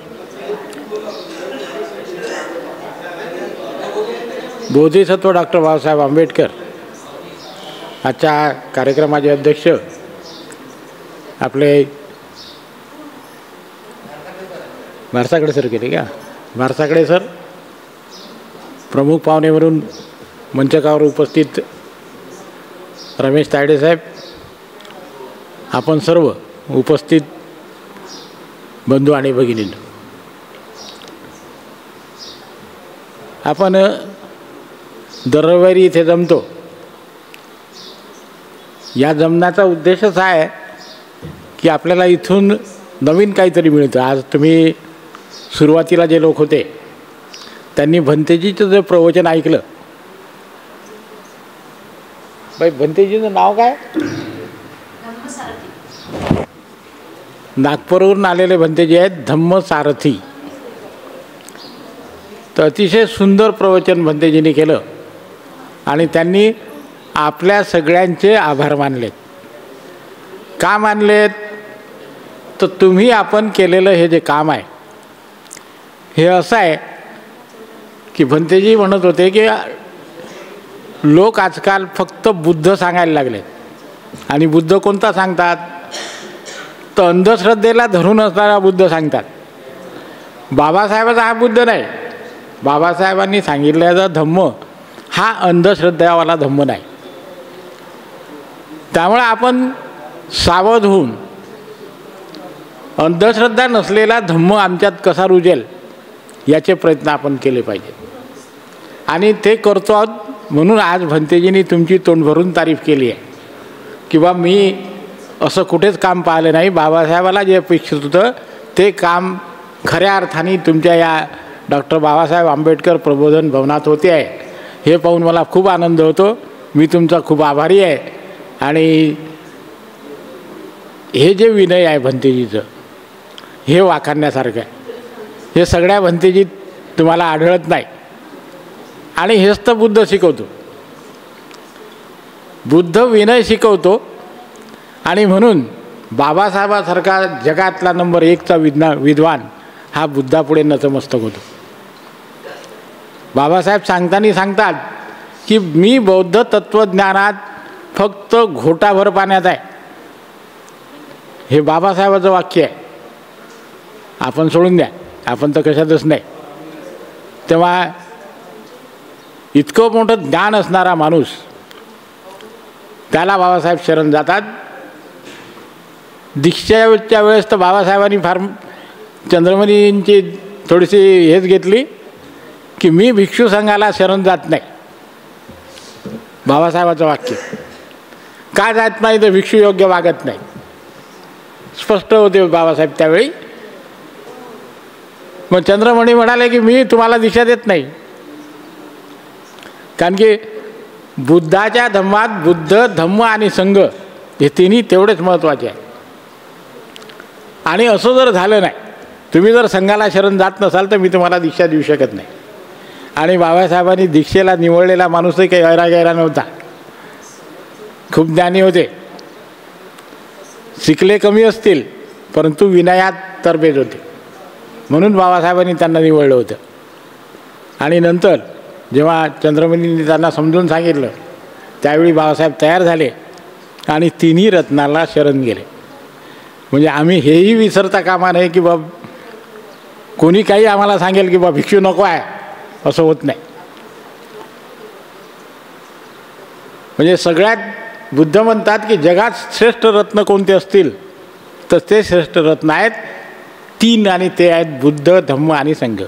बोधिसत्व डॉक्टर बाबासाहेब आंबेडकर आजच्या कार्यक्रमाचे अध्यक्ष आपले भारसाकडे सर केले का, भारसाकडे सर प्रमुख पाहुणे म्हणून मंचकावर उपस्थित रमेश तायडे साहेब, आपण सर्व उपस्थित बंधू आणि भगिनींनो, आपण दर रविवारी इथे जमतो. या जमण्याचा उद्देशच आहे की आपल्याला इथून नवीन काहीतरी मिळतं. आज तुम्ही सुरुवातीला जे लोक होते त्यांनी भंतेजीचं जे प्रवचन ऐकलं, बाई भंतेजीचं नाव काय? नागपूरवरून आलेले भंतेजी आहेत, धम्मसारथी. तर अतिशय सुंदर प्रवचन भंतेजींनी केलं आणि त्यांनी आपल्या सगळ्यांचे आभार मानलेत. का मानलेत? तर तुम्ही आपण केलेलं हे जे काम आहे हे असं आहे की भंतेजी म्हणत होते की लोक आजकाल फक्त बुद्ध सांगायला लागलेत आणि बुद्ध कोणता सांगतात तर अंधश्रद्धेला धरून असणारा बुद्ध सांगतात. बाबासाहेबाचा हा बुद्ध नाही. बाबासाहेबांनी सांगितलेला धम्म हा अंधश्रद्धावाला धम्म नाही. त्यामुळे आपण सावध होऊन अंधश्रद्धा नसलेला धम्म आमच्यात कसा रुजेल याचे प्रयत्न आपण केले पाहिजे आणि ते करतो आहोत. म्हणून आज भंतेजींनी तुमची तोंड भरून तारीफ केली आहे की बा मी असं कुठेच काम पाहिलं नाही. बाबासाहेबाला जे अपेक्षित होतं ते काम खऱ्या अर्थाने तुमच्या या डॉक्टर बाबासाहेब आंबेडकर प्रबोधन भवनात होते आहे. हे पाहून मला खूप आनंद होतो. मी तुमचा खूप आभारी आहे. आणि हे जे विनय आहे भंतेजीचं हे वाखाणण्यासारखं आहे. हे सगळ्या भंतेजीत तुम्हाला आढळत नाही आणि हेच तर बुद्ध शिकवतो. बुद्ध विनय शिकवतो आणि म्हणून बाबासाहेबासारखा जगातला नंबर 1चा विद्वान हा बुद्धापुढे नतमस्तक होतो. बाबासाहेब सांगताना सांगतात की मी बौद्ध तत्त्वज्ञानात फक्त घोटाभर पाण्यात आहे. हे बाबासाहेबाचं वाक्य आहे. आपण सोडून द्या, आपण तर कशातच नाही. तेव्हा इतकं मोठं ज्ञान असणारा माणूस त्याला बाबासाहेब शरण जातात. दीक्षेच्या वेळेस तर बाबासाहेबांनी फार चंद्रमणींची थोडीशी हेच घेतली की मी भिक्षू संघाला शरण जात नाही. बाबासाहेबाचं वाक्य का जात नाही तर भिक्षू योग्य वागत नाही. स्पष्ट होते बाबासाहेब त्यावेळी. मग चंद्रमणी म्हणाले की मी तुम्हाला दिशा देत नाही. कारण की बुद्धाच्या धम्मात बुद्ध, धम्म आणि संघ हे तिन्ही तेवढेच महत्त्वाचे आहे. आणि असं जर झालं नाही, तुम्ही जर संघाला शरण जात नसाल तर मी तुम्हाला दीक्षा देऊ शकत नाही. आणि बाबासाहेबांनी दीक्षेला निवडलेला माणूसही काही गैरा नव्हता. खूप ज्ञानी होते, शिकले कमी असतील परंतु विनयात तरबेज होते, म्हणून बाबासाहेबांनी त्यांना निवडलं होतं. आणि नंतर जेव्हा चंद्रमणींनी त्यांना समजून सांगितलं त्यावेळी बाबासाहेब तयार झाले आणि तिन्ही रत्नाला शरण गेले. म्हणजे आम्ही हेही विसरता कामा नये की बाब कोणी काही आम्हाला सांगेल की बा भिक्षू नको आहे, असं होत नाही. म्हणजे सगळ्यात बुद्ध म्हणतात की जगात श्रेष्ठ रत्न कोणते असतील तर ते श्रेष्ठ रत्न आहेत 3, आणि ते आहेत बुद्ध, धम्म आणि संघ.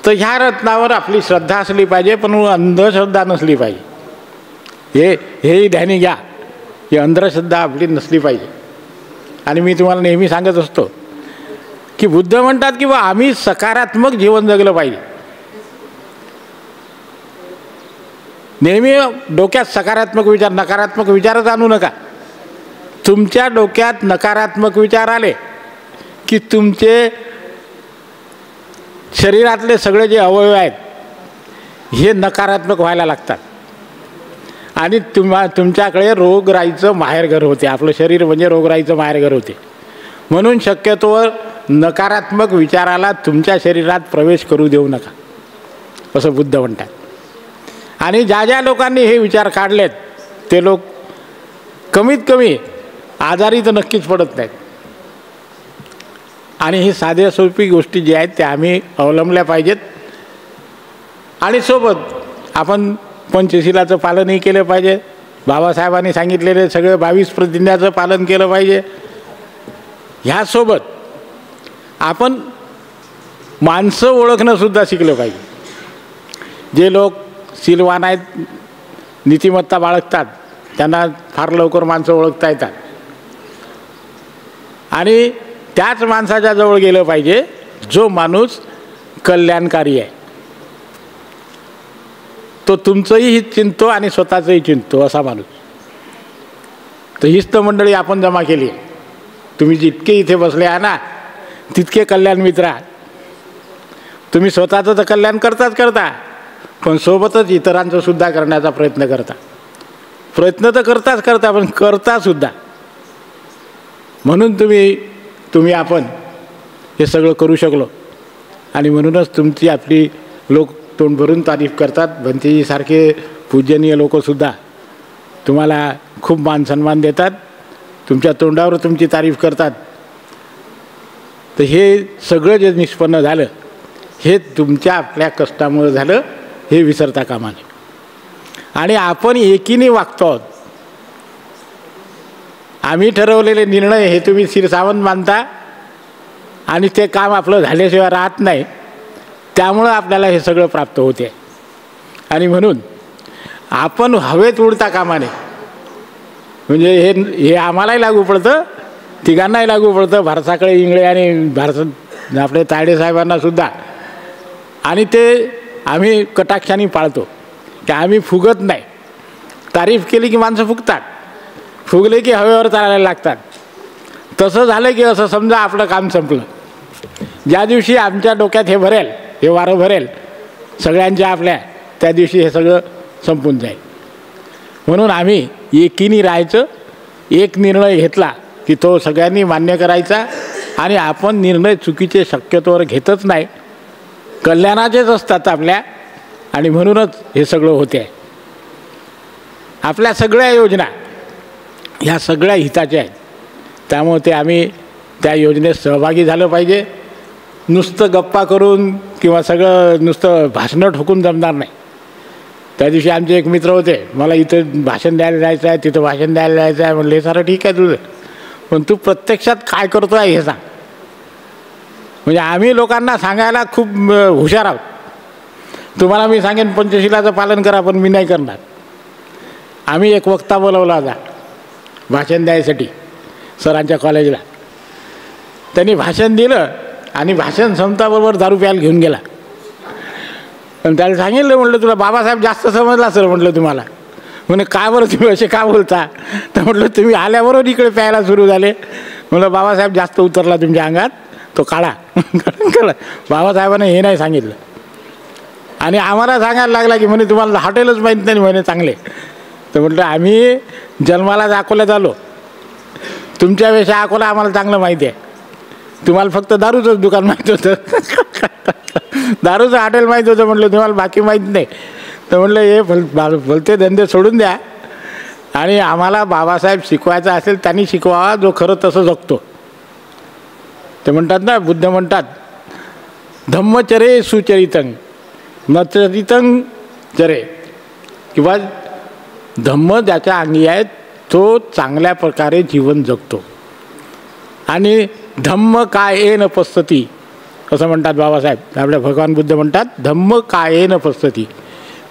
तर ह्या रत्नावर आपली श्रद्धा असली पाहिजे, पण अंधश्रद्धा नसली पाहिजे. हेही ध्यानी घ्या की अंधश्रद्धा आपली नसली पाहिजे. आणि मी तुम्हाला नेहमी सांगत असतो की बुद्ध म्हणतात की बा आम्ही सकारात्मक जीवन जगलं पाहिजे. नेहमी डोक्यात सकारात्मक विचार, नकारात्मक विचारच आणू नका. तुमच्या डोक्यात नकारात्मक विचार आले की तुमचे शरीरातले सगळे जे अवयव आहेत हे नकारात्मक व्हायला लागतात आणि तुमच्याकडे रोगराईचं माहेरघर होते. आपलं शरीर म्हणजे रोगराईचं माहेरघर होते. म्हणून शक्यतोवर नकारात्मक विचाराला तुमच्या शरीरात प्रवेश करू देऊ नका, असं बुद्ध म्हणतात. आणि ज्या ज्या लोकांनी हे विचार काढलेत ते लोक कमीत कमी आजारी तर नक्कीच पडत नाहीत. आणि ही साध्या सोपी गोष्टी ज्या आहेत त्या आम्ही अवलंबल्या पाहिजेत. आणि सोबत आपण पंचशिलाचं पालनही केलं पाहिजे. बाबासाहेबांनी सांगितलेले सगळे 22 प्रतिज्ञाचं पालन केलं पाहिजे. ह्यासोबत आपण माणसं ओळखणंसुद्धा शिकलं पाहिजे. जे लोक शीलवान आहेत, नीतिमत्ता बाळगतात, त्यांना फार लवकर माणसं ओळखता येतात. आणि त्याच माणसाच्या जवळ गेलं पाहिजे जो माणूस कल्याणकारी आहे. तो तुमचंही चिंतो आणि स्वतःचंही चिंतो असा माणूस. तर हीच तर मंडळी आपण जमा केली. तुम्ही जितके इथे बसले आहे ना तितके कल्याण मित्र आहात. तुम्ही स्वतःचं तर कल्याण करता पण सोबतच इतरांचं सुद्धा करण्याचा प्रयत्न करता. प्रयत्न तर करता पण करतासुद्धा. म्हणून तुम्ही आपण हे सगळं करू शकलो. आणि म्हणूनच तुमची आपली लोक तोंड भरून तारीफ करतात. भंतेजीसारखे पूजनीय लोकसुद्धा तुम्हाला खूप मान सन्मान देतात, तुमच्या तोंडावर तुमची तारीफ करतात. तर हे सगळं जे निष्पन्न झालं हे तुमच्या आपल्या कष्टामुळे झालं, हे विसरता कामा नये. आणि आपण एकीने वागतो आहोत. आम्ही ठरवलेले निर्णय हे तुम्ही शिरसावंत मानता आणि ते काम आपलं झाल्याशिवाय राहत नाही. त्यामुळं आपल्याला हे सगळं प्राप्त होते. आणि म्हणून आपण हवेत उडता कामा नये. म्हणजे हे आम्हालाही लागू पडतं, तिघांनाही लागू पडतं, भारसाकडे इंगळे आणि आपले तायडे साहेबांनासुद्धा. आणि ते आम्ही कटाक्षाने पाळतो की आम्ही फुगत नाही. तारीफ केली की माणसं फुगतात, फुगले की हवेवर चालायला लागतात. तसं झालं की असं समजा आपलं काम संपलं. ज्या दिवशी आमच्या डोक्यात हे भरेल, हे वारं भरेल सगळ्यांच्या आपल्या, त्या दिवशी हे सगळं संपून जाईल. म्हणून आम्ही एकीने राहायचं. एक निर्णय घेतला की तो सगळ्यांनी मान्य करायचा. आणि आपण निर्णय चुकीचे शक्यतोवर घेतच नाही, कल्याणाचेच असतात आपल्या. आणि म्हणूनच हे सगळं होते आहे. आपल्या सगळ्या योजना ह्या सगळ्या हिताच्या आहेत. त्यामुळे ते आम्ही त्या योजनेत सहभागी झालं पाहिजे. नुसतं गप्पा करून किंवा सगळं नुसतं भाषणं ठोकून जमणार नाही. त्या दिवशी आमचे एक मित्र होते, मला इथं भाषण द्यायला जायचं आहे, तिथं भाषण द्यायला जायचं आहे. म्हणलं हे सारं ठीक आहे तुझं, पण तू प्रत्यक्षात काय करतो आहे हे सांग. म्हणजे आम्ही लोकांना सांगायला खूप हुशार आहोत. तुम्हाला मी सांगेन पंचशिलाचं पालन करा, पण मी नाही करणार. आम्ही एक वक्ता बोलवला होता भाषण द्यायसाठी सरांच्या कॉलेजला. त्यांनी भाषण दिलं आणि भाषण संपताबरोबर दारू प्यायला घेऊन गेला. पण त्याला सांगितलं, म्हटलं तुला बाबासाहेब जास्त समजला सर म्हटलं तुम्हाला. म्हणे काय बरं तुम्ही असे का बोलता. तर म्हटलं तुम्ही आल्याबरोबर इकडे प्यायला सुरू झाले. म्हटलं बाबासाहेब जास्त उतरला तुमच्या अंगात, तो काढा. कळलं. बाबासाहेबांनी हे नाही सांगितलं आणि आम्हाला सांगायला लागला की म्हणे तुम्हाला हॉटेलच माहीत नाही म्हणे चांगले. तर म्हटलं आम्ही जन्मालाच अकोल्यात आलो, तुमच्यापेक्षा अकोला आम्हाला चांगलं माहिती आहे. तुम्हाला फक्त दारूचंच दुकान माहीत होतं, दारूचं हॉटेल माहीत होतं. म्हटलं तुम्हाला बाकी माहीत नाही. तर म्हटलं हे भलते धंदे सोडून द्या आणि आम्हाला बाबासाहेब शिकवायचा असेल त्यांनी शिकवावा जो खरं तसं जगतो. ते म्हणतात ना, बुद्ध म्हणतात धम्मचरे सुचरितं न चरितं चरे, किंवा धम्म ज्याच्या अंगी आहे तो चांगल्या प्रकारे जीवन जगतो. आणि धम्म कायेन पश्यति असं म्हणतात बाबासाहेब. आपल्या भगवान बुद्ध म्हणतात धम्म कायेन पश्यति.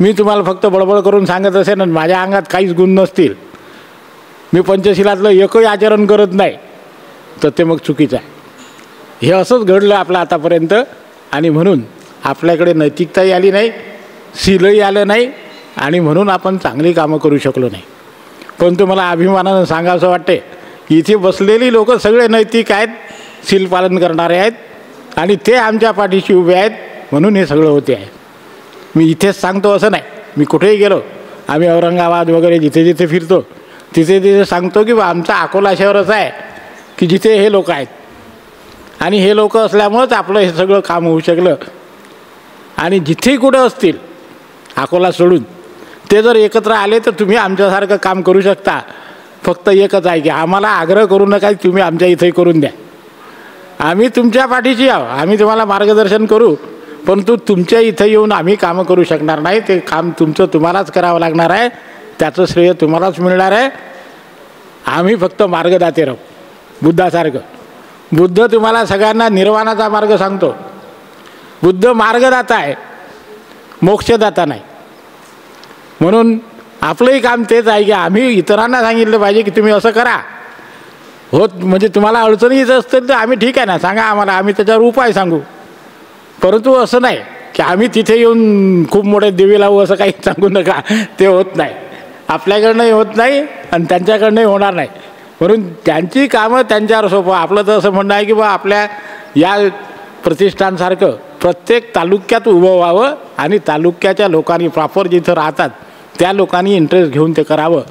मी तुम्हाला फक्त बडबड करून सांगत असेल आणि माझ्या अंगात काहीच गुण नसतील, मी पंचशिलातलं एकही आचरण करत नाही, तर ते मग चुकीचं आहे. हे असंच घडलं आपलं आतापर्यंत. आणि म्हणून आपल्याकडे नैतिकताही आली नाही, शीलही आलं नाही आणि म्हणून आपण चांगली कामं करू शकलो नाही. परंतु मला अभिमानानं सांगावं वाटते की इथे बसलेली लोक सगळे नैतिक आहेत, शील पालन करणारे आहेत आणि ते आमच्या पाठीशी उभे आहेत, म्हणून हे सगळं होते आहे. मी इथेच सांगतो असं नाही, मी कुठेही गेलो, आम्ही औरंगाबाद वगैरे जिथे जिथे फिरतो तिथे तिथे सांगतो की बा आमचा अकोला शहर असं आहे की जिथे हे लोक आहेत आणि हे लोक असल्यामुळंच आपलं हे सगळं काम होऊ शकलं. आणि जिथेही कुठं असतील अकोला सोडून ते जर एकत्र आले तर तुम्ही आमच्यासारखं काम करू शकता. फक्त एकच आहे की आम्हाला आग्रह करू नका की तुम्ही आमच्या इथेही करून द्या. आम्ही तुमच्या पाठीशी आहो, आम्ही तुम्हाला मार्गदर्शन करू, परंतु तुमच्या इथं येऊन आम्ही कामं करू शकणार नाही. ते काम तुमचं तुम्हालाच करावं लागणार आहे, त्याचं श्रेय तुम्हालाच मिळणार आहे. आम्ही फक्त मार्गदाते राहू बुद्धासारखं. बुद्ध तुम्हाला सगळ्यांना निर्वाणाचा मार्ग सांगतो. बुद्ध मार्गदाता आहे, मोक्षदाता नाही. म्हणून आपलंही काम तेच आहे की आम्ही इतरांना सांगितलं पाहिजे की तुम्ही असं करा. होत म्हणजे तुम्हाला अडचणी येत असतील तर आम्ही ठीक आहे ना, सांगा आम्हाला, आम्ही त्याच्यावर उपाय सांगू. परंतु असं नाही की आम्ही तिथे येऊन खूप मोठे दिवे लावू असं काही सांगू नका. ते होत नाही, आपल्याकडनंही होत नाही आणि त्यांच्याकडनंही होणार नाही. म्हणून त्यांची कामं त्यांच्यावर सोपं. आपलं तर असं म्हणणं आहे की बा आपल्या या प्रतिष्ठानसारखं प्रत्येक तालुक्यात उभं व्हावं आणि तालुक्याच्या लोकांनी प्रॉपर जिथं राहतात त्या लोकांनी इंटरेस्ट घेऊन ते करावं,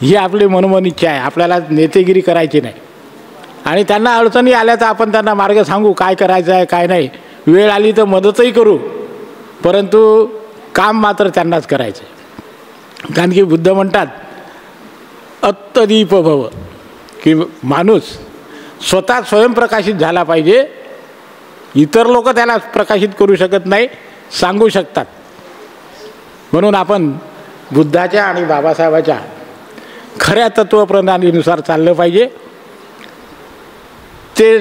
ही आपली मनोमन इच्छा आहे. आपल्याला नेतेगिरी करायची नाही. आणि त्यांना अडचणी आल्या तर आपण त्यांना मार्ग सांगू काय करायचं आहे काय नाही. वेळ आली तर मदतही करू, परंतु काम मात्र त्यांनाच करायचं. कारण की बुद्ध म्हणतात अत्तदीप भव, की माणूस स्वतः स्वयंप्रकाशित झाला पाहिजे. इतर लोक त्याला प्रकाशित करू शकत नाही, सांगू शकतात. म्हणून आपण बुद्धाच्या आणि बाबासाहेबाच्या खऱ्या तत्त्वप्रणालीनुसार चाललं पाहिजे. ते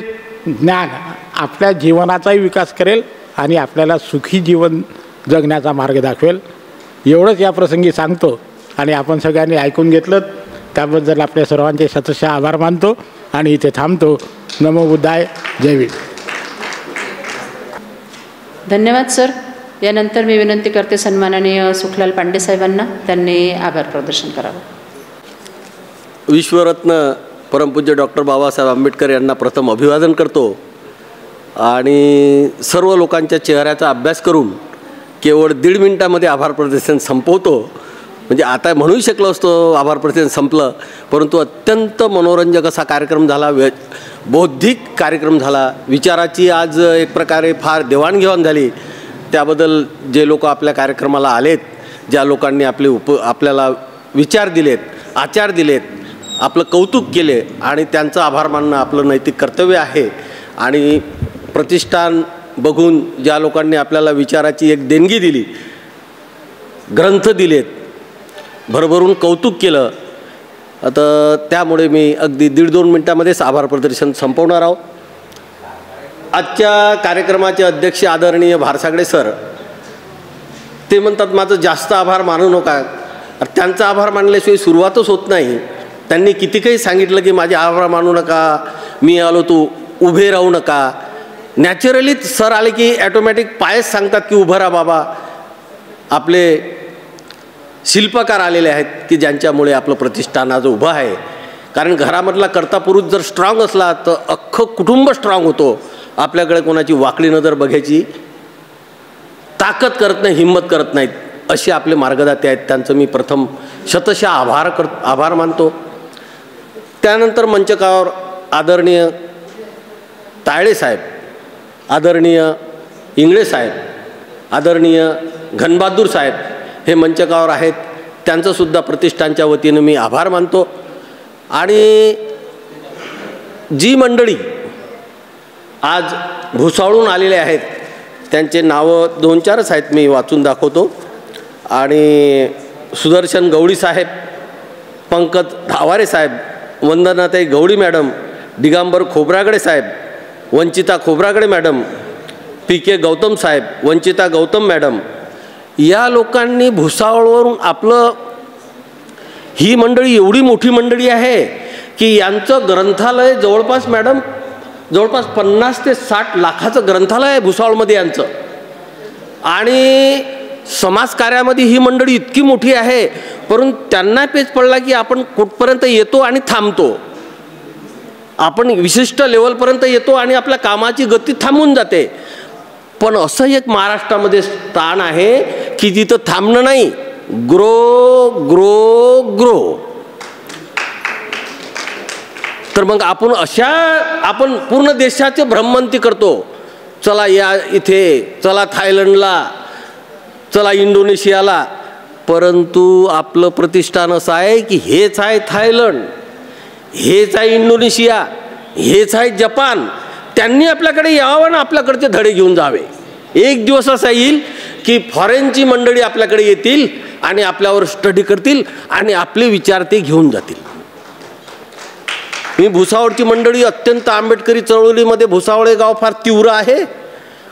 ज्ञान आपल्या जीवनाचाही विकास करेल आणि आपल्याला सुखी जीवन जगण्याचा मार्ग दाखवेल. एवढंच या प्रसंगी सांगतो आणि आपण सगळ्यांनी ऐकून घेतलं त्याबद्दल आपल्या सर्वांचे शतशः आभार मानतो आणि इथे थांबतो. नमो बुद्धाय, जय भीम. धन्यवाद सर. यानंतर मी विनंती करते सन्माननीय सुखलाल पांडे साहेबांना, त्यांनी आभार प्रदर्शन करावं. विश्वरत्न परमपूज्य डॉक्टर बाबासाहेब आंबेडकर यांना प्रथम अभिवादन करतो आणि सर्व लोकांच्या चेहऱ्याचा अभ्यास करून केवळ 1.5 मिनिटामध्ये आभार प्रदर्शन संपवतो. म्हणजे आता म्हणूही शकलो असतो आभार प्रदर्शन संपलं, परंतु अत्यंत मनोरंजक असा कार्यक्रम झाला, बौद्धिक कार्यक्रम झाला. विचाराची आज एक प्रकारे फार देवाणघेवाण झाली. त्याबद्दल जे लोक आपल्या कार्यक्रमाला आलेत, ज्या लोकांनी आपल्याला विचार दिलेत, आचार दिलेत, आपलं कौतुक केले आणि त्यांचा आभार मानणं आपलं नैतिक कर्तव्य आहे. आणि प्रतिष्ठान बघून ज्या लोकांनी आपल्याला विचाराची एक देणगी दिली, ग्रंथ दिलेत, भरभरून कौतुक केलं, आता त्यामुळे मी अगदी 1.5-2 मिनिटामध्येच आभार प्रदर्शन संपवणार आहोत. आजच्या कार्यक्रमाचे अध्यक्ष आदरणीय भारसागडे सर, ते म्हणतात माझं जास्त आभार मानू नका. त्यांचा आभार मानल्याशिवाय सुरुवातच होत नाही. त्यांनी किती काही सांगितलं की माझे आभार मानू नका, मी आलो तू उभे राहू नका. नॅचरलीच सर आले की ॲटोमॅटिक पायच सांगतात की उभं राहा बाबा. आपले शिल्पकार आलेले आहेत की ज्यांच्यामुळे आपलं प्रतिष्ठान आज उभं आहे. कारण घरामधला कर्ता पुरुष जर स्ट्रॉंग असला तर अख्खं कुटुंब स्ट्रॉंग होतो. आपल्याकडे कोणाची वाकडी नजर बघायची ताकद करत नाही, हिंमत करत नाहीत, असे आपले मार्गदाते आहेत. त्यांचं मी प्रथम शतशः आभार मानतो. त्यानंतर मंचकावर आदरणीय तायडे साहेब, आदरणीय इंगळे साहेब, आदरणीय घनबहादूर साहेब हे मंचकावर आहेत. त्यांचंसुद्धा प्रतिष्ठानच्या वतीनं मी आभार मानतो. आणि जी मंडळी आज भुसावळून आलेले आहेत त्यांचे नावं 2-4च आहेत, मी वाचून दाखवतो. आणि सुदर्शन गवळी साहेब, पंकज धावारे साहेब, वंदनाताई गवळी मॅडम, दिगंबर खोब्रागडे साहेब, वंचिता खोब्रागडे मॅडम, PK गौतम साहेब, वंचिता गौतम मॅडम, या लोकांनी भुसावळवरून आपलं, ही मंडळी एवढी मोठी मंडळी आहे की यांचं ग्रंथालय जवळपास मॅडम 50 ते 60 लाखाचं ग्रंथालय आहे भुसावळमध्ये यांचं. आणि समाजकार्यामध्ये ही मंडळी इतकी मोठी आहे, परंतु त्यांना पेच पडला की आपण कुठपर्यंत येतो आणि थांबतो. आपण विशिष्ट लेवलपर्यंत येतो आणि आपल्या कामाची गती थांबून जाते. पण असं एक महाराष्ट्रामध्ये स्थान आहे की जिथं थांबणं नाही, ग्रो ग्रो ग्रो. तर मग आपण पूर्ण देशाचे भ्रमंती करतो. चला या इथे, चला थायलंडला, चला इंडोनेशियाला. परंतु आपलं प्रतिष्ठान असं आहे की हेच आहे थायलंड, हेच आहे इंडोनेशिया, हेच आहे जपान. त्यांनी आपल्याकडे यावं ना आपल्याकडचे धडे घेऊन जावे. एक दिवस असा येईल की फॉरेनची मंडळी आपल्याकडे येतील आणि आपल्यावर स्टडी करतील आणि आपले विचार ते घेऊन जातील. मी भुसावळची मंडळी अत्यंत आंबेडकरी चळवळीमध्ये, भुसावळ गाव फार तीव्र आहे,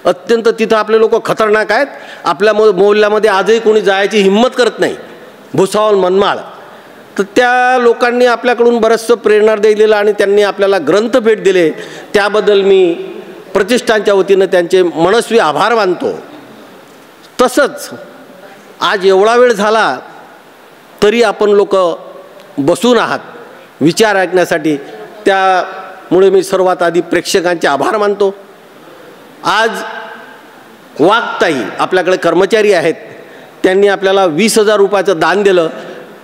अत्यंत तिथं आपले लोक खतरनाक आहेत. आपल्या मोहल्ल्यामध्ये आजही कोणी जायची हिंमत करत नाही, भुसावळ मनमाळ. तर त्या लोकांनी आपल्याकडून बरंचसं प्रेरणा दिलेलं आणि त्यांनी आपल्याला ग्रंथ भेट दिले, त्याबद्दल मी प्रतिष्ठानच्या वतीनं त्यांचे मनस्वी आभार मानतो. तसंच आज एवढा वेळ झाला तरी आपण लोक बसून आहात विचार ऐकण्यासाठी, त्यामुळे मी सर्वात आधी प्रेक्षकांचे आभार मानतो. आज वाघताई आपल्याकडे कर्मचारी आहेत, त्यांनी आपल्याला 20,000 रुपयाचं दान दिलं.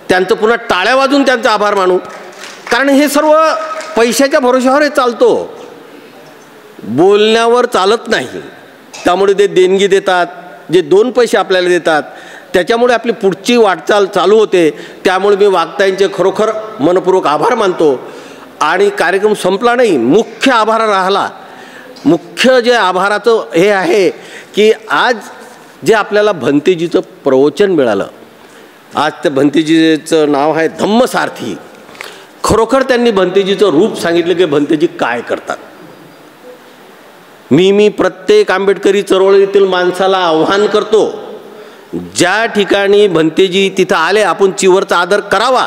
त्यांचं पुन्हा टाळ्या वाजून त्यांचा आभार मानू, कारण हे सर्व पैशाच्या भरोश्यावर हे चालतो, बोलण्यावर चालत नाही. त्यामुळे ते देणगी देतात, जे 2 पैसे आपल्याला देतात, त्याच्यामुळे आपली पुढची वाटचाल चालू होते. त्यामुळे मी वाघताईंचे खरोखर मनपूर्वक आभार मानतो. आणि कार्यक्रम संपला नाही, मुख्य आभार राहिला. मुख्य जे आभाराचं हे आहे की आज जे आपल्याला भंतेजीचं प्रवचन मिळालं, आज त्या भंतेजीचं नाव आहे धम्मसारथी. खरोखर त्यांनी भंतेजीचं रूप सांगितलं की भंतेजी काय करतात. मी प्रत्येक आंबेडकरी चळवळीतील माणसाला आव्हान करतो, ज्या ठिकाणी भंतेजी तिथं आले आपण चिवरचा आदर करावा.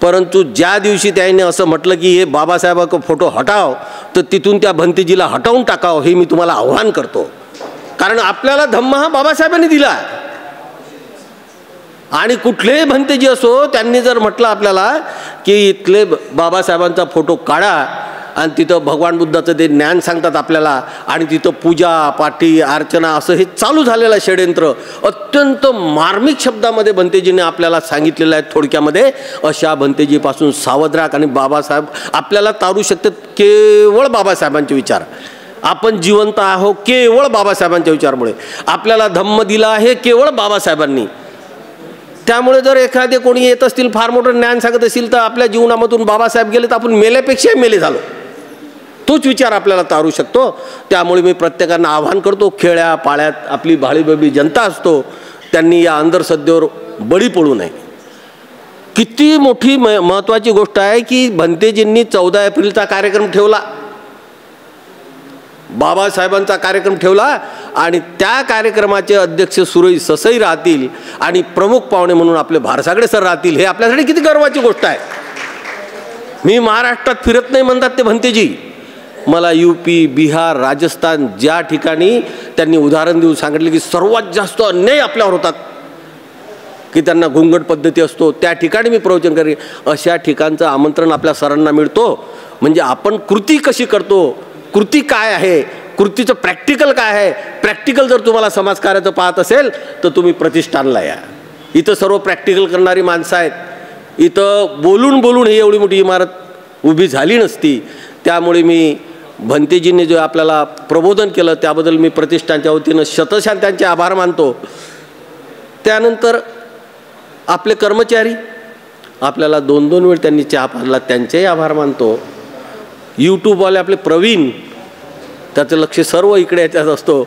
परंतु ज्या दिवशी त्याने असं म्हटलं की हे बाबासाहेबांचा फोटो हटाव, तर तिथून त्या भंतेजीला हटवून टाकावं, हे मी तुम्हाला आव्हान करतो. कारण आपल्याला धम्म हा बाबासाहेबांनी दिला. आणि कुठलेही भंतेजी असो, त्यांनी जर म्हटलं आपल्याला की इथले बाबासाहेबांचा फोटो काढा आणि तिथं भगवान बुद्धाचं ते ज्ञान सांगतात आपल्याला, आणि तिथं पूजा पाठी अर्चना असं हे चालू झालेलं षड्यंत्र अत्यंत मार्मिक शब्दामध्ये भंतेजीने आपल्याला सांगितलेलं आहे. थोडक्यामध्ये अशा भंतेजीपासून सावध राहा. आणि बाबासाहेब आपल्याला तारू शकतात केवळ बाबासाहेबांचे विचार. आपण जिवंत आहोत केवळ बाबासाहेबांच्या विचारामुळे. आपल्याला धम्म दिला आहे केवळ बाबासाहेबांनी. त्यामुळे जर एखादे कोणी येत असतील, फार मोठं ज्ञान सांगत असतील, तर आपल्या जीवनामधून बाबासाहेब गेले तर आपण मेल्यापेक्षाही मेले झालो, तोच विचार आपल्याला तारू शकतो. त्यामुळे मी प्रत्येकांना आवाहन करतो, खेड्या पाळ्यात आपली भाळीबेबी जनता असतो, त्यांनी या अंधश्रद्धेवर बळी पडू नये. किती मोठी महत्त्वाची गोष्ट आहे की भंतेजींनी 14 एप्रिलचा कार्यक्रम ठेवला, बाबासाहेबांचा कार्यक्रम ठेवला, आणि त्या कार्यक्रमाचे अध्यक्ष सुरेश ससाई राहतील आणि प्रमुख पाहुणे म्हणून आपले भारसागडे सर राहतील. हे आपल्यासाठी किती गर्वाची गोष्ट आहे. मी महाराष्ट्रात फिरत नाही म्हणतात ते भंतेजी, मला UP बिहार राजस्थान ज्या ठिकाणी त्यांनी उदाहरण देऊन सांगितले की सर्वात जास्त अन्याय आपल्यावर होतात, की त्यांना घुंगट पद्धती असतो, त्या ठिकाणी मी प्रवचन करेन. अशा ठिकाणचं आमंत्रण आपल्या सरांना मिळतो. म्हणजे आपण कृती कशी करतो कृती काय आहे, कृतीचं प्रॅक्टिकल काय आहे. प्रॅक्टिकल जर तुम्हाला समाजकार्याचं पाहत असेल तर तुम्ही प्रतिष्ठानला या. इथं सर्व प्रॅक्टिकल करणारी माणसं आहेत. इथं बोलून बोलून ही एवढी मोठी इमारत उभी झाली नसती. त्यामुळे मी भंतेजींनी जो आपल्याला प्रबोधन केलं त्याबद्दल मी प्रतिष्ठानच्या वतीनं शतशः त्यांचे आभार मानतो. त्यानंतर आपले कर्मचारी, आपल्याला 2-2 वेळ त्यांनी चहा पाजला, त्यांचेही आभार मानतो. यूट्यूबवाले आपले प्रवीण, त्याचं लक्ष सर्व इकडे याच्यात असतो.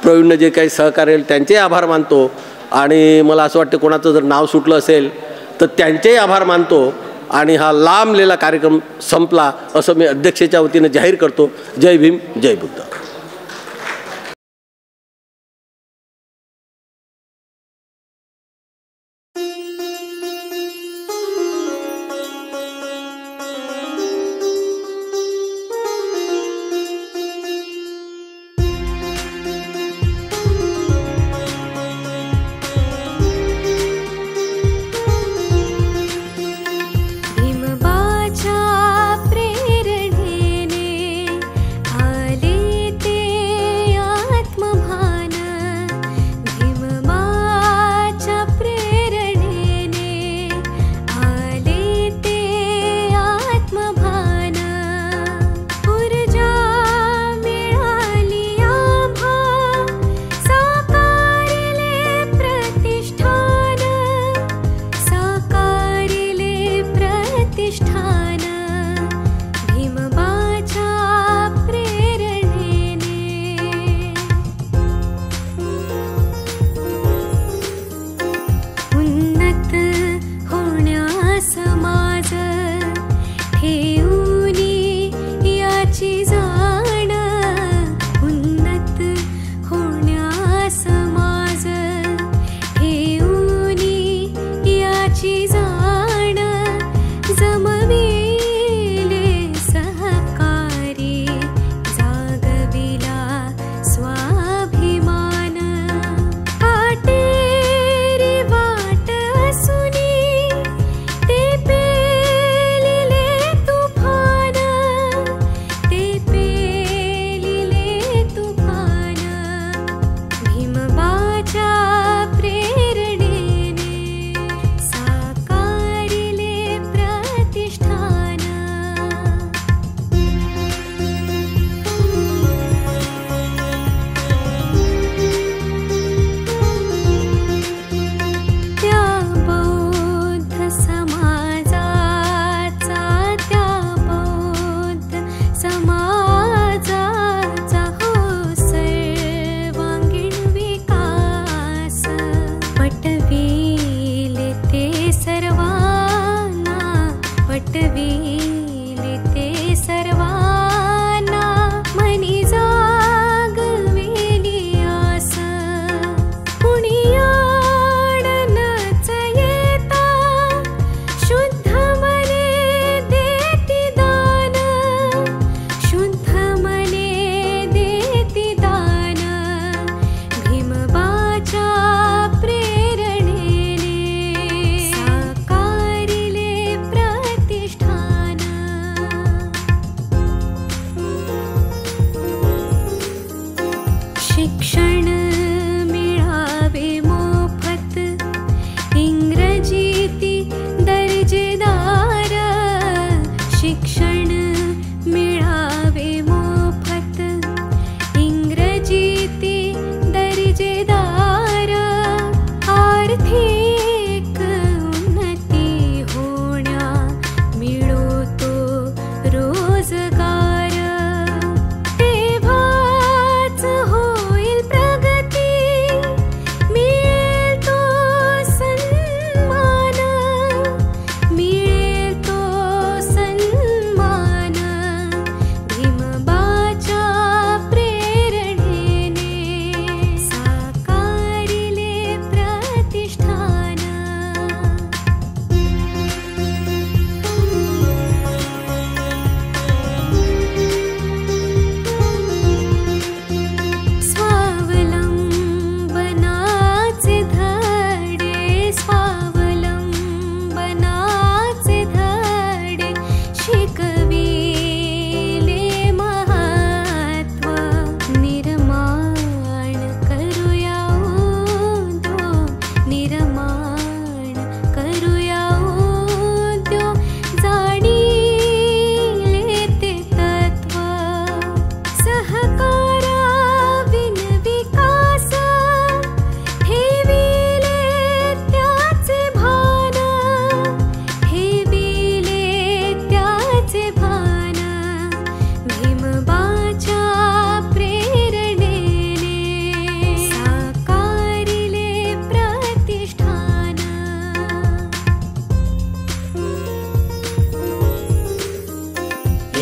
प्रवीणनं जे काही सहकार्य त्यांचेही आभार मानतो. आणि मला असं वाटतं कोणाचं जर नाव सुटलं असेल तर त्यांचेही आभार मानतो. आणि हा लांबलेला कार्यक्रम संपला असं मी अध्यक्षेच्या वतीनं जाहीर करतो. जय भीम, जय बुद्ध.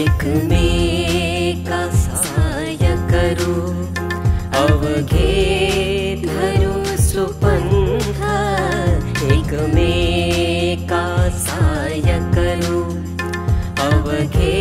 एकमेका सहाय्य करू, अवघे धरू सुपंथ, एकमेका सहाय्य करू, अवघे